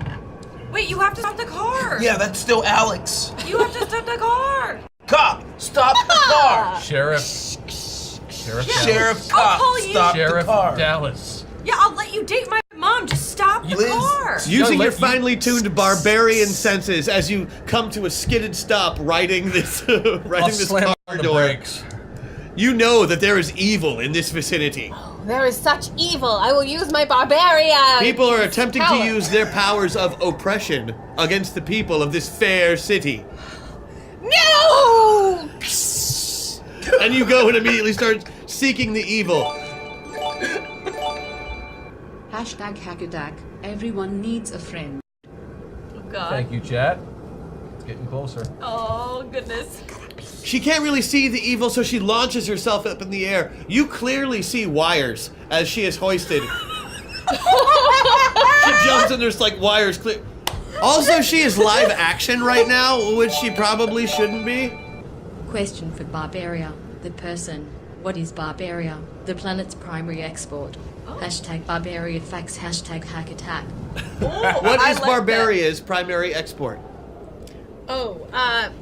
Wait, you have to stop the car.
Yeah, that's still Alex.
You have to stop the car.
Cop, stop the car.
Sheriff
Sheriff
I'll
Cop,
call you.
stop
Sheriff
the car.
Dallas.
Yeah, I'll let you date my mom. Just stop the car.
Using your finely tuned barbarian senses as you come to a skidded stop riding this
slam
car
on the
door.
brakes.
You know that there is evil in this vicinity.
There is such evil. I will use my Barbaria.
People are attempting
power.
to use their powers of oppression against the people of this fair city.
No!
And you go and immediately start seeking the evil.
Hashtag hackattack. Everyone needs a friend.
Oh god.
Thank you, chat. It's getting closer.
Oh goodness.
She can't really see the evil, so she launches herself up in the air. You clearly see wires as she is hoisted. She jumps and there's like wires clear. Also, she is live action right now, which she probably shouldn't be.
Question for Barbaria, the person. What is Barbaria? The planet's primary export. Hashtag Barbaria facts, hashtag hack attack.
What is Barbaria's primary export?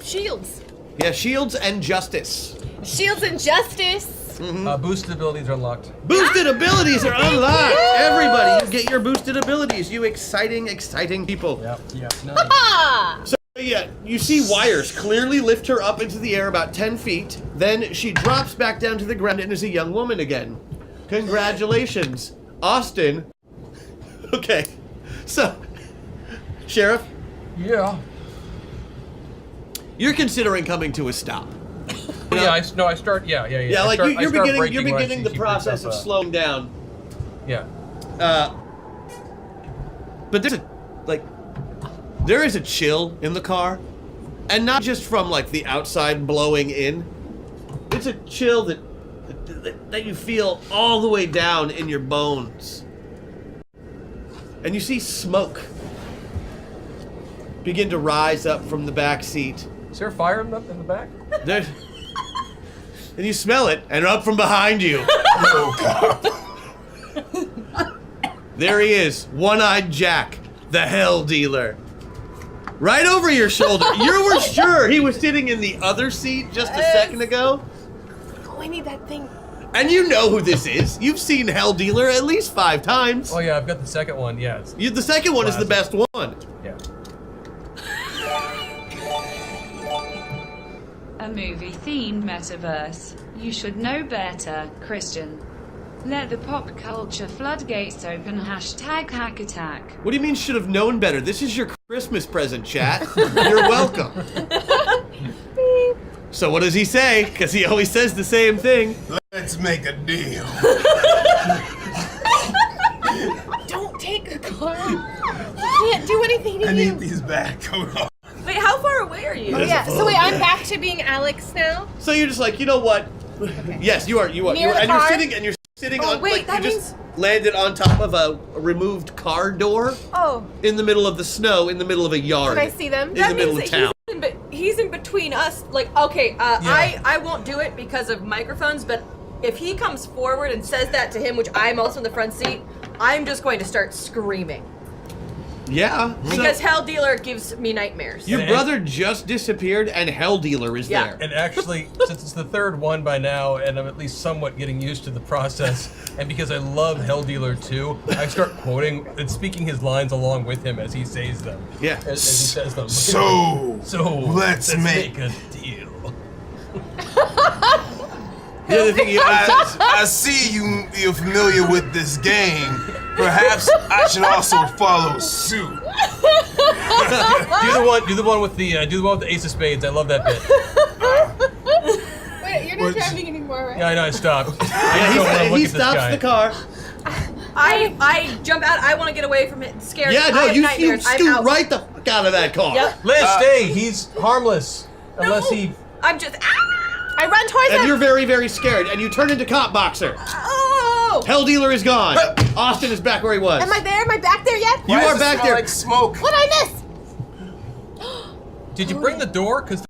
Shields.
Yeah, shields and justice.
Shields and justice.
Boosted abilities are unlocked.
Boosted abilities are unlocked. Everybody, you get your boosted abilities. You exciting people.
Yep.
Ha!
So Yeah, you see wires clearly lift her up into the air about 10 feet. Then she drops back down to the ground and is a young woman again. Congratulations, Austin. Okay, so, Sheriff?
Yeah?
You're considering coming to a stop.
Yeah, I start, yeah.
Yeah, like you're beginning the process of slowing down.
Yeah.
But there is a chill in the car, and not just from like the outside blowing in. It's a chill that you feel all the way down in your bones. And you see smoke begin to rise up from the back seat.
Is there a fire in the back?
There. And you smell it, and up from behind you. There he is, One-Eyed Jack, the Hell Dealer. Right over your shoulder. You were sure he was sitting in the other seat just a second ago?
Oh, I need that thing.
And you know who this is. You've seen Hell Dealer at least 5 times.
Oh yeah, I've got the second one, yeah.
The second one is the best one.
Yeah.
A movie-themed metaverse. You should know better, Christian. Let the pop culture floodgates open. Hashtag hack attack.
What do you mean should have known better? This is your Christmas present, chat. You're welcome. So what does he say? Because he always says the same thing.
Let's make a deal.
Don't take a car. You can't do anything to
I
you.
need these back. Hold on.
Wait, how far away are you?
Oh, yeah. So wait, I'm back to being Alex now.
So you're just like, you know what? Okay. Yes, you are.
Near the
And
car?
you're sitting
Oh,
on.
wait,
like,
that
you just landed on top of a removed car door.
Oh.
In the middle of the snow, in the middle of a yard.
Can I see them?
In the middle of town.
He's in between us. Like, okay, I won't do it because of microphones, but if he comes forward and says that to him, which I'm also in the front seat, I'm just going to start screaming.
Yeah.
Because Hell Dealer gives me nightmares.
Your brother just disappeared, and Hell Dealer is there.
And actually, since it's the third one by now, and I'm at least somewhat getting used to the process, and because I love Hell Dealer 2, I start quoting and speaking his lines along with him as he says them.
Yeah.
As he says them.
So let's make
a deal.
The other thing I see you're familiar with this game. Perhaps I should also follow suit.
do the one with the Ace of Spades. I love that bit.
Wait, you're not driving anymore, right?
Yeah, I know. I stopped.
He stops the car.
I jump out. I want to get away from it. Scared.
Yeah, no,
I have
you
nightmares. I'm
scoot
out.
right the fuck out of that car.
Yep.
Liz, stay. He's harmless unless he.
I'm just.
I run towards
And
him.
you're very, very scared, and you turn into Cop Boxer.
Oh!
Hell Dealer is gone. Austin is back where he was.
Am I there? Am I back there yet?
You are back there.
Like smoke.
What'd I miss?
Did you bring the door? Because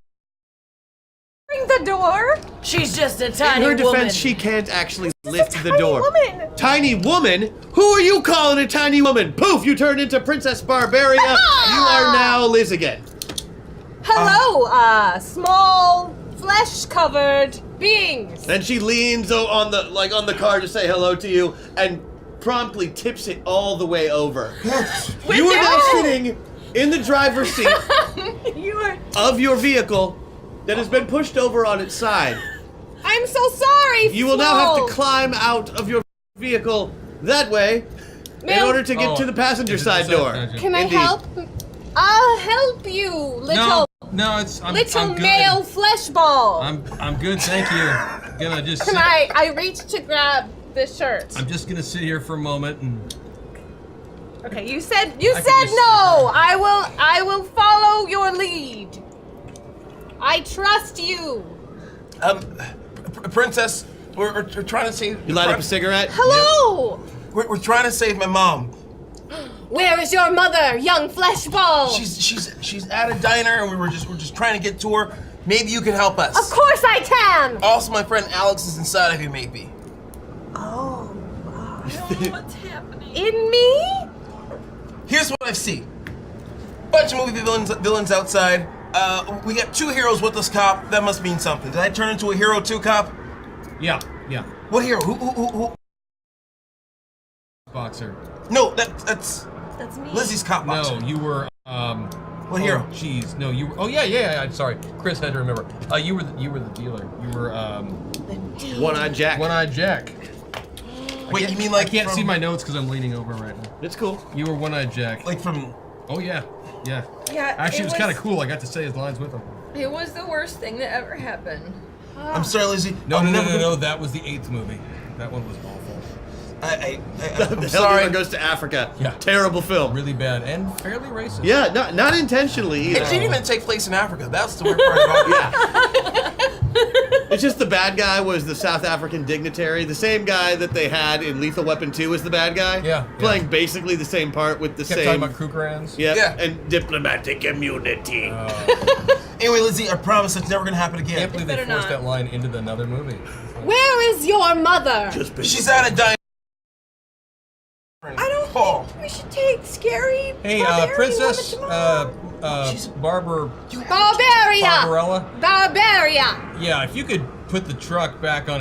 Bring the door.
She's just a
in
tiny
her defense,
woman.
she can't actually lift the door.
Woman.
Tiny woman? Who are you calling a tiny woman? Poof! You turned into Princess Barbaria. You are now Liz again.
Hello, small flesh-covered beings.
Then she leans on the car to say hello to you and promptly tips it all the way over. You are now sitting in the driver's seat of your vehicle that has been pushed over on its side.
I'm so sorry.
You will now have to climb out of your vehicle that way in order to get to the passenger side door.
Can I help? I'll help you, little
I'm good.
male flesh ball.
I'm good, thank you. Gonna just
Can
sit-
I reach to grab the shirt?
I'm just gonna sit here for a moment and
Okay, you said
can
no.
just-
I will follow your lead. I trust you.
Princess, we're trying to save.
You light up a cigarette?
Hello.
We're trying to save my mom.
Where is your mother, young flesh ball?
She's at a diner, and we're just trying to get to her. Maybe you can help us.
Of course I can.
Also, my friend Alex is inside of you, maybe.
Oh. What's happening? In me?
Here's what I see. Bunch of movie villains outside. We got 2 heroes with us, cop. That must mean something. Did I turn into a hero too, cop?
Yeah.
What hero? Who?
Boxer.
No, that's
me.
Lizzie's cop boxer.
No, you were
What hero?
Jeez, no, you were. Oh yeah. I'm sorry, Chris had to remember. You were the dealer. You were
One-Eyed Jack.
One-Eyed Jack.
Wait, you mean like
I can't
from-
see my notes because I'm leaning over right now.
It's cool.
You were One-Eyed Jack.
Like from.
Oh yeah.
Yeah,
Actually, it was kind of
was-
cool. I got to say his lines with him.
It was the worst thing that ever happened.
I'm sorry, Lizzie.
No. That was the 8th movie. That one was awful.
I'm
The
sorry.
Hell Dealer Goes to Africa.
Yeah.
Terrible film.
Really bad and fairly racist.
Yeah, not intentionally either.
It didn't even take place in Africa. That's the weird part about it.
It's just the bad guy was the South African dignitary, the same guy that they had in Lethal Weapon 2 was the bad guy.
Yeah.
Playing basically the same part with the
Kept
same.
talking about Krugerrands.
Yeah. And diplomatic immunity.
Anyway, Lizzie, I promise it's never gonna happen
I
again.
can't believe they forced that line into another movie.
Where is your mother?
She's at a diner.
I don't think we should take scary.
Hey,
barbarian
Princess,
woman tomorrow.
Barbaria!
Barbarella.
Barbaria!
Yeah, if you could put the truck back on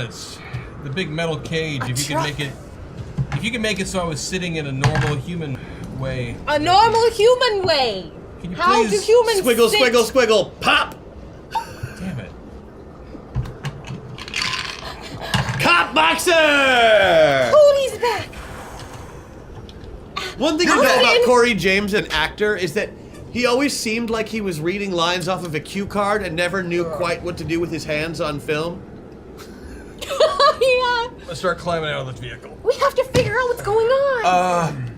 the big metal cage, if you could make it so I was sitting in a normal human way.
A normal human way.
Can you
How do
please
humans
Squiggle,
sit?
squiggle, squiggle, pop!
Damn it.
Cop boxer!
Cody's back.
One thing you know about Corey James, an actor, is that he always seemed like he was reading lines off of a cue card and never knew quite what to do with his hands on film.
Yeah.
Let's start climbing out of this vehicle.
We have to figure out what's going on.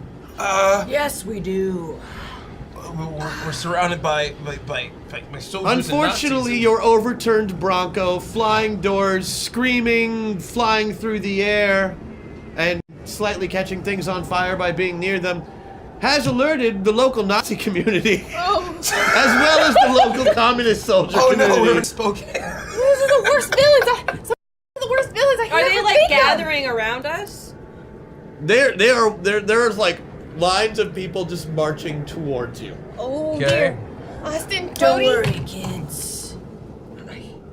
Yes, we do.
We're surrounded by soldiers.
Unfortunately, your overturned Bronco, flying doors, screaming, flying through the air, and slightly catching things on fire by being near them, has alerted the local Nazi community, as well as the local communist soldier community.
Oh no, we're in Spokane.
These are the worst villains. Some of the worst villains I
Are
ever
they like
think of.
gathering around us?
There's like lines of people just marching towards you.
Oh
Okay.
dear. Austin,
Don't
Cody.
worry, kids.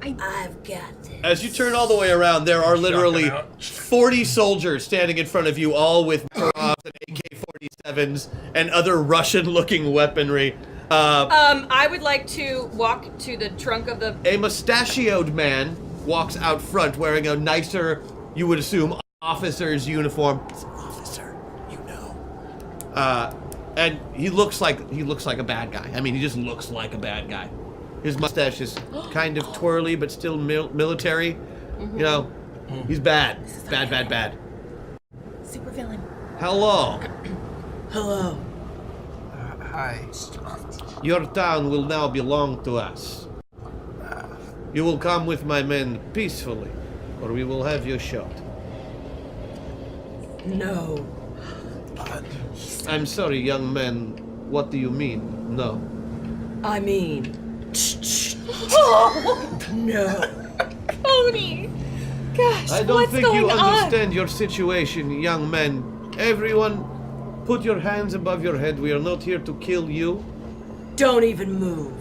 I've got this.
As you turn all the way around, there are literally
Shotgun
40 soldiers standing in front of you, all with Marauders and AK-47s and other Russian-looking weaponry.
I would like to walk to the trunk of the.
A mustachioed man walks out front wearing a nicer, you would assume, officer's uniform. He's an officer, you know. And he looks like a bad guy. I mean, he just looks like a bad guy. His mustache is kind of twirly, but still military. You know, he's bad. Bad.
Super villain.
Hello.
Hello.
Hi.
Your town will now belong to us. You will come with my men peacefully, or we will have you shot.
No.
I'm sorry, young man. What do you mean, no?
I mean, no.
Cody. Gosh,
I don't
what's
think
going
you
on?
understand your situation, young man. Everyone, put your hands above your head. We are not here to kill you.
Don't even move.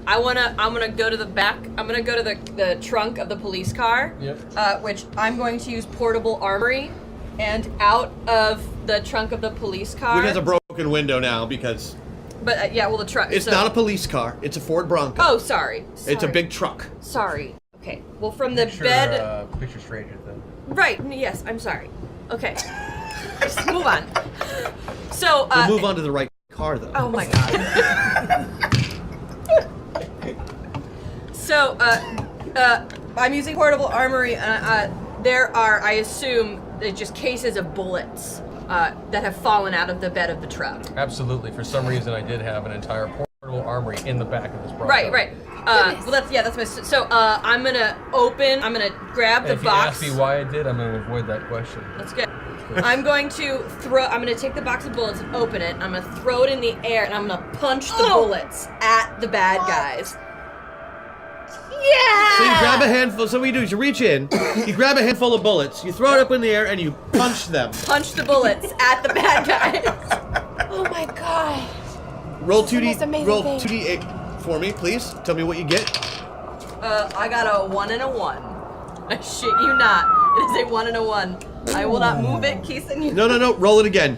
I'm gonna go to the back. I'm gonna go to the trunk of the police car.
Yep.
Which I'm going to use portable armory, and out of the trunk of the police car.
Which has a broken window now because
But yeah, well the truck.
it's not a police car. It's a Ford Bronco.
Oh, sorry.
It's a big truck.
Sorry. Okay. Well, from the
Picture,
bed.
Picture stranger then.
Right. Yes. I'm sorry. Okay. Just move on. So.
We'll move on to the right car, though.
Oh my god. So, I'm using portable armory, and there are, I assume, just cases of bullets that have fallen out of the bed of the truck.
Absolutely. For some reason, I did have an entire portable armory in the back of this Bronco.
Right. Well, that's my. So, I'm gonna grab the
If you
box.
ask me why I did, I'm going to avoid that question.
That's good. I'm going to take the box of bullets and open it. I'm gonna throw it in the air, and I'm gonna punch the bullets at the bad guys.
Yeah!
So you grab a handful. So what you do is you reach in, you grab a handful of bullets, you throw it up in the air, and you punch them.
Punch the bullets at the bad guys.
Oh my god.
Roll
This is the most
2d.
amazing
Roll
thing.
2d8 for me, please. Tell me what you get.
I got a 1 and a 1. I shit you not. It is a 1 and a 1. I will not move it, Keith, and you.
No. Roll it again.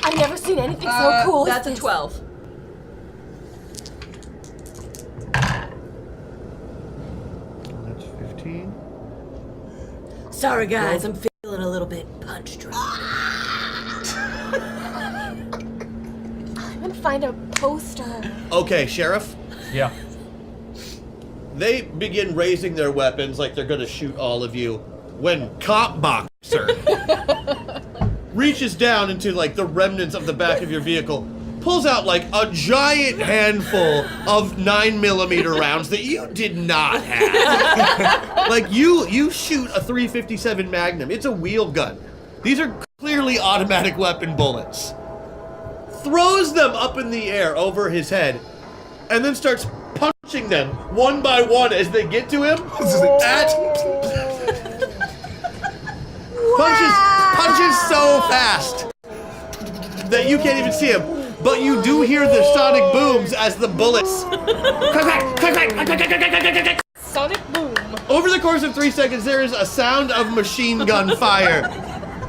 I'm I've never seen anything so cool.
That's a 12.
That's 15.
Sorry, guys, I'm feeling a little bit punch drunk.
I'm gonna find a poster.
Okay, Sheriff.
Yeah.
They begin raising their weapons like they're gonna shoot all of you when Cop Boxer reaches down into like the remnants of the back of your vehicle, pulls out like a giant handful of 9mm rounds that you did not have. Like you shoot a .357 Magnum. It's a wheel gun. These are clearly automatic weapon bullets. Throws them up in the air over his head, and then starts punching them one by one as they get to him. Punches so fast that you can't even see him. But you do hear the sonic booms as the bullets.
Sonic boom.
Over the course of 3 seconds, there is a sound of machine gun fire.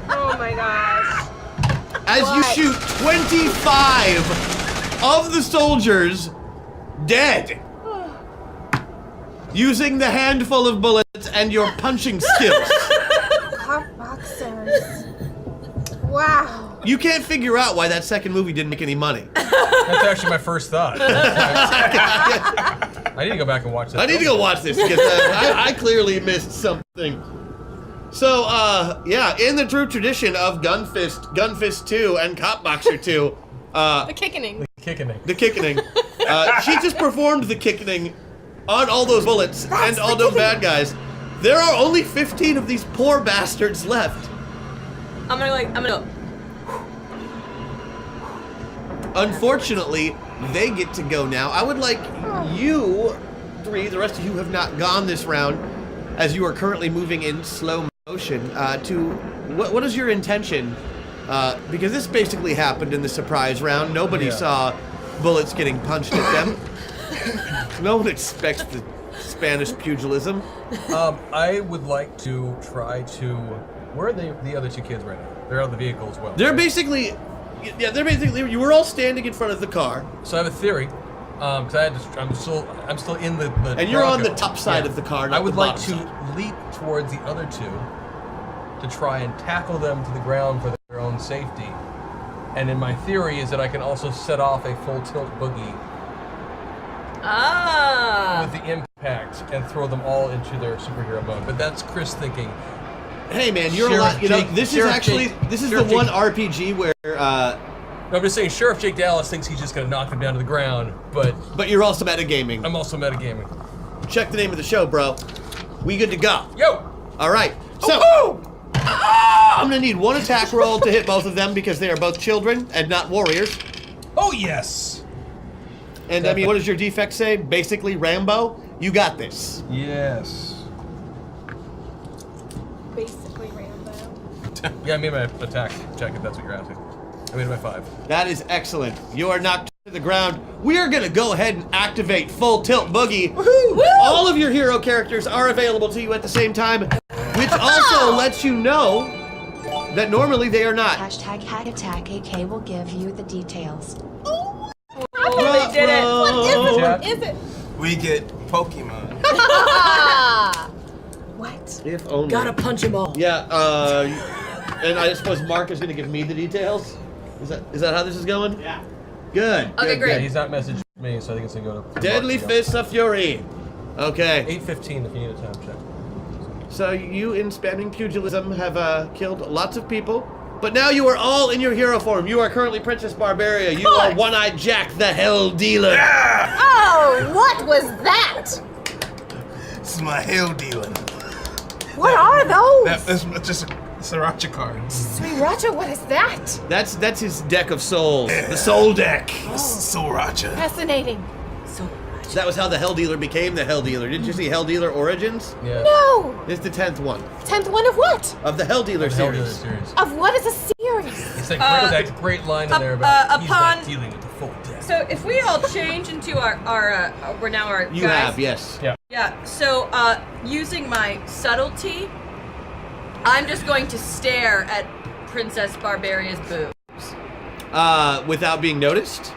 Oh my gosh.
As you shoot 25 of the soldiers dead. Using the handful of bullets and your punching skills.
Cop boxers. Wow.
You can't figure out why that second movie didn't make any money.
That's actually my first thought. I need to go back and watch this.
I need to go watch this because I clearly missed something. So, yeah, in the true tradition of Gunfist 2 and Cop Boxer 2,
The kickening.
The kickening. She just performed the kickening on all those bullets and all those bad guys. There are only 15 of these poor bastards left.
I'm gonna
Unfortunately, they get to go now. I would like you three, the rest of you have not gone this round, as you are currently moving in slow motion, to, what is your intention? Because this basically happened in the surprise round. Nobody saw bullets getting punched at them. No one expects the Spanish pugilism.
I would like to try to... Where are the other two kids right now? They're out of the vehicle as well.
They're basically... Yeah, they're basically... You were all standing in front of the car.
So I have a theory. Because I'm still in the
and you're on
Bronco.
the top side of the car, not
I would
the
like
bottom
to
side.
leap towards the other two to try and tackle them to the ground for their own safety. And in my theory is that I can also set off a full tilt boogie with the impact and throw them all into their superhero mode. But that's Chris thinking.
Hey man, you're a lot. You know, this is the one RPG where.
I'm just saying, Sheriff Jake Dallas thinks he's just gonna knock them down to the ground, but
you're also metagaming.
I'm also metagaming.
Check the name of the show, bro. We good to go.
Yo.
All right. So I'm gonna need one attack roll to hit both of them because they are both children and not warriors.
Oh yes.
And I mean, what does your defect say? Basically, Rambo. You got this.
Yes.
Basically Rambo.
Yeah, I made my attack check if that's what you're asking. I made my 5.
That is excellent. You are knocked to the ground. We are gonna go ahead and activate Full Tilt Boogie. Woo! All of your hero characters are available to you at the same time, which also lets you know that normally they are not.
Hashtag Hack Attack AK will give you the details.
Oh, they did it. What is it?
We get Pokemon.
What?
If only.
Gotta punch them all.
Yeah, and I suppose Mark is gonna give me the details? Is that how this is going? Yeah. Good.
Okay,
good,
great.
Yeah, he's not messaged me, so I think it's gonna go to
Deadly Fists of Fury. Okay.
8:15 if you need a time check.
So you in spamming pugilism have killed lots of people, but now you are all in your hero form. You are currently Princess Barbaria. You are One-Eyed Jack, the Hell Dealer.
Oh, what was that?
This is my hell dealing.
What are those?
That's just a Sriracha card.
Sriracha, what is that?
That's his deck of souls. The soul deck.
Sriracha.
Fascinating.
That was how the Hell Dealer became the Hell Dealer. Didn't you see Hell Dealer Origins?
Yeah.
No.
It's the 10th one.
10th one of what?
Of the Hell Dealer series.
Of what is a series?
It's that great line in there about he's not dealing with the full deck.
So if we all change into our we're now our
You
guys.
have, yes.
Yeah.
Yeah. So using my subtlety, I'm just going to stare at Princess Barbaria's boobs.
without being noticed?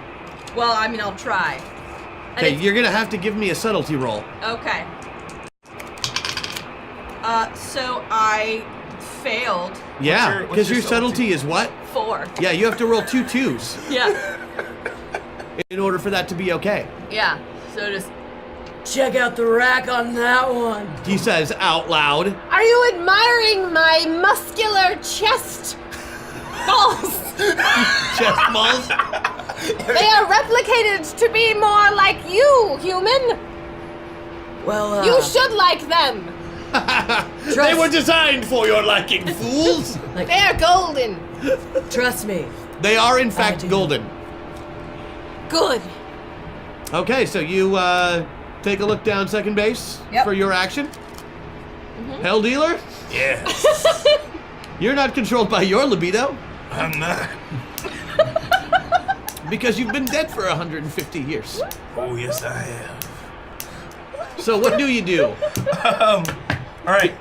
Well, I mean, I'll try.
Okay, you're gonna have to give me a subtlety roll.
Okay. So I failed.
Yeah, because your subtlety is what?
4.
Yeah, you have to roll 2 2s
Yeah.
in order for that to be okay.
Yeah. So just
Check out the rack on that one.
He says out loud.
Are you admiring my muscular chest balls?
Chest balls?
They are replicated to be more like you, human.
Well,
You should like them.
They were designed for your liking, fools.
They are golden.
Trust me.
They are in fact golden.
Good.
Okay, so you take a look down second base for your action. Hell dealer?
Yeah.
You're not controlled by your libido.
I'm not.
Because you've been dead for 150 years.
Oh, yes, I have.
So what do you do?
All right.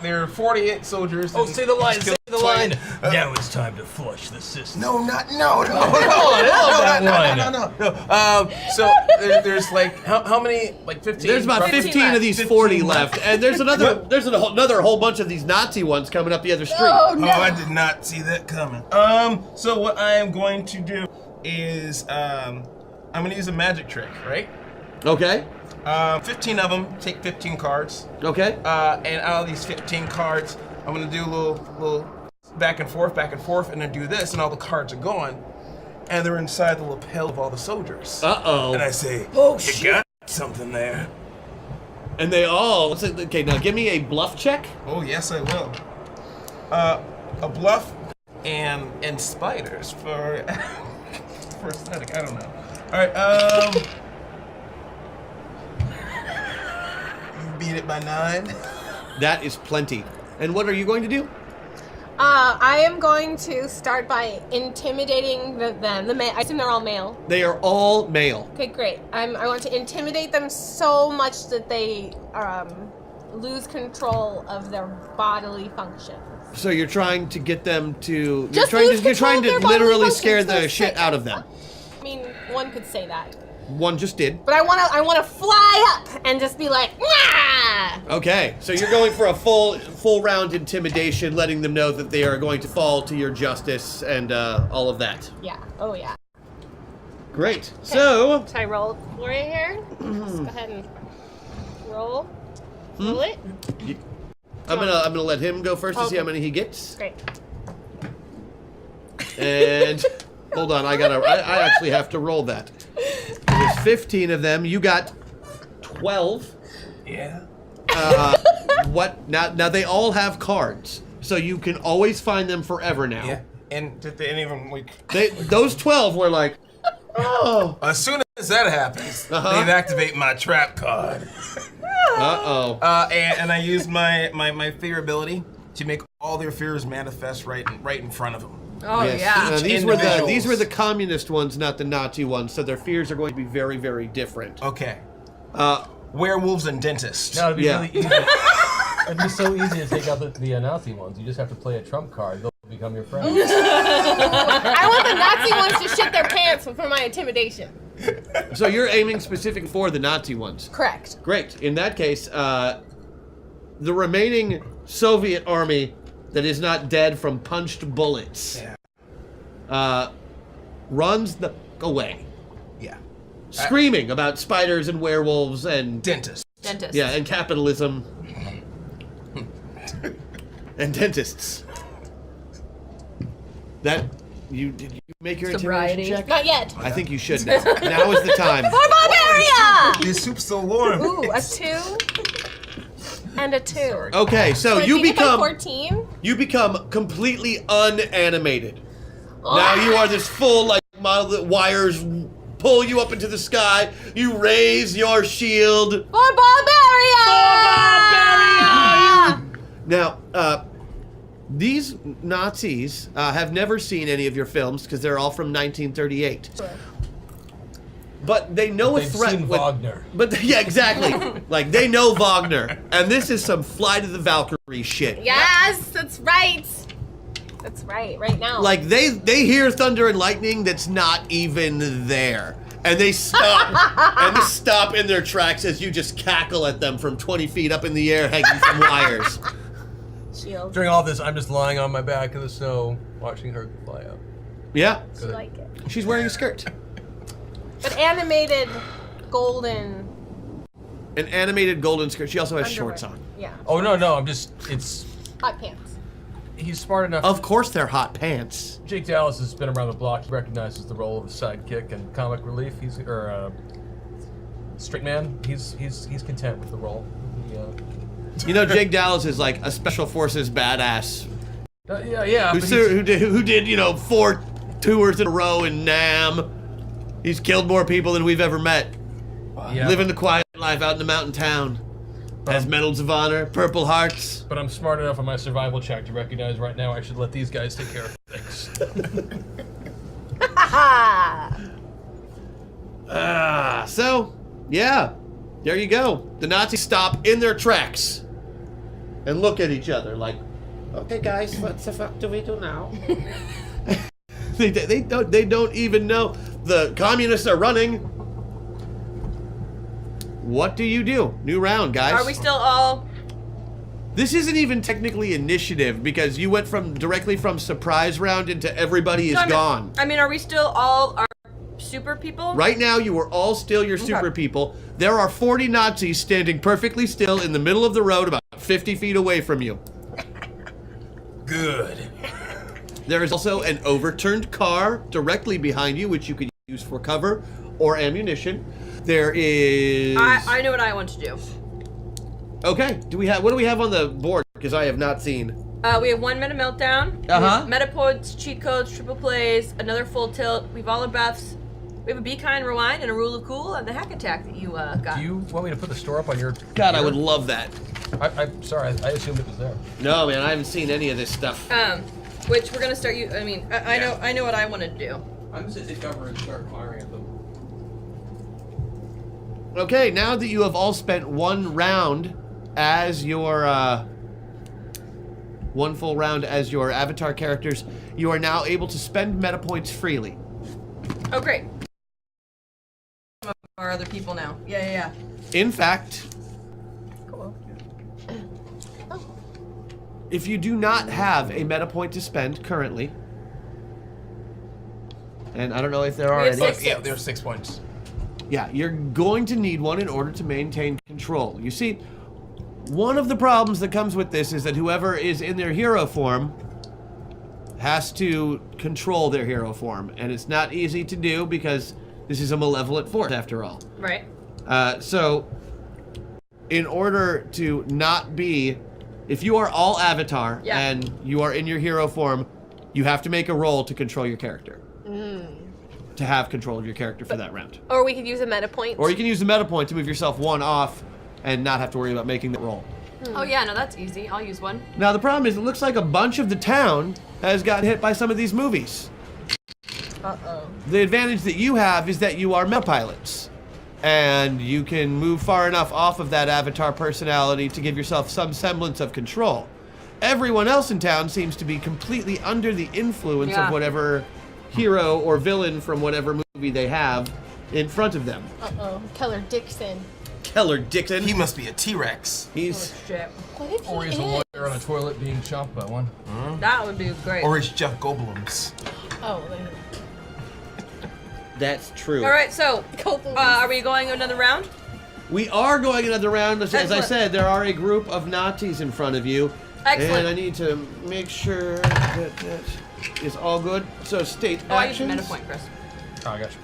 There are 48 soldiers.
Oh, say the line, say the line.
Now it's time to flush the system.
No.
So there's like how many? Like 15.
There's about 15 of these 40 left, and there's another whole bunch of these Nazi ones coming up the other street.
Oh, I did not see that coming.
So what I am going to do is I'm going to use a magic trick, right?
Okay.
15 of them, take 15 cards.
Okay.
And out of these 15 cards, I'm gonna do a little back and forth, and then do this, and all the cards are gone, and they're inside the lapel of all the soldiers.
Uh-oh.
And I say,
oh,
you got something there.
And they all, okay, now give me a bluff check.
Oh, yes, I will. A bluff and spiders for aesthetic, I don't know. All right, beat it by 9.
That is plenty. And what are you going to do?
I am going to start by intimidating them. I assume they're all male.
They are all male.
Okay, great. I want to intimidate them so much that they lose control of their bodily function.
So you're trying to get them to.
Just
you're trying
lose
to
control of their bodily
literally
functions,
scare
so
the shit out of them.
I mean, one could say that.
One just did.
But I want to fly up and just be like, nah!
Okay, so you're going for a full round intimidation, letting them know that they are going to fall to your justice and all of that.
Yeah. Oh yeah.
Great. Okay. So.
Should I roll for it here? Just go ahead and roll. Roll it.
I'm gonna let him go first to see how many he gets.
Great.
And hold on, I actually have to roll that. There's 15 of them. You got 12.
Yeah.
What? Now they all have cards, so you can always find them forever now.
Yeah. And did any of them like?
Those 12 were like, oh.
As soon as that happens, they activate my trap card.
Uh-oh.
And I use my fear ability to make all their fears manifest right in front of them.
Oh yeah.
These were the communist ones, not the Nazi ones. So their fears are going to be very, very different.
Okay. Werewolves and dentists.
No, it'd be really easy. It'd be so easy to take out the Nazi ones. You just have to play a trump card. They'll become your friends.
I want the Nazi ones to shit their pants for my intimidation.
So you're aiming specific for the Nazi ones.
Correct.
Great. In that case, the remaining Soviet army that is not dead from punched bullets runs away.
Yeah.
Screaming about spiders and werewolves and
dentists.
Yeah, and capitalism. And dentists. Did you make your
Sobriety.
intimidation check?
Not yet.
I think you should now. Now is the time.
For Bulgaria!
This soup's so warm.
Ooh, a 2 and a 2.
Okay, so
I
you
think if I'm
become
14.
You become completely unanimated. Now you are this full model that wires pull you up into the sky. You raise your shield.
For Bulgaria!
Now, these Nazis have never seen any of your films because they're all from 1938. Sure. But they know
They've seen Wagner.
But yeah, exactly. Like they know Wagner, and this is some Flight of the Valkyrie shit.
Yes, that's right. That's right. Right now.
Like they hear thunder and lightning that's not even there. And they stop and they stop in their tracks as you just cackle at them from 20 feet up in the air hanging from wires.
Shield.
During all this, I'm just lying on my back in the snow, watching her fly up.
Yeah.
I like it.
She's wearing a skirt.
But animated golden.
An animated golden skirt. She also has
Underwear.
shorts on.
Yeah.
Oh no, it's.
Hot pants.
He's smart enough.
Of course they're hot pants.
Jake Dallas has been around the block. He recognizes the role of a sidekick and comic relief. He's straight man. He's content with the role.
You know, Jake Dallas is like a special forces badass.
Yeah.
Who did 4 tours in a row in Nam. He's killed more people than we've ever met.
Yeah.
Living the quiet life out in the mountain town. Has medals of honor, Purple Hearts.
But I'm smart enough on my survival check to recognize right now I should let these guys take care of things.
So, yeah, there you go. The Nazis stop in their tracks and look at each other like, okay, guys, what the fuck do we do now? they don't even know the communists are running. What do you do? New round, guys.
Are we still all...
This isn't even technically initiative because you went directly from surprise round into everybody is gone.
I mean, are we still all our super people?
Right now, you are all still your super people. There are 40 Nazis standing perfectly still in the middle of the road about 50 feet away from you.
Good.
There is also an overturned car directly behind you, which you can use for cover or ammunition. There is...
I know what I want to do.
Okay. What do we have on the board? Because I have not seen.
We have 1 meta meltdown.
Uh-huh.
Metapods, cheat codes, triple plays, another full tilt. We've all our buffs. We have a Be Kind Rewind and a Rule of Cool and the Hack Attack that you got.
Do you want me to put the store up on your...
God, I would love that.
I'm sorry, I assumed it was there.
No, man, I haven't seen any of this stuff.
Which we're gonna start. I know what I want to do.
I'm just gonna take cover and start firing at them.
Okay, now that you have all spent 1 round as your one full round as your avatar characters, you are now able to spend meta points freely.
Oh, great. Some of our other people now. Yeah.
In fact,
Cool.
if you do not have a meta point to spend currently, and I don't know if there are any.
Yeah, there's 6 points.
Yeah, you're going to need one in order to maintain control. You see, one of the problems that comes with this is that whoever is in their hero form has to control their hero form, and it's not easy to do because this is a malevolent force after all.
Right.
So, in order to not be, if you are all avatar and you are in your hero form, you have to make a roll to control your character. To have control of your character for that round.
Or we could use a meta point.
Or you can use the meta point to move yourself 1 off and not have to worry about making the roll.
Oh yeah, no, that's easy. I'll use 1.
Now the problem is it looks like a bunch of the town has got hit by some of these movies.
Uh-oh.
The advantage that you have is that you are meta pilots. And you can move far enough off of that avatar personality to give yourself some semblance of control. Everyone else in town seems to be completely under the influence of whatever hero or villain from whatever movie they have in front of them.
Uh-oh. Keller Dixon.
Keller Dixon.
He must be a T-Rex.
He's...
Oh, shit.
What if
Or he's a lawyer on a toilet being chopped by one.
That would be great.
Or it's Jeff Goldblum's.
Oh,
That's true.
All right, so are we going another round?
We are going another round. As I
Excellent.
said, there are a group of Nazis in front of you.
Excellent.
And I need to make sure that that is all good. So state
Oh, I used a
actions.
meta point, Chris.
Oh, I got you.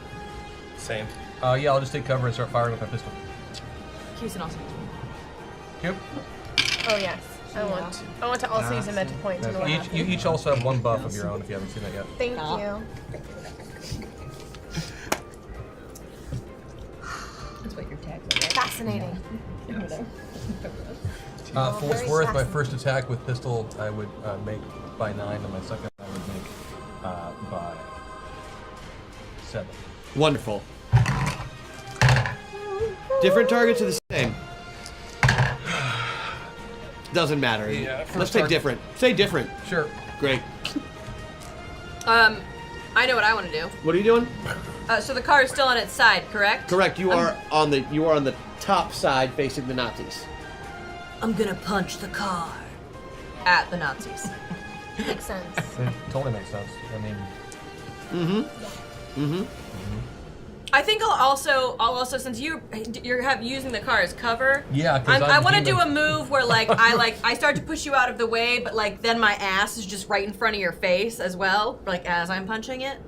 Same.
Yeah, I'll just take cover and start firing with my pistol.
He's an awesome.
Yep.
Oh yes. I want to also use a meta point. To know what happens.
You each also have 1 buff of your own if you haven't seen that yet.
Thank you.
That's what your tags are.
Fascinating.
For what's worth, my first attack with pistol I would make by 9, and my second I would make by 7.
Wonderful. Different targets are the same. Doesn't matter.
Yeah,
Let's take different. Say different.
Sure.
Great.
I know what I want to do.
What are you doing?
So the car is still on its side, correct?
Correct. You are on the top side facing the Nazis.
I'm gonna punch the car.
At the Nazis.
Makes sense.
It totally makes sense. I mean,
I think I'll also since you're using the car as cover.
Yeah, 'cause
I
I'm
want to do a
human.
move where like I start to push you out of the way, but like then my ass is just right in front of your face as well, like as I'm punching it.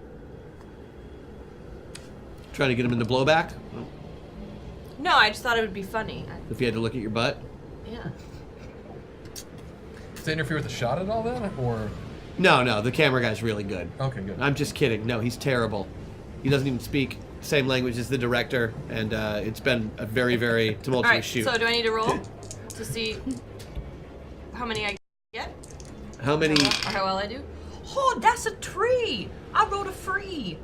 Trying to get him into blowback.
No, I just thought it would be funny.
If you had to look at your butt.
Yeah.
does it interfere with the shot at all then, or?
No, the camera guy's really good.
Okay, good.
I'm just kidding. No, he's terrible. He doesn't even speak the same language as the director, and it's been a very, very tumultuous
All right.
shoot.
So do I need to roll to see how many I get?
How many?
Or how well I do? Oh, that's a tree. I rolled a free.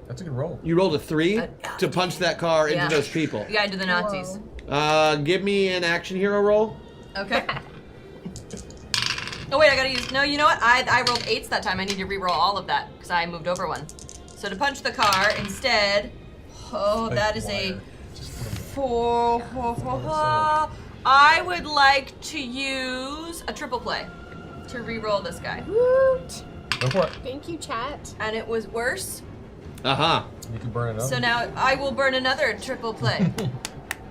That's a good roll.
You rolled a 3 to punch that car into
Yeah.
those people.
You gotta do the Nazis.
Give me an action hero roll.
Okay. Oh wait, I gotta use. No, you know what? I rolled 8s that time. I need to re-roll all of that because I moved over one. So to punch the car instead. Oh, that is a 4. I would like to use a triple play to re-roll this guy.
Woot.
Go for it.
Thank you, chat.
And it was worse.
You can burn it up.
So now I will burn another triple play.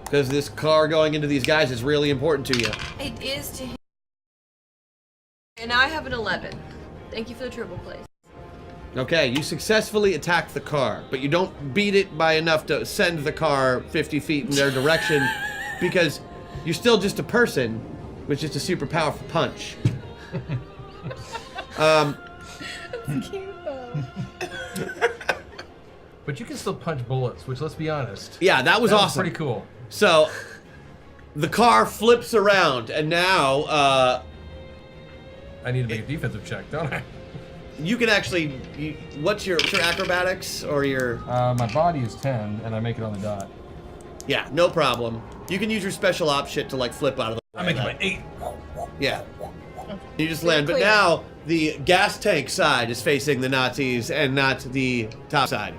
Because this car going into these guys is really important to you.
It is to him. And now I have an 11. Thank you for the triple plays.
Okay, you successfully attack the car, but you don't beat it by enough to send the car 50 feet in their direction because you're still just a person with just a super powerful punch.
It's cute though.
But you can still punch bullets, which, let's be honest.
Yeah, that was awesome.
Pretty cool.
So, the car flips around, and now,
I need to make a defensive check, don't I?
You can actually. What's your acrobatics or your?
My body is 10, and I make it on the dot.
Yeah, no problem. You can use your special op shit to like flip out of the.
I make it my 8.
Yeah. You just land, but now the gas tank side is facing the Nazis and not the top side.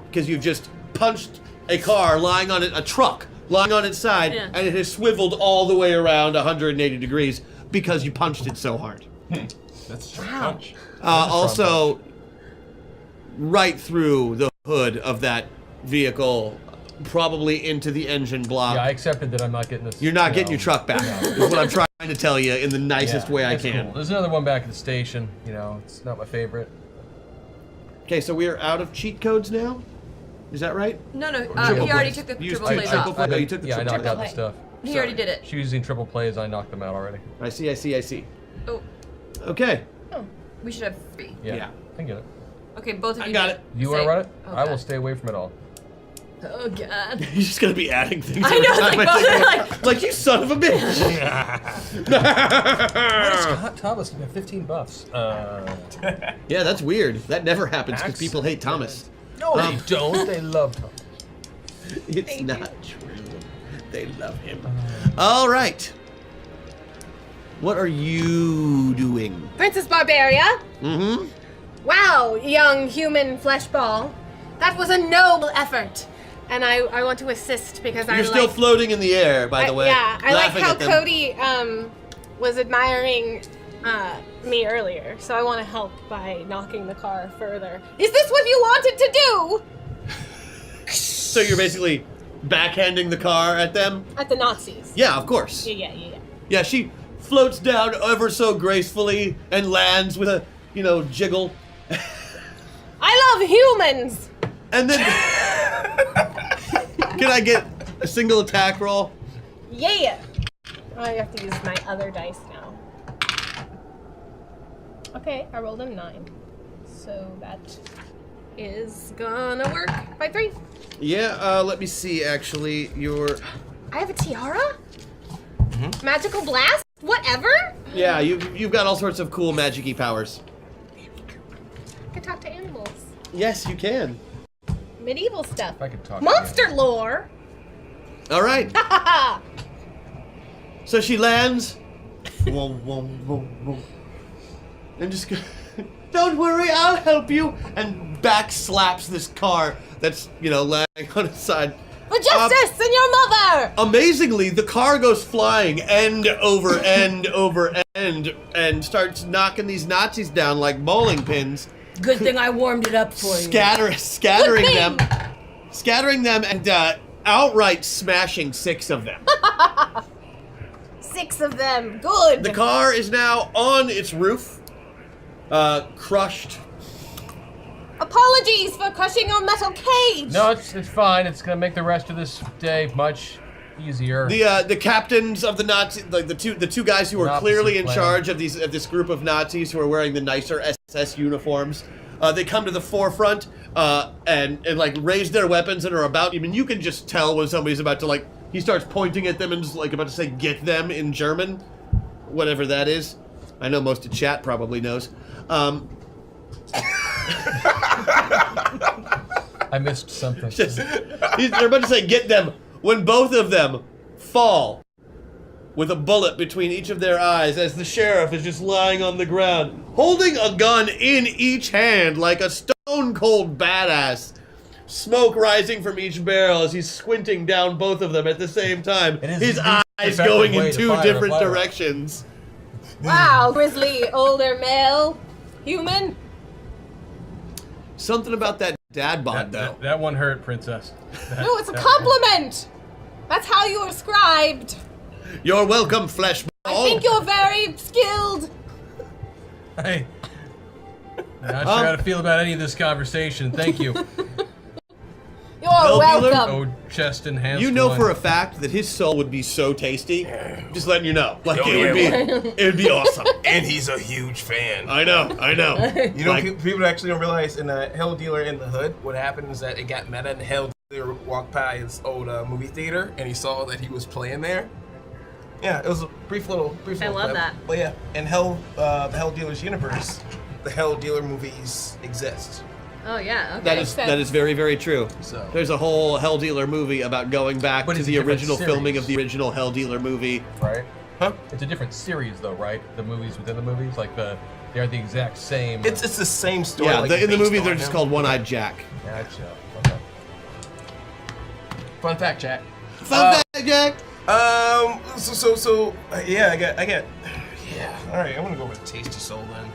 Because you've just punched a car lying on it, a truck lying on its side,
Yeah.
and it has swiveled all the way around 180 degrees because you punched it so hard.
That's a strong punch.
Also, right through the hood of that vehicle, probably into the engine block.
Yeah, I accepted that I'm not getting this.
You're not getting your truck back, is what I'm trying to tell you in the nicest way I
it's
can.
Cool. There's another one back at the station. You know, it's not my favorite.
Okay, so we are out of cheat codes now? Is that right?
No, he
Triple
already
plays.
took the
You used
triple plays
triple
off.
play? Oh, you took the
Yeah, I
triple
knocked out
play.
the stuff.
He already did it.
She was using triple plays. I knocked them out already.
I see.
Oh,
Okay.
we should have 3.
Yeah. I get it.
Okay, both of you.
I got
did
it.
You want
say-
to run it?
Oh,
I will
God.
stay away from it all.
Oh god.
You're just gonna be adding things.
I
every
know,
time
like,
I think
both-
of it. Like, you son of a bitch.
Why does Scott Thomas have 15 buffs?
Yeah, that's weird. That never happens because
Axe.
people hate Thomas.
No, they don't. They love Thomas.
It's not true. They love him. All right. What are you doing?
Princess Barbaria.
Mm-hmm.
Wow, young human flesh ball. That was a noble effort. And I want to assist because
You're still floating in the air, by the way.
Yeah, I like
laughing
how
at them.
Cody was admiring me earlier, so I want to help by knocking the car further. Is this what you wanted to do?
So you're basically backhanding the car at them?
At the Nazis.
Yeah, of course.
Yeah.
Yeah, she floats down ever so gracefully and lands with a, jiggle.
I love humans!
And then... Can I get a single attack roll?
Yeah! Oh, I have to use my other dice now. Okay, I rolled a 9. So that is gonna work by 3.
Yeah, let me see, actually, your...
I have a tiara? Magical blast? Whatever?
Yeah, you've got all sorts of cool magic-y powers.
I can talk to animals.
Yes, you can.
Medieval stuff.
I can talk.
Monster lore!
All right. So she lands. Whoa, whoa, whoa, whoa. And just go... don't worry, I'll help you. And back slaps this car that's, laying on its side.
For justice and your mother!
Amazingly, the car goes flying end over end over end and starts knocking these Nazis down like bowling pins.
Good thing I warmed it up for you.
Scattering them and outright smashing 6 of them.
6 of them. Good.
The car is now on its roof, crushed.
Apologies for crushing your metal cage.
No, it's fine. It's gonna make the rest of this day much easier.
The captains of the Nazi, like the two guys who are clearly in charge of this group of Nazis who are wearing the nicer SS uniforms, they come to the forefront and like raise their weapons and are about. I mean, you can just tell when somebody's about to like. He starts pointing at them and is like about to say "get them" in German, whatever that is. I know most of chat probably knows.
I missed something.
They're about to say "get them" when both of them fall with a bullet between each of their eyes as the sheriff is just lying on the ground, holding a gun in each hand like a stone-cold badass. Smoke rising from each barrel as he's squinting down both of them at the same time. His eyes going in 2 different directions.
Wow, grizzly, older male, human.
Something about that dad bod, though.
That one hurt, Princess.
No, it's a compliment. That's how you are described.
You're welcome, flesh
I
ball.
think you're very skilled.
Hey. I'm not sure how to feel about any of this conversation. Thank you.
You're welcome.
Oh, chest enhanced.
You know
one.
for a fact that his soul would be so tasty. Just letting you know. Like, it would be awesome.
And he's a huge fan.
I know.
You know, people actually don't realize in Hell Dealer in the Hood, what happened is that it got meta and Hell Dealer walked by his old movie theater and he saw that he was playing there. Yeah, it was a brief little
I love
clip.
that.
But yeah, in the Hell Dealer's universe, the Hell Dealer movies exist.
Oh yeah, okay.
That is very, very true.
So.
There's a whole Hell Dealer movie about going back
But
to
it's a
the
different
original
series.
filming of the original Hell Dealer movie.
Right?
Huh?
It's a different series, though, right? The movies within the movies, like they aren't the exact same.
It's the same story.
Yeah,
like,
in the
based
movie
on
they're just
him.
called One-Eyed Jack.
Gotcha. Okay.
Fun fact, Jack.
Fun fact, Jack.
Yeah, I get. Yeah. All right, I'm gonna go with Tasty Soul then.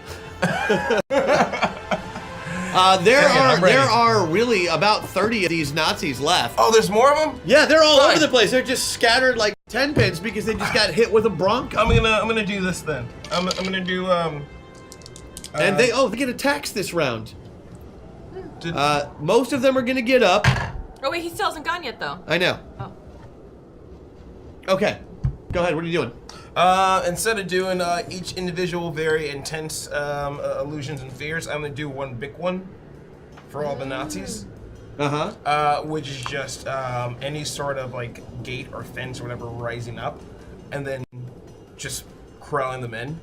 There are really about 30 of these Nazis left.
Oh, there's more of them?
Yeah, they're all over the place. They're just scattered like 10 pins because they just got hit with a Bronco.
I'm gonna do this then. I'm gonna do
and they get attacks this round. Most of them are gonna get up.
Oh wait, he still hasn't gone yet though.
I know.
Oh.
Okay, go ahead. What are you doing?
Instead of doing each individual very intense illusions and fears, I'm gonna do one big one for all the Nazis. Which is just any sort of like gate or fence or whatever rising up, and then just crawling them in,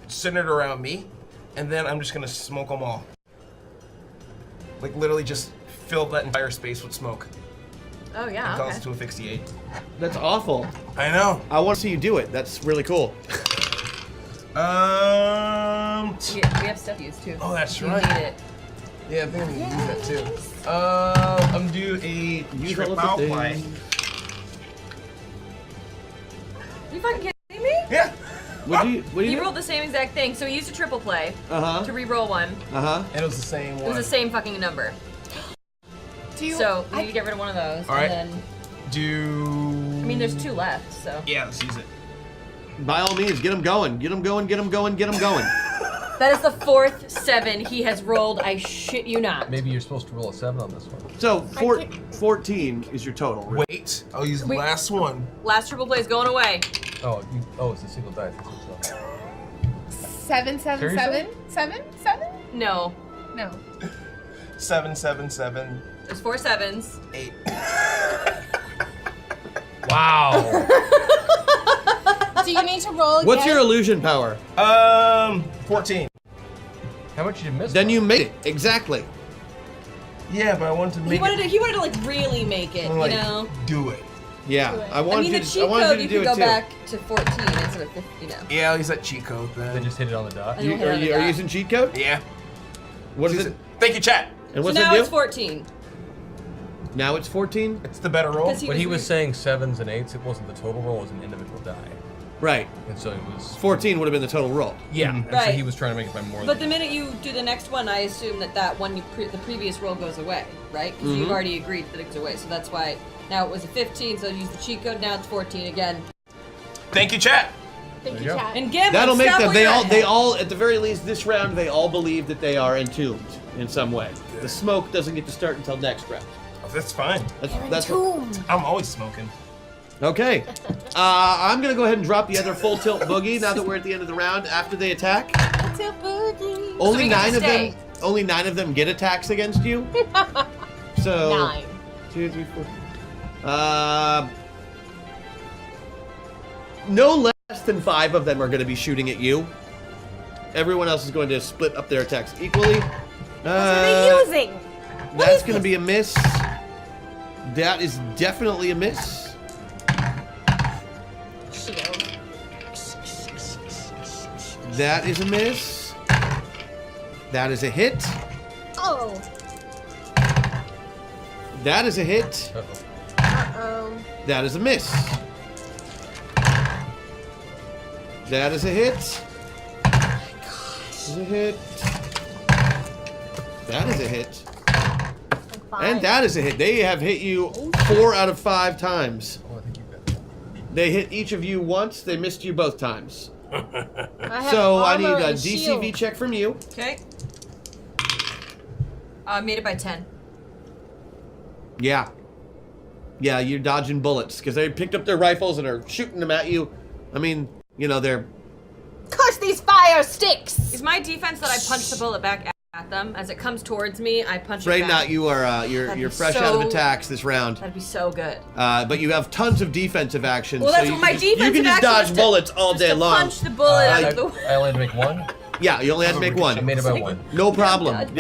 centered around me, and then I'm just gonna smoke them all. Like literally just fill that entire space with smoke.
Oh yeah.
And cause
Okay.
it to asphyxiate.
That's awful.
I know.
I want to see you do it. That's really cool.
We have stuff used too.
Oh, that's
You
right.
need it.
Yeah, I think I'm gonna use that too. I'm gonna do a trip out play.
You fucking kidding me?
Yeah.
What do you
He rolled the same exact thing, so he used a triple play to re-roll one.
And it was the same
It
one.
was the same fucking number. So we need to get rid of one of those,
All right.
and then
Do.
I mean, there's 2 left, so.
Yeah, let's use it.
By all means, get them going. Get them going. Get them going. Get them going.
That is the 4th 7 he has rolled. I shit you not.
Maybe you're supposed to roll a 7 on this one.
So 14 is your total. Right?
Wait, I'll use the last one.
Last triple play is going away.
Oh, it's a single dice.
7, 7, 7, 7, 7?
No.
No.
7, 7, 7.
There's 4 sevens.
8.
Wow.
Do you need to roll again?
What's your illusion power?
14.
How much did you miss?
Then you made it. Exactly.
Yeah, but I wanted to
He
make
wanted to like really make it,
like,
you know?
do it.
Yeah,
Do it.
I wanted
the
you
cheat
to, I wanted
code
you
you
to do
can
it
go
too.
back to 14 instead of 50 now.
Yeah, use that cheat code then.
They just hit it on the dot.
And you'll hit
Are
on the
you
dot.
using cheat code?
Yeah.
What is it?
Thank you, chat.
And
So
what's
now
it do?
it's 14.
Now it's 14?
It's the better roll.
Because
When he was saying 7s and 8s, it wasn't the total roll, it was an individual die.
Right.
And so it was
14 would have been the total roll.
Yeah. And so
Right.
he was trying to make it by more
But
than
the minute you do the next one, I assume that one, the previous roll goes away, right? Because
Mhm.
you've already agreed that it goes away. So that's why now it was a 15, so use the cheat code, now it's 14 again.
Thank you, chat.
Thank
There
you,
you go.
chat.
And Gambling,
That'll make
stop
them.
where
They
you're
all.
at.
They all. At the very least, this round, they all believe that they are entombed in some way. The smoke doesn't get to start until next round.
Oh, that's fine.
That's
I'm always smoking.
okay. I'm gonna go ahead and drop the other full tilt boogie now that we're at the end of the round. After they attack,
Tilt boogie.
only
we get to
9 of
stay.
them. Only 9 of them get attacks against you. So
9.
2, 3, 4. No less than 5 of them are going to be shooting at you. Everyone else is going to split up their attacks equally.
What are they using?
That's going to be a miss. That is definitely a miss.
Shield.
That is a miss. That is a hit.
Oh.
That is a hit.
Uh-oh.
That is a miss. That is a hit. That is a hit. That is a hit. And that is a hit. They have hit you 4 out of 5 times. They hit each of you once. They missed you both times. So I need a DCV check from you.
Okay. Made it by 10.
Yeah. Yeah, you're dodging bullets because they picked up their rifles and are shooting them at you. I mean, you know, they're...
Curse these fire sticks!
Is my defense that I punch the bullet back at them? As it comes towards me, I punch it
Right
back.
now, you are you're fresh out of attacks this round.
That'd be so good.
But you have tons of defensive action.
Well,
so
that's
you
what my
can just,
defensive
You can just
action
dodge
was to-
bullets all day long.
punch the bullet out of the way.
I only had to make one?
Yeah, you only had to make one.
I made it by 1.
No problem.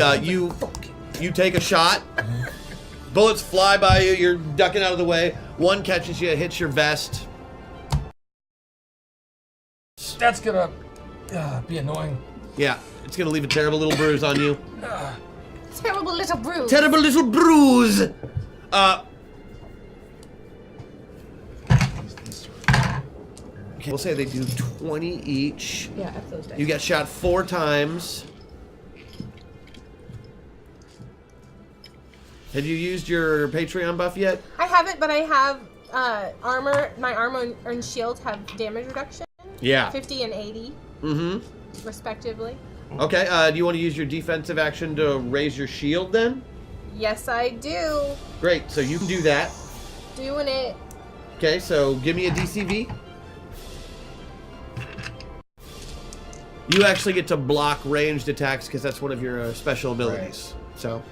You take a shot. Bullets fly by you. You're ducking out of the way. One catches you, hits your vest.
That's gonna be annoying.
Yeah, it's gonna leave a terrible little bruise on you.
Terrible little bruise.
Terrible little bruise. Okay, we'll say they do 20 each.
Yeah, F those dice.
You get shot 4 times. Have you used your Patreon buff yet?
I haven't, but I have armor. My armor and shield have damage reduction.
Yeah.
50 and 80,
Mm-hmm.
respectively.
Okay, do you want to use your defensive action to raise your shield then?
Yes, I do.
Great, so you can do that.
Doing it.
Okay, so give me a DCV. You actually get to block ranged attacks because that's one of your special abilities. So,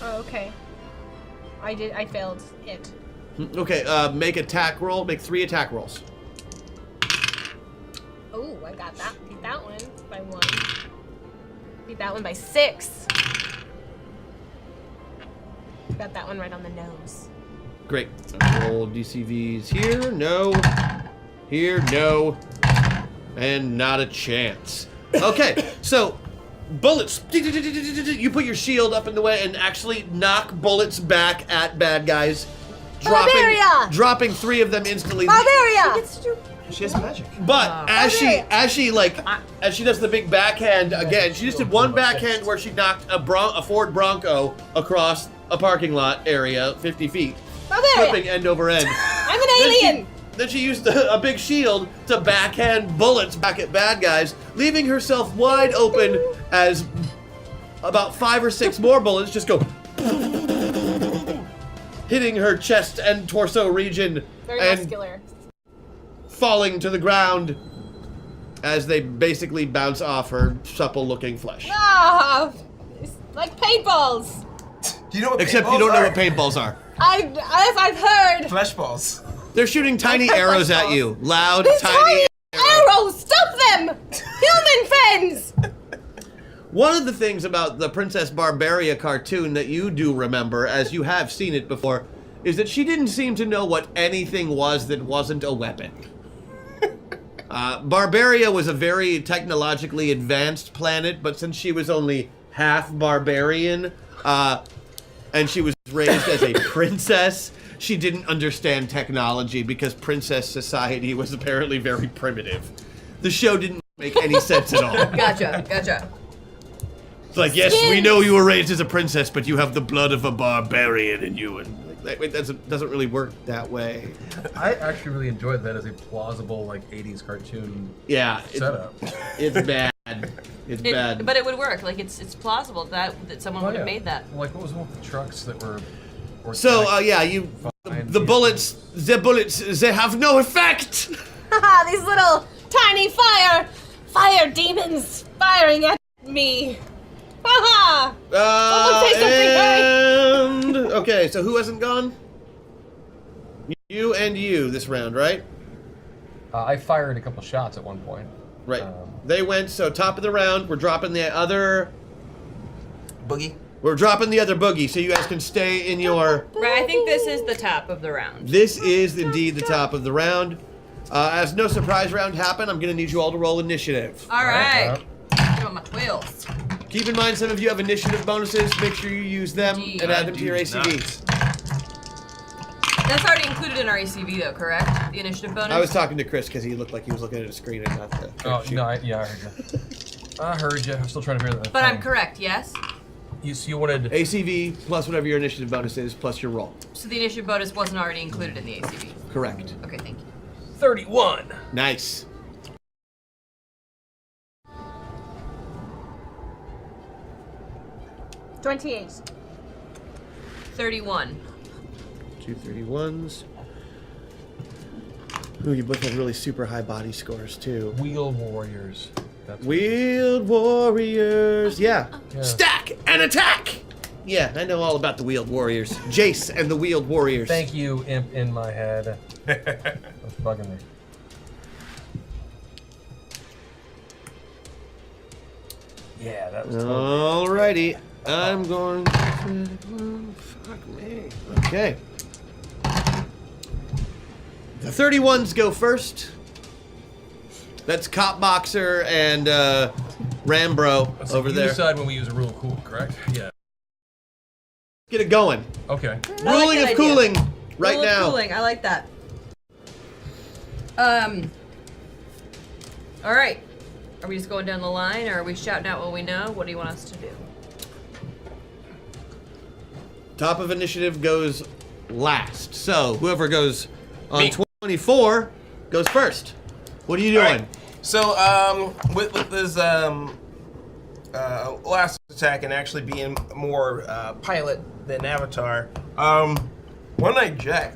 Oh, okay. I failed it.
okay, make attack roll. Make 3 attack rolls.
Oh, I got that. Beat that one by 1. Beat that one by 6. Got that one right on the nose.
Great. Roll DCVs here. No. Here. No. And not a chance. Okay, so bullets. You put your shield up in the way and actually knock bullets back at bad guys.
Barbaria!
Dropping 3 of them instantly.
Barbaria!
She has magic.
But as she does the big backhand again, she just did one backhand where she knocked a Ford Bronco across a parking lot area 50 feet,
Barbaria!
flipping end over end.
I'm an alien!
Then she used a big shield to backhand bullets back at bad guys, leaving herself wide open as about 5 or 6 more bullets just go hitting her chest and torso region
Very
and
muscular.
falling to the ground as they basically bounce off her supple-looking flesh.
Ah! It's like paintballs!
Do you know what
Except
paintballs
you don't know
are?
what paintballs are.
I've heard!
Flesh balls.
They're shooting tiny arrows at you. Loud,
These
tiny
arrows! Stop them! Human friends!
One of the things about the Princess Barbaria cartoon that you do remember, as you have seen it before, is that she didn't seem to know what anything was that wasn't a weapon. Barbaria was a very technologically advanced planet, but since she was only half barbarian, and she was raised as a princess, she didn't understand technology because princess society was apparently very primitive. The show didn't make any sense at all.
Gotcha.
It's like, yes, we know you were raised as a princess, but you have the blood of a barbarian in you, and like, that doesn't really work that way.
I actually really enjoyed that as a plausible, like, 80s cartoon setup.
It's bad. It's bad.
But it would work. Like, it's plausible that someone would have made that.
Like, what was the one with the trucks that were...
So, the bullets, they have no effect!
Haha, these little tiny fire demons firing at me. Haha! Someone say something, hurry!
Okay, so who hasn't gone? You and you this round, right?
I fired a couple shots at one point.
Right. They went, so top of the round, we're dropping the other...
Boogie?
We're dropping the other boogie, so you guys can stay in your...
Right, I think this is the top of the round.
This is indeed the top of the round. As no surprise round happened, I'm going to need you all to roll initiative.
All right. Give them my twills.
Keep in mind, some of you have initiative bonuses. Make sure you use them and add them to your ACV.
That's already included in our ACV, though, correct? The initiative bonus?
I was talking to Chris because he looked like he was looking at a screen and not the...
Oh, no, I heard you. I heard you. I'm still trying to figure that out.
But I'm correct, yes?
You wanted...
ACV plus whatever your initiative bonus is, plus your roll.
So the initiative bonus wasn't already included in the ACV?
Correct.
Okay, thank you.
31.
Nice.
$28.
31.
2 31s. Ooh, you both have really super high body scores, too.
Wheel Warriors.
Wheeled Warriors. Yeah. Stack and attack! Yeah, I know all about the Wheeled Warriors. Jace and the Wheeled Warriors.
Thank you, imp in my head. That's bugging me. Yeah, that was
Alrighty. I'm going to... Fuck me. Okay. The 31s go first. That's Cop Boxer and Rambro over
you
there.
decide when we use a rule of cool, correct? Yeah.
Get it going.
Okay.
Ruling of cooling right
Rule of
now.
cooling, I like that. All right. Are we just going down the line, or are we shouting out what we know? What do you want us to do?
Top of initiative goes last. So whoever goes on 24 goes first. What are you doing?
Right. So, with this last attack and actually being more pilot than Avatar, one night Jack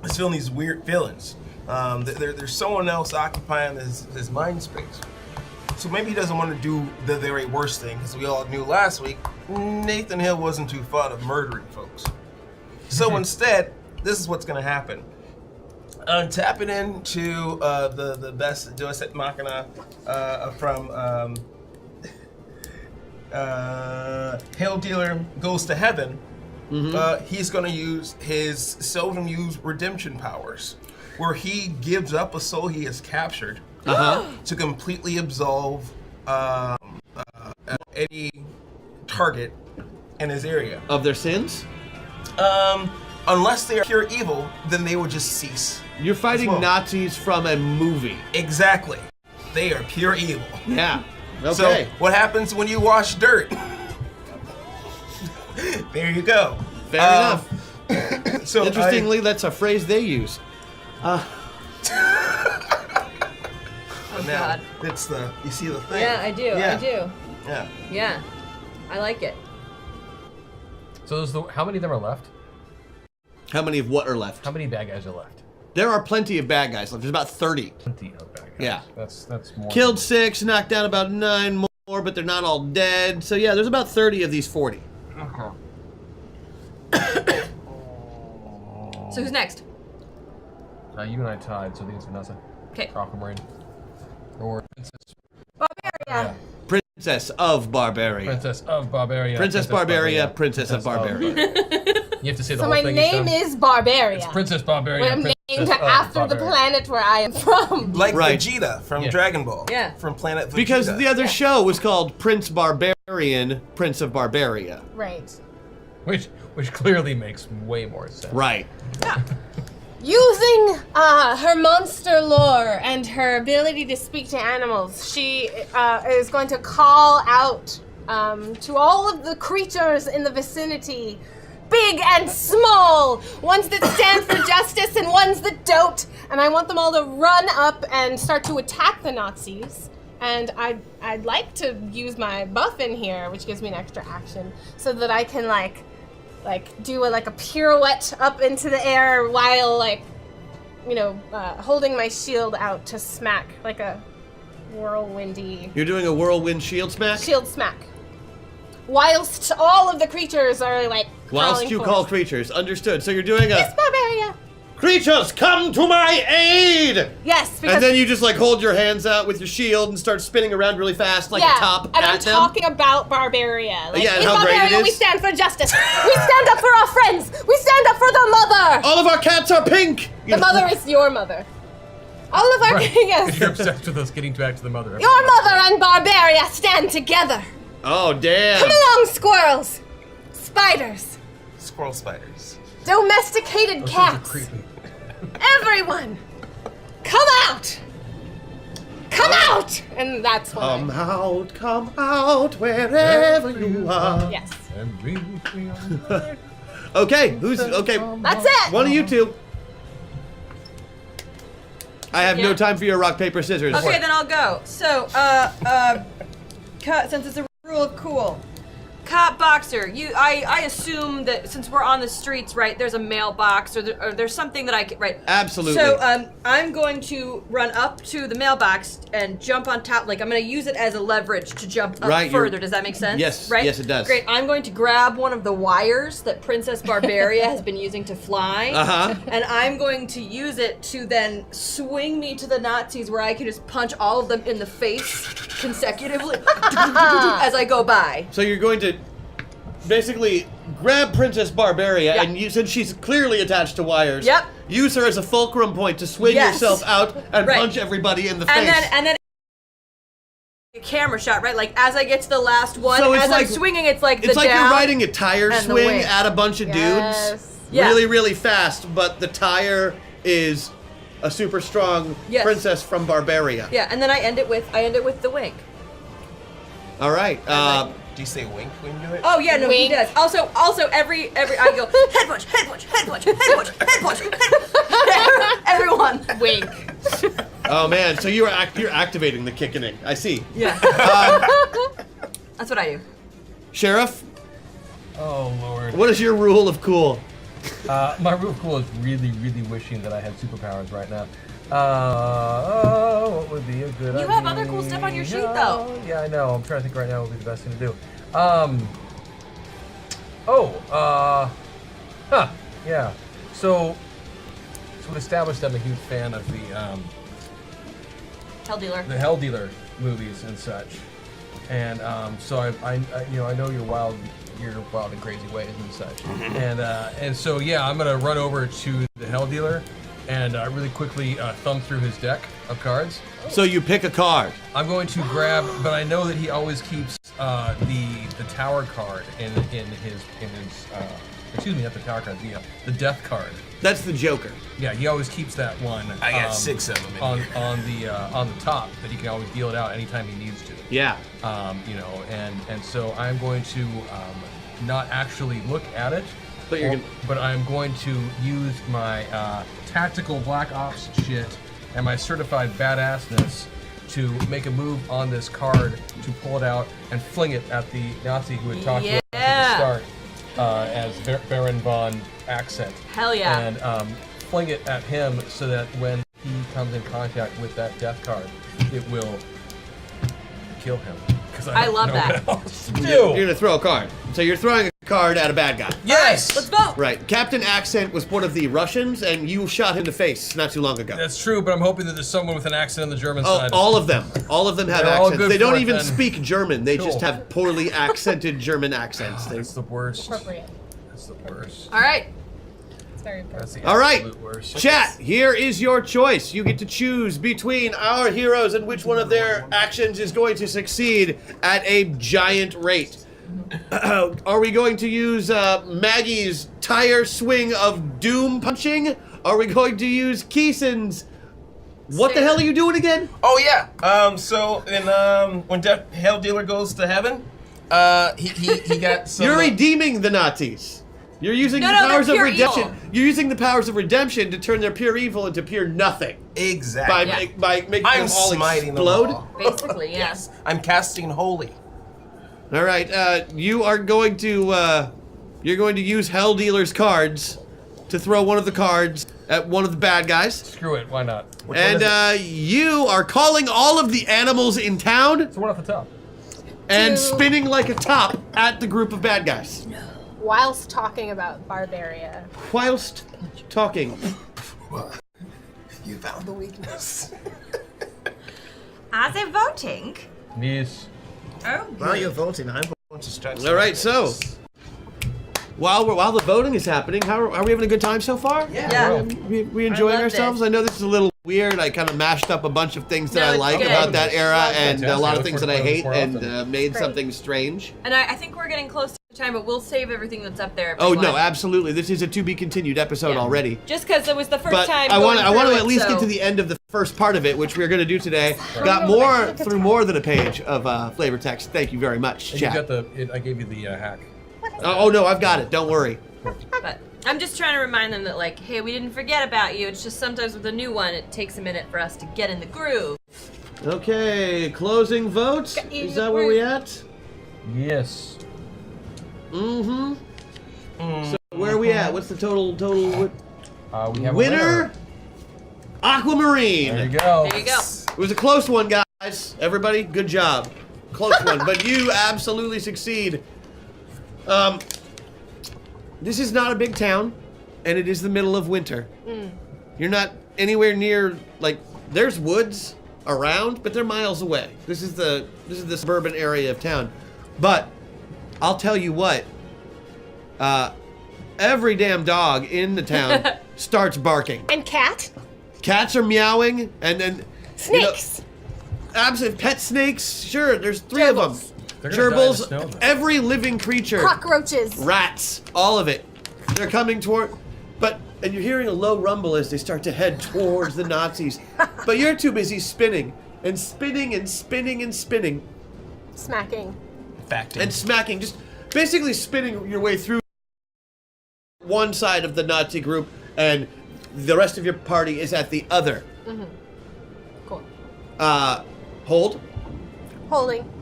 is feeling these weird feelings. There's someone else occupying his mind space. So maybe he doesn't want to do the very worst thing, because we all knew last week Nathan Hill wasn't too fond of murdering folks. So instead, this is what's going to happen. Tapping into the best Deus Ex Machina from Hail Dealer Goes to Heaven, he's going to use his seldom used redemption powers, where he gives up a soul he has captured to completely absolve any target in his area.
Of their sins?
Unless they are pure evil, then they will just cease.
You're fighting Nazis from a movie.
Exactly. They are pure evil.
Yeah. Okay.
So what happens when you wash dirt? There you go.
Fair enough.
So
interestingly, that's a phrase they use.
Oh God. It's the, you see the thing.
Yeah, I do.
Yeah.
I do.
Yeah.
Yeah. I like it.
So how many of them are left?
How many of what are left?
How many bad guys are left?
There are plenty of bad guys left. There's about 30.
Plenty of bad guys.
Yeah.
That's more.
Killed 6, knocked down about 9 more, but they're not all dead. So yeah, there's about 30 of these 40.
Okay.
So who's next?
You and I tied, so I think it's Vanessa.
Okay.
Aquamarine. Or Princess.
Barbaria.
Princess of Barbaria.
Princess of Barbaria.
Princess Barbaria, Princess of Barbaria.
You have to say the
So
whole
my
thing.
name is Barbaria.
It's Princess Barbaria.
But I'm named after the planet where I am from.
Like
Right.
Vegeta from Dragon Ball.
Yeah.
From Planet Vegeta.
Because the other show was called Prince Barbarian, Prince of Barbaria.
Right.
Which clearly makes way more sense.
Right.
Using her monster lore and her ability to speak to animals, she is going to call out to all of the creatures in the vicinity, big and small, ones that stand for justice and ones that don't, and I want them all to run up and start to attack the Nazis. And I'd like to use my buff in here, which gives me an extra action, so that I can like do a pirouette up into the air while holding my shield out to smack like a whirlwindy
You're doing a whirlwind shield smack?
shield smack. Whilst all of the creatures are like
Whilst
crawling
you
forward.
call creatures. Understood. So you're doing a...
Yes, Barbaria.
Creatures, come to my aid!
Yes, because
And then you just hold your hands out with your shield and start spinning around really fast like a top
and
at
I'm
them.
talking about Barbaria.
Yeah, and
in
how great it
Barbaria, we
is.
stand for justice. We stand up for our friends. We stand up for the mother.
All of our cats are pink!
The mother is your mother. All of our yes.
You're obsessed with us getting back to the mother.
Your mother and Barbaria stand together.
Oh, damn.
Come along, squirrels, spiders,
Squirrel spiders.
domesticated
Those things are
cats.
creepy.
Everyone, come out! Come out! And that's what
Come out, wherever you are.
Yes.
Okay, okay?
That's it.
One of you two. I have no time for your rock, paper, scissors.
Okay, then I'll go. So, since it's a rule of cool, cop boxer. I assume that since we're on the streets, right? There's a mailbox or there's something that I can right.
Absolutely.
So, I'm going to run up to the mailbox and jump on top. Like I'm going to use it as a leverage to jump up
Right,
further. Does that make sense?
Yes,
Right.
yes, it does.
Great. I'm going to grab one of the wires that Princess Barbaria has been using to fly.
Uh-huh.
And I'm going to use it to then swing me to the Nazis where I can just punch all of them in the face consecutively as I go by.
So you're going to basically grab Princess Barbaria,
Yeah.
and since she's clearly attached to wires,
Yep.
use her as a fulcrum point to swing
Yes.
yourself out and
Right.
punch everybody in the face.
And then a camera shot, right? Like as I get to the last one,
So it's
as
like-
I'm swinging, it's like
It's
the
like
down
you're riding a tire
and the
swing
wing.
at a bunch of
Yes.
dudes
Yeah.
really, really fast, but the tire is a super strong
Yes.
princess from Barbaria.
Yeah, and then I end it with the wink.
All right.
Do you say wink when you do it?
Oh yeah, no, he
Wink.
does. Also every I go head punch, head punch, head punch, head punch, head punch, head punch. Everyone
wink.
Oh man, so you're activating the kicking. I see.
Yeah. That's what I do.
Sheriff,
Oh lord.
what is your rule of cool?
My rule of cool is really, really wishing that I had superpowers right now. What would be a good idea?
You have other cool stuff on your sheet, though.
Yeah, I know. I'm trying to think right now what would be the best thing to do. Yeah. So we established I'm a huge fan of the
Hell dealer.
Hell Dealer movies and such, and so I know you're wild in crazy ways and such, and so yeah, I'm gonna run over to the Hell Dealer and really quickly thumb through his deck of cards.
So you pick a card.
I'm going to grab, but I know that he always keeps the tower card in his excuse me, not the tower card, the death card.
That's the Joker.
Yeah, he always keeps that one.
I got 6 of them in
on
here.
on the top that he can always deal it out anytime he needs to.
Yeah.
And so I'm going to not actually look at it, but I'm going to use my tactical black ops shit and my certified badassness to make a move on this card to pull it out and fling it at the Nazi who had talked to us at the start as Baron von Accent.
Hell yeah.
And fling it at him so that when he comes in contact with that death card, it will kill him.
I love that.
You're gonna throw a card. So you're throwing a card at a bad guy.
Yes!
Let's vote!
Right. Captain Accent was one of the Russians, and you shot him in the face not too long ago.
That's true, but I'm hoping that there's someone with an accent on the German side.
All of them. All of them have
They're all
accents.
good
They don't
for it,
even
then.
speak German. They
Cool.
just have poorly accented German accents.
That's the worst.
Appropriate.
That's the worst.
All right.
It's very important.
That's the
All right,
absolute worst.
chat, here is your choice. You get to choose between our heroes and which one of their actions is going to succeed at a giant rate. Are we going to use Maggie's tire swing of doom punching? Are we going to use Keeson's... What the hell are you doing again?
Oh yeah. So in when Hell Dealer goes to heaven, he got some.
You're redeeming the Nazis. You're using the powers of redemption. You're using the powers of redemption to turn their pure evil into pure nothing.
Exactly.
By making
I'm
them all
smiting
explode.
them all.
Basically, yes.
I'm casting holy.
All right. You are going to use Hell Dealer's cards to throw one of the cards at one of the bad guys.
Screw it. Why not?
And you are calling all of the animals in town.
It's the one off the top.
And spinning like a top at the group of bad guys.
Whilst talking about Barbaria.
Whilst talking.
You found the weakness.
Are they voting?
Yes.
Oh.
While you're voting, I'm going to stretch.
All right, so while the voting is happening, are we having a good time so far?
Yeah.
We enjoying
loved
ourselves?
it.
I know this is a little weird. I kind of mashed up a bunch of things that
No,
I
it's
like
good.
about that era and a lot of
Look
things
for
that I
it
hate
more
and
often.
made
Great.
something strange.
And I think we're getting close to time, but we'll save everything that's up there.
Oh
everyone.
no, absolutely. This is a to be continued episode already.
Just because it was the first
But
time.
I want to
to
at least get to the end of the first part of it, which we're going to do today. Got more than a page of flavor text. Thank you very much,
And you
chat.
got the. I gave you the hack.
Oh no, I've got it. Don't worry.
But I'm just trying to remind them that, like, hey, we didn't forget about you. It's just sometimes with a new one, it takes a minute for us to get in the groove.
Okay, closing votes. Is that where we at?
Yes.
Mm-hmm. So where are we at? What's the total?
We have
winner. Aquamarine.
There you go.
There you go.
It was a close one, guys. Everybody, good job. Close one, but you absolutely succeed. This is not a big town, and it is the middle of winter. You're not anywhere near, like, there's woods around, but they're miles away. This is the suburban area of town. But I'll tell you what, every damn dog in the town starts barking.
And cat?
Cats are meowing, and then
Snakes.
Absolutely, pet snakes. Sure, there's 3 of them.
They're gonna die in the
Gerbils,
snow, though.
every living creature.
Cockroaches.
Rats, all of it. They're coming toward, and you're hearing a low rumble as they start to head towards the Nazis. But you're too busy spinning and spinning and spinning and spinning.
Smacking.
And smacking, just basically spinning your way through one side of the Nazi group, and the rest of your party is at the other.
Mm-hmm. Cool.
Hold.
Holding.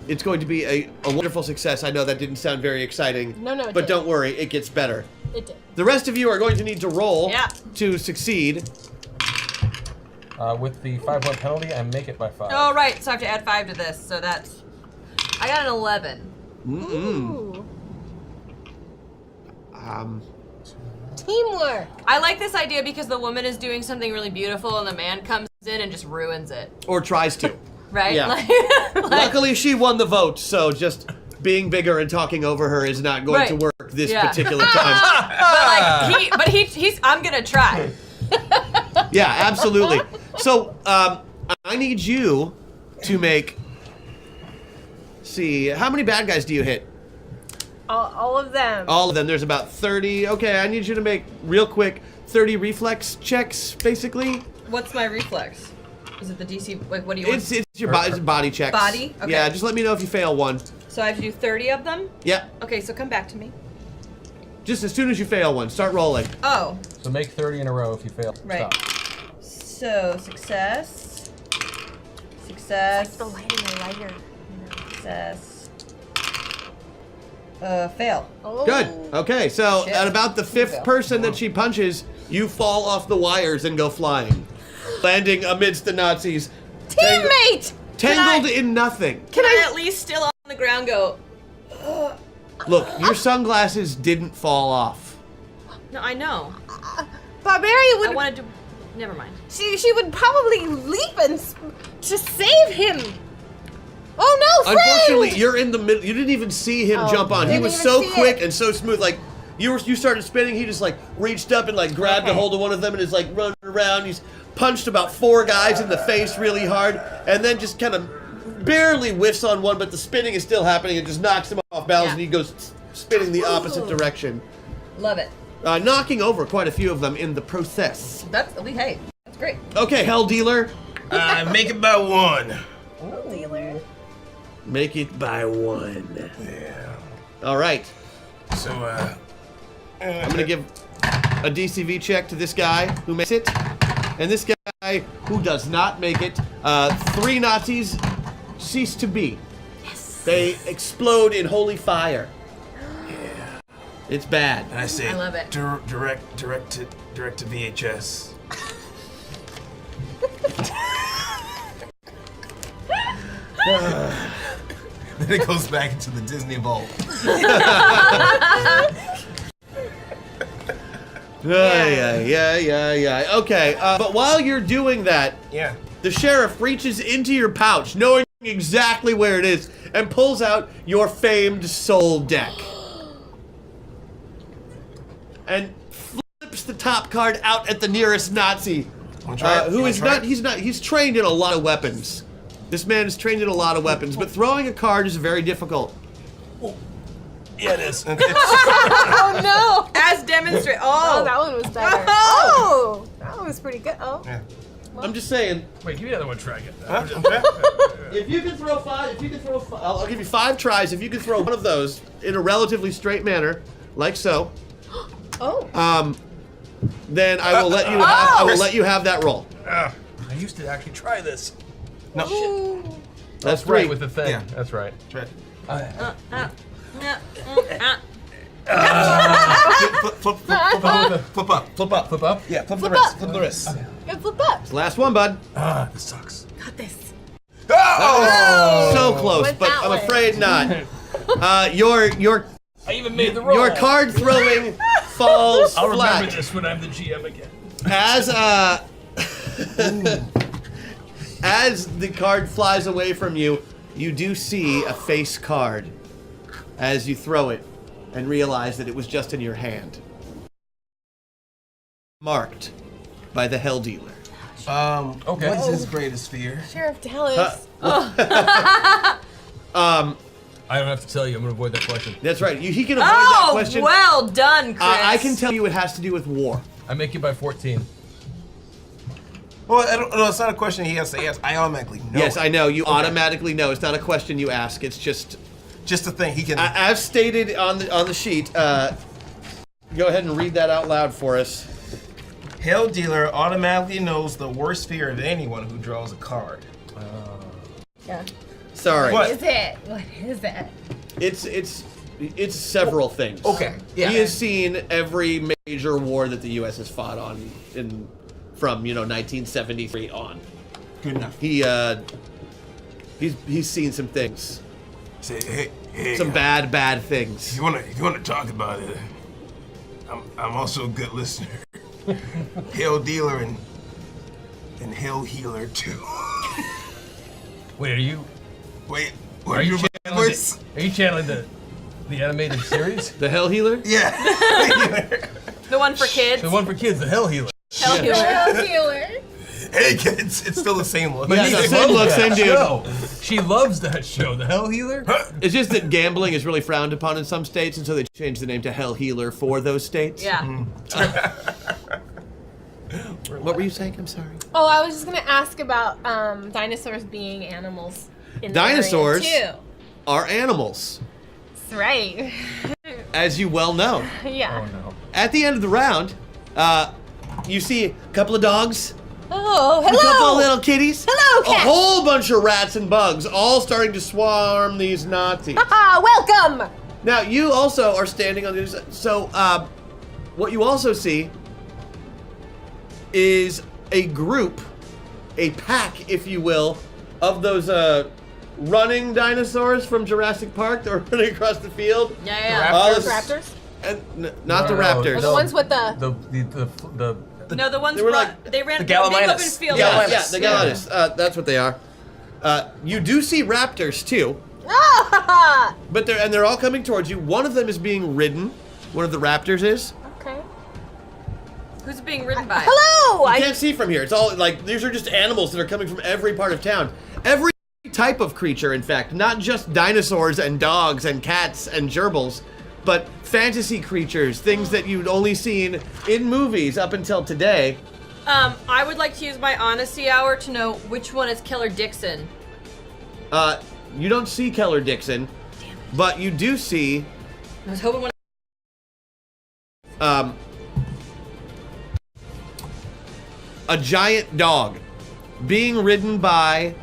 It's going to be a wonderful success. I know that didn't sound very exciting.
No, it
But
did.
don't worry, it gets better.
It did.
The rest of you are going to need to roll to succeed.
With the 5-point penalty, I make it by 5.
Oh, right. So I have to add 5 to this. So that's. I got an 11.
Ooh. Teamwork.
I like this idea because the woman is doing something really beautiful and the man comes in and just ruins it.
Or tries to.
Right?
Yeah. Luckily, she won the vote, so just being bigger and talking over her is not going to work this particular time.
but he's. I'm gonna try.
Yeah, absolutely. So, I need you to make. See, how many bad guys do you hit?
All of them.
All of them. There's about 30. Okay, I need you to make real quick 30 reflex checks, basically.
What's my reflex? Is it the DC? Like, what do you want?
It's your body checks.
Body? Okay.
Yeah, just let me know if you fail one.
So I have to do 30 of them?
Yeah.
Okay, so come back to me.
Just as soon as you fail one, start rolling.
Oh.
So make 30 in a row if you fail.
Right.
Stop.
So success. Success.
It's like the lighting a lighter.
Success. Fail.
Oh.
Good. Okay, so
Shit.
at about the 5th person that she punches, you fall off the wires and go flying, landing amidst the Nazis.
Teammate!
Tangled in nothing.
Can I at least still on the ground go?
Look, your sunglasses didn't fall off.
No, I know.
Barbaria would.
I wanted to. Never mind.
She would probably leap and to save him. Oh no, friend!
Unfortunately, you're in the middle. You didn't even see him
Oh,
jump on. He
didn't
was
even
so
see
quick
it.
and so smooth. Like, You started spinning. He just like reached up and like grabbed a hold of one of them and is like running around. He's punched about 4 guys in the face really hard, and then just kind of barely whiffs on one. But the spinning is still happening. It just knocks him off balance, and he goes spinning the opposite direction,
Love it.
knocking over quite a few of them in the process.
That's great.
Okay, Hell Dealer.
Make it by 1.
Dealer.
Make it by 1.
Yeah.
All right.
So,
I'm gonna give a DCV check to this guy who makes it, and this guy who does not make it. 3 Nazis cease to be. Yes. They explode in holy fire.
Yeah.
It's bad.
And I say,
I love it.
Direct to VHS. Then it goes back into the Disney Vault.
Yeah. Okay, but while you're doing that, the sheriff reaches into your pouch, knowing exactly where it is, and pulls out your famed soul deck. And flips the top card out at the nearest Nazi, he's trained in a lot of weapons. This man is trained in a lot of weapons, but throwing a card is very difficult.
Yeah, it is.
Oh no!
As demonstrated.
Oh, that one was better. Oh, that one was pretty good. Oh.
Yeah.
I'm just saying.
Wait, give me another one, try again.
If you can throw 5, I'll give you 5 tries. If you can throw one of those in a relatively straight manner, like so.
Oh.
Then I will let you have. I will let you have that roll.
I used to actually try this.
No.
Ooh.
That's
right
3
with the thing.
Yeah.
That's right.
That's right. Flip up. Yeah, flip the wrist. Flip the wrist.
Good flip up.
It's the last one, bud.
This sucks.
Got this.
Oh!
So close,
Went
but
that
I'm
way.
afraid not. Your
I even made the roll.
your card throwing falls
I'll
flat.
remember this when I'm the GM again.
As the card flies away from you, you do see a face card as you throw it and realize that it was just in your hand. Marked by the Hell Dealer.
Okay. What is his greatest fear?
Sheriff Dallas.
I don't have to tell you. I'm going to avoid that question.
That's right. He can avoid that question.
Well done, Chris.
I can tell you it has to do with war.
I make it by 14.
Well, I don't know. It's not a question he has to ask. I automatically know.
Yes,
it.
I know. You automatically know. It's not a question you ask. It's just
a thing. He can.
As stated on the sheet. Go ahead and read that out loud for us.
Hell Dealer automatically knows the worst fear of anyone who draws a card.
Yeah.
Sorry.
What is it? What is it?
It's several things.
Okay. Yeah.
He has seen every major war that the U.S. has fought on from 1973 on.
Good enough.
He's seen some things.
Say hey.
Some bad things.
If you wanna talk about it, I'm also a good listener. Hell Dealer and Hell Healer too.
Wait, are you?
Wait,
Are you channeling the animated series?
The Hell Healer?
Yeah.
The one for kids.
The one for kids, the Hell Healer.
Hell Healer.
Hell Healer.
Hey kids, it's still the same look.
Yeah, the same look, same dude.
Show. She loves that show, the Hell Healer.
It's just that gambling is really frowned upon in some states, and so they changed the name to Hell Healer for those states.
Yeah.
What were you saying? I'm sorry.
Oh, I was just gonna ask about dinosaurs being animals. In
Dinosaurs
the area too.
are animals,
That's right.
as you well know.
Yeah.
Oh no.
At the end of the round, you see a couple of dogs,
Oh,
a couple of
hello.
little kitties,
Hello,
a
cat.
whole bunch of rats and bugs, all starting to swarm these Nazis.
Haha, welcome.
Now, you also are standing on the other side. So, what you also see is a group, a pack, if you will, of those running dinosaurs from Jurassic Park that are running across the field.
Yeah.
Raptors?
Not the raptors.
Or the ones with the...
No, the ones
They were
they ran
the
big open
Gallimimus.
field.
Yeah, the Gallimimus. That's what they are. You do see raptors too,
Ah!
but they're all coming towards you. One of them is being ridden one of the raptors is.
Okay.
Who's it being ridden by?
Hello!
You can't see from here. It's all like these are just animals that are coming from every part of town. Every type of creature, in fact, not just dinosaurs and dogs and cats and gerbils, but fantasy creatures, things that you'd only seen in movies up until today.
I would like to use my honesty hour to know which one is Keller Dixon.
You don't see Keller Dixon, but you do see.
I was hoping when.
A giant dog being ridden by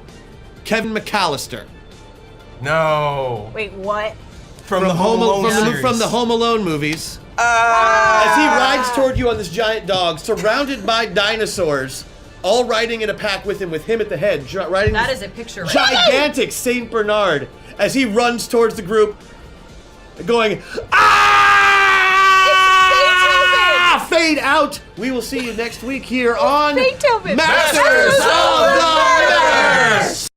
Kevin McAllister.
No.
Wait, what?
From the Home Alone series.
From the Home Alone movies. As he rides toward you on this giant dog, surrounded by dinosaurs, all riding in a pack with him at the head, riding
That is a picture right
gigantic Saint Bernard as he runs towards the group, going, ah! Fade out. We will see you next week here on
Beethoven.
Masters of the Metaverse.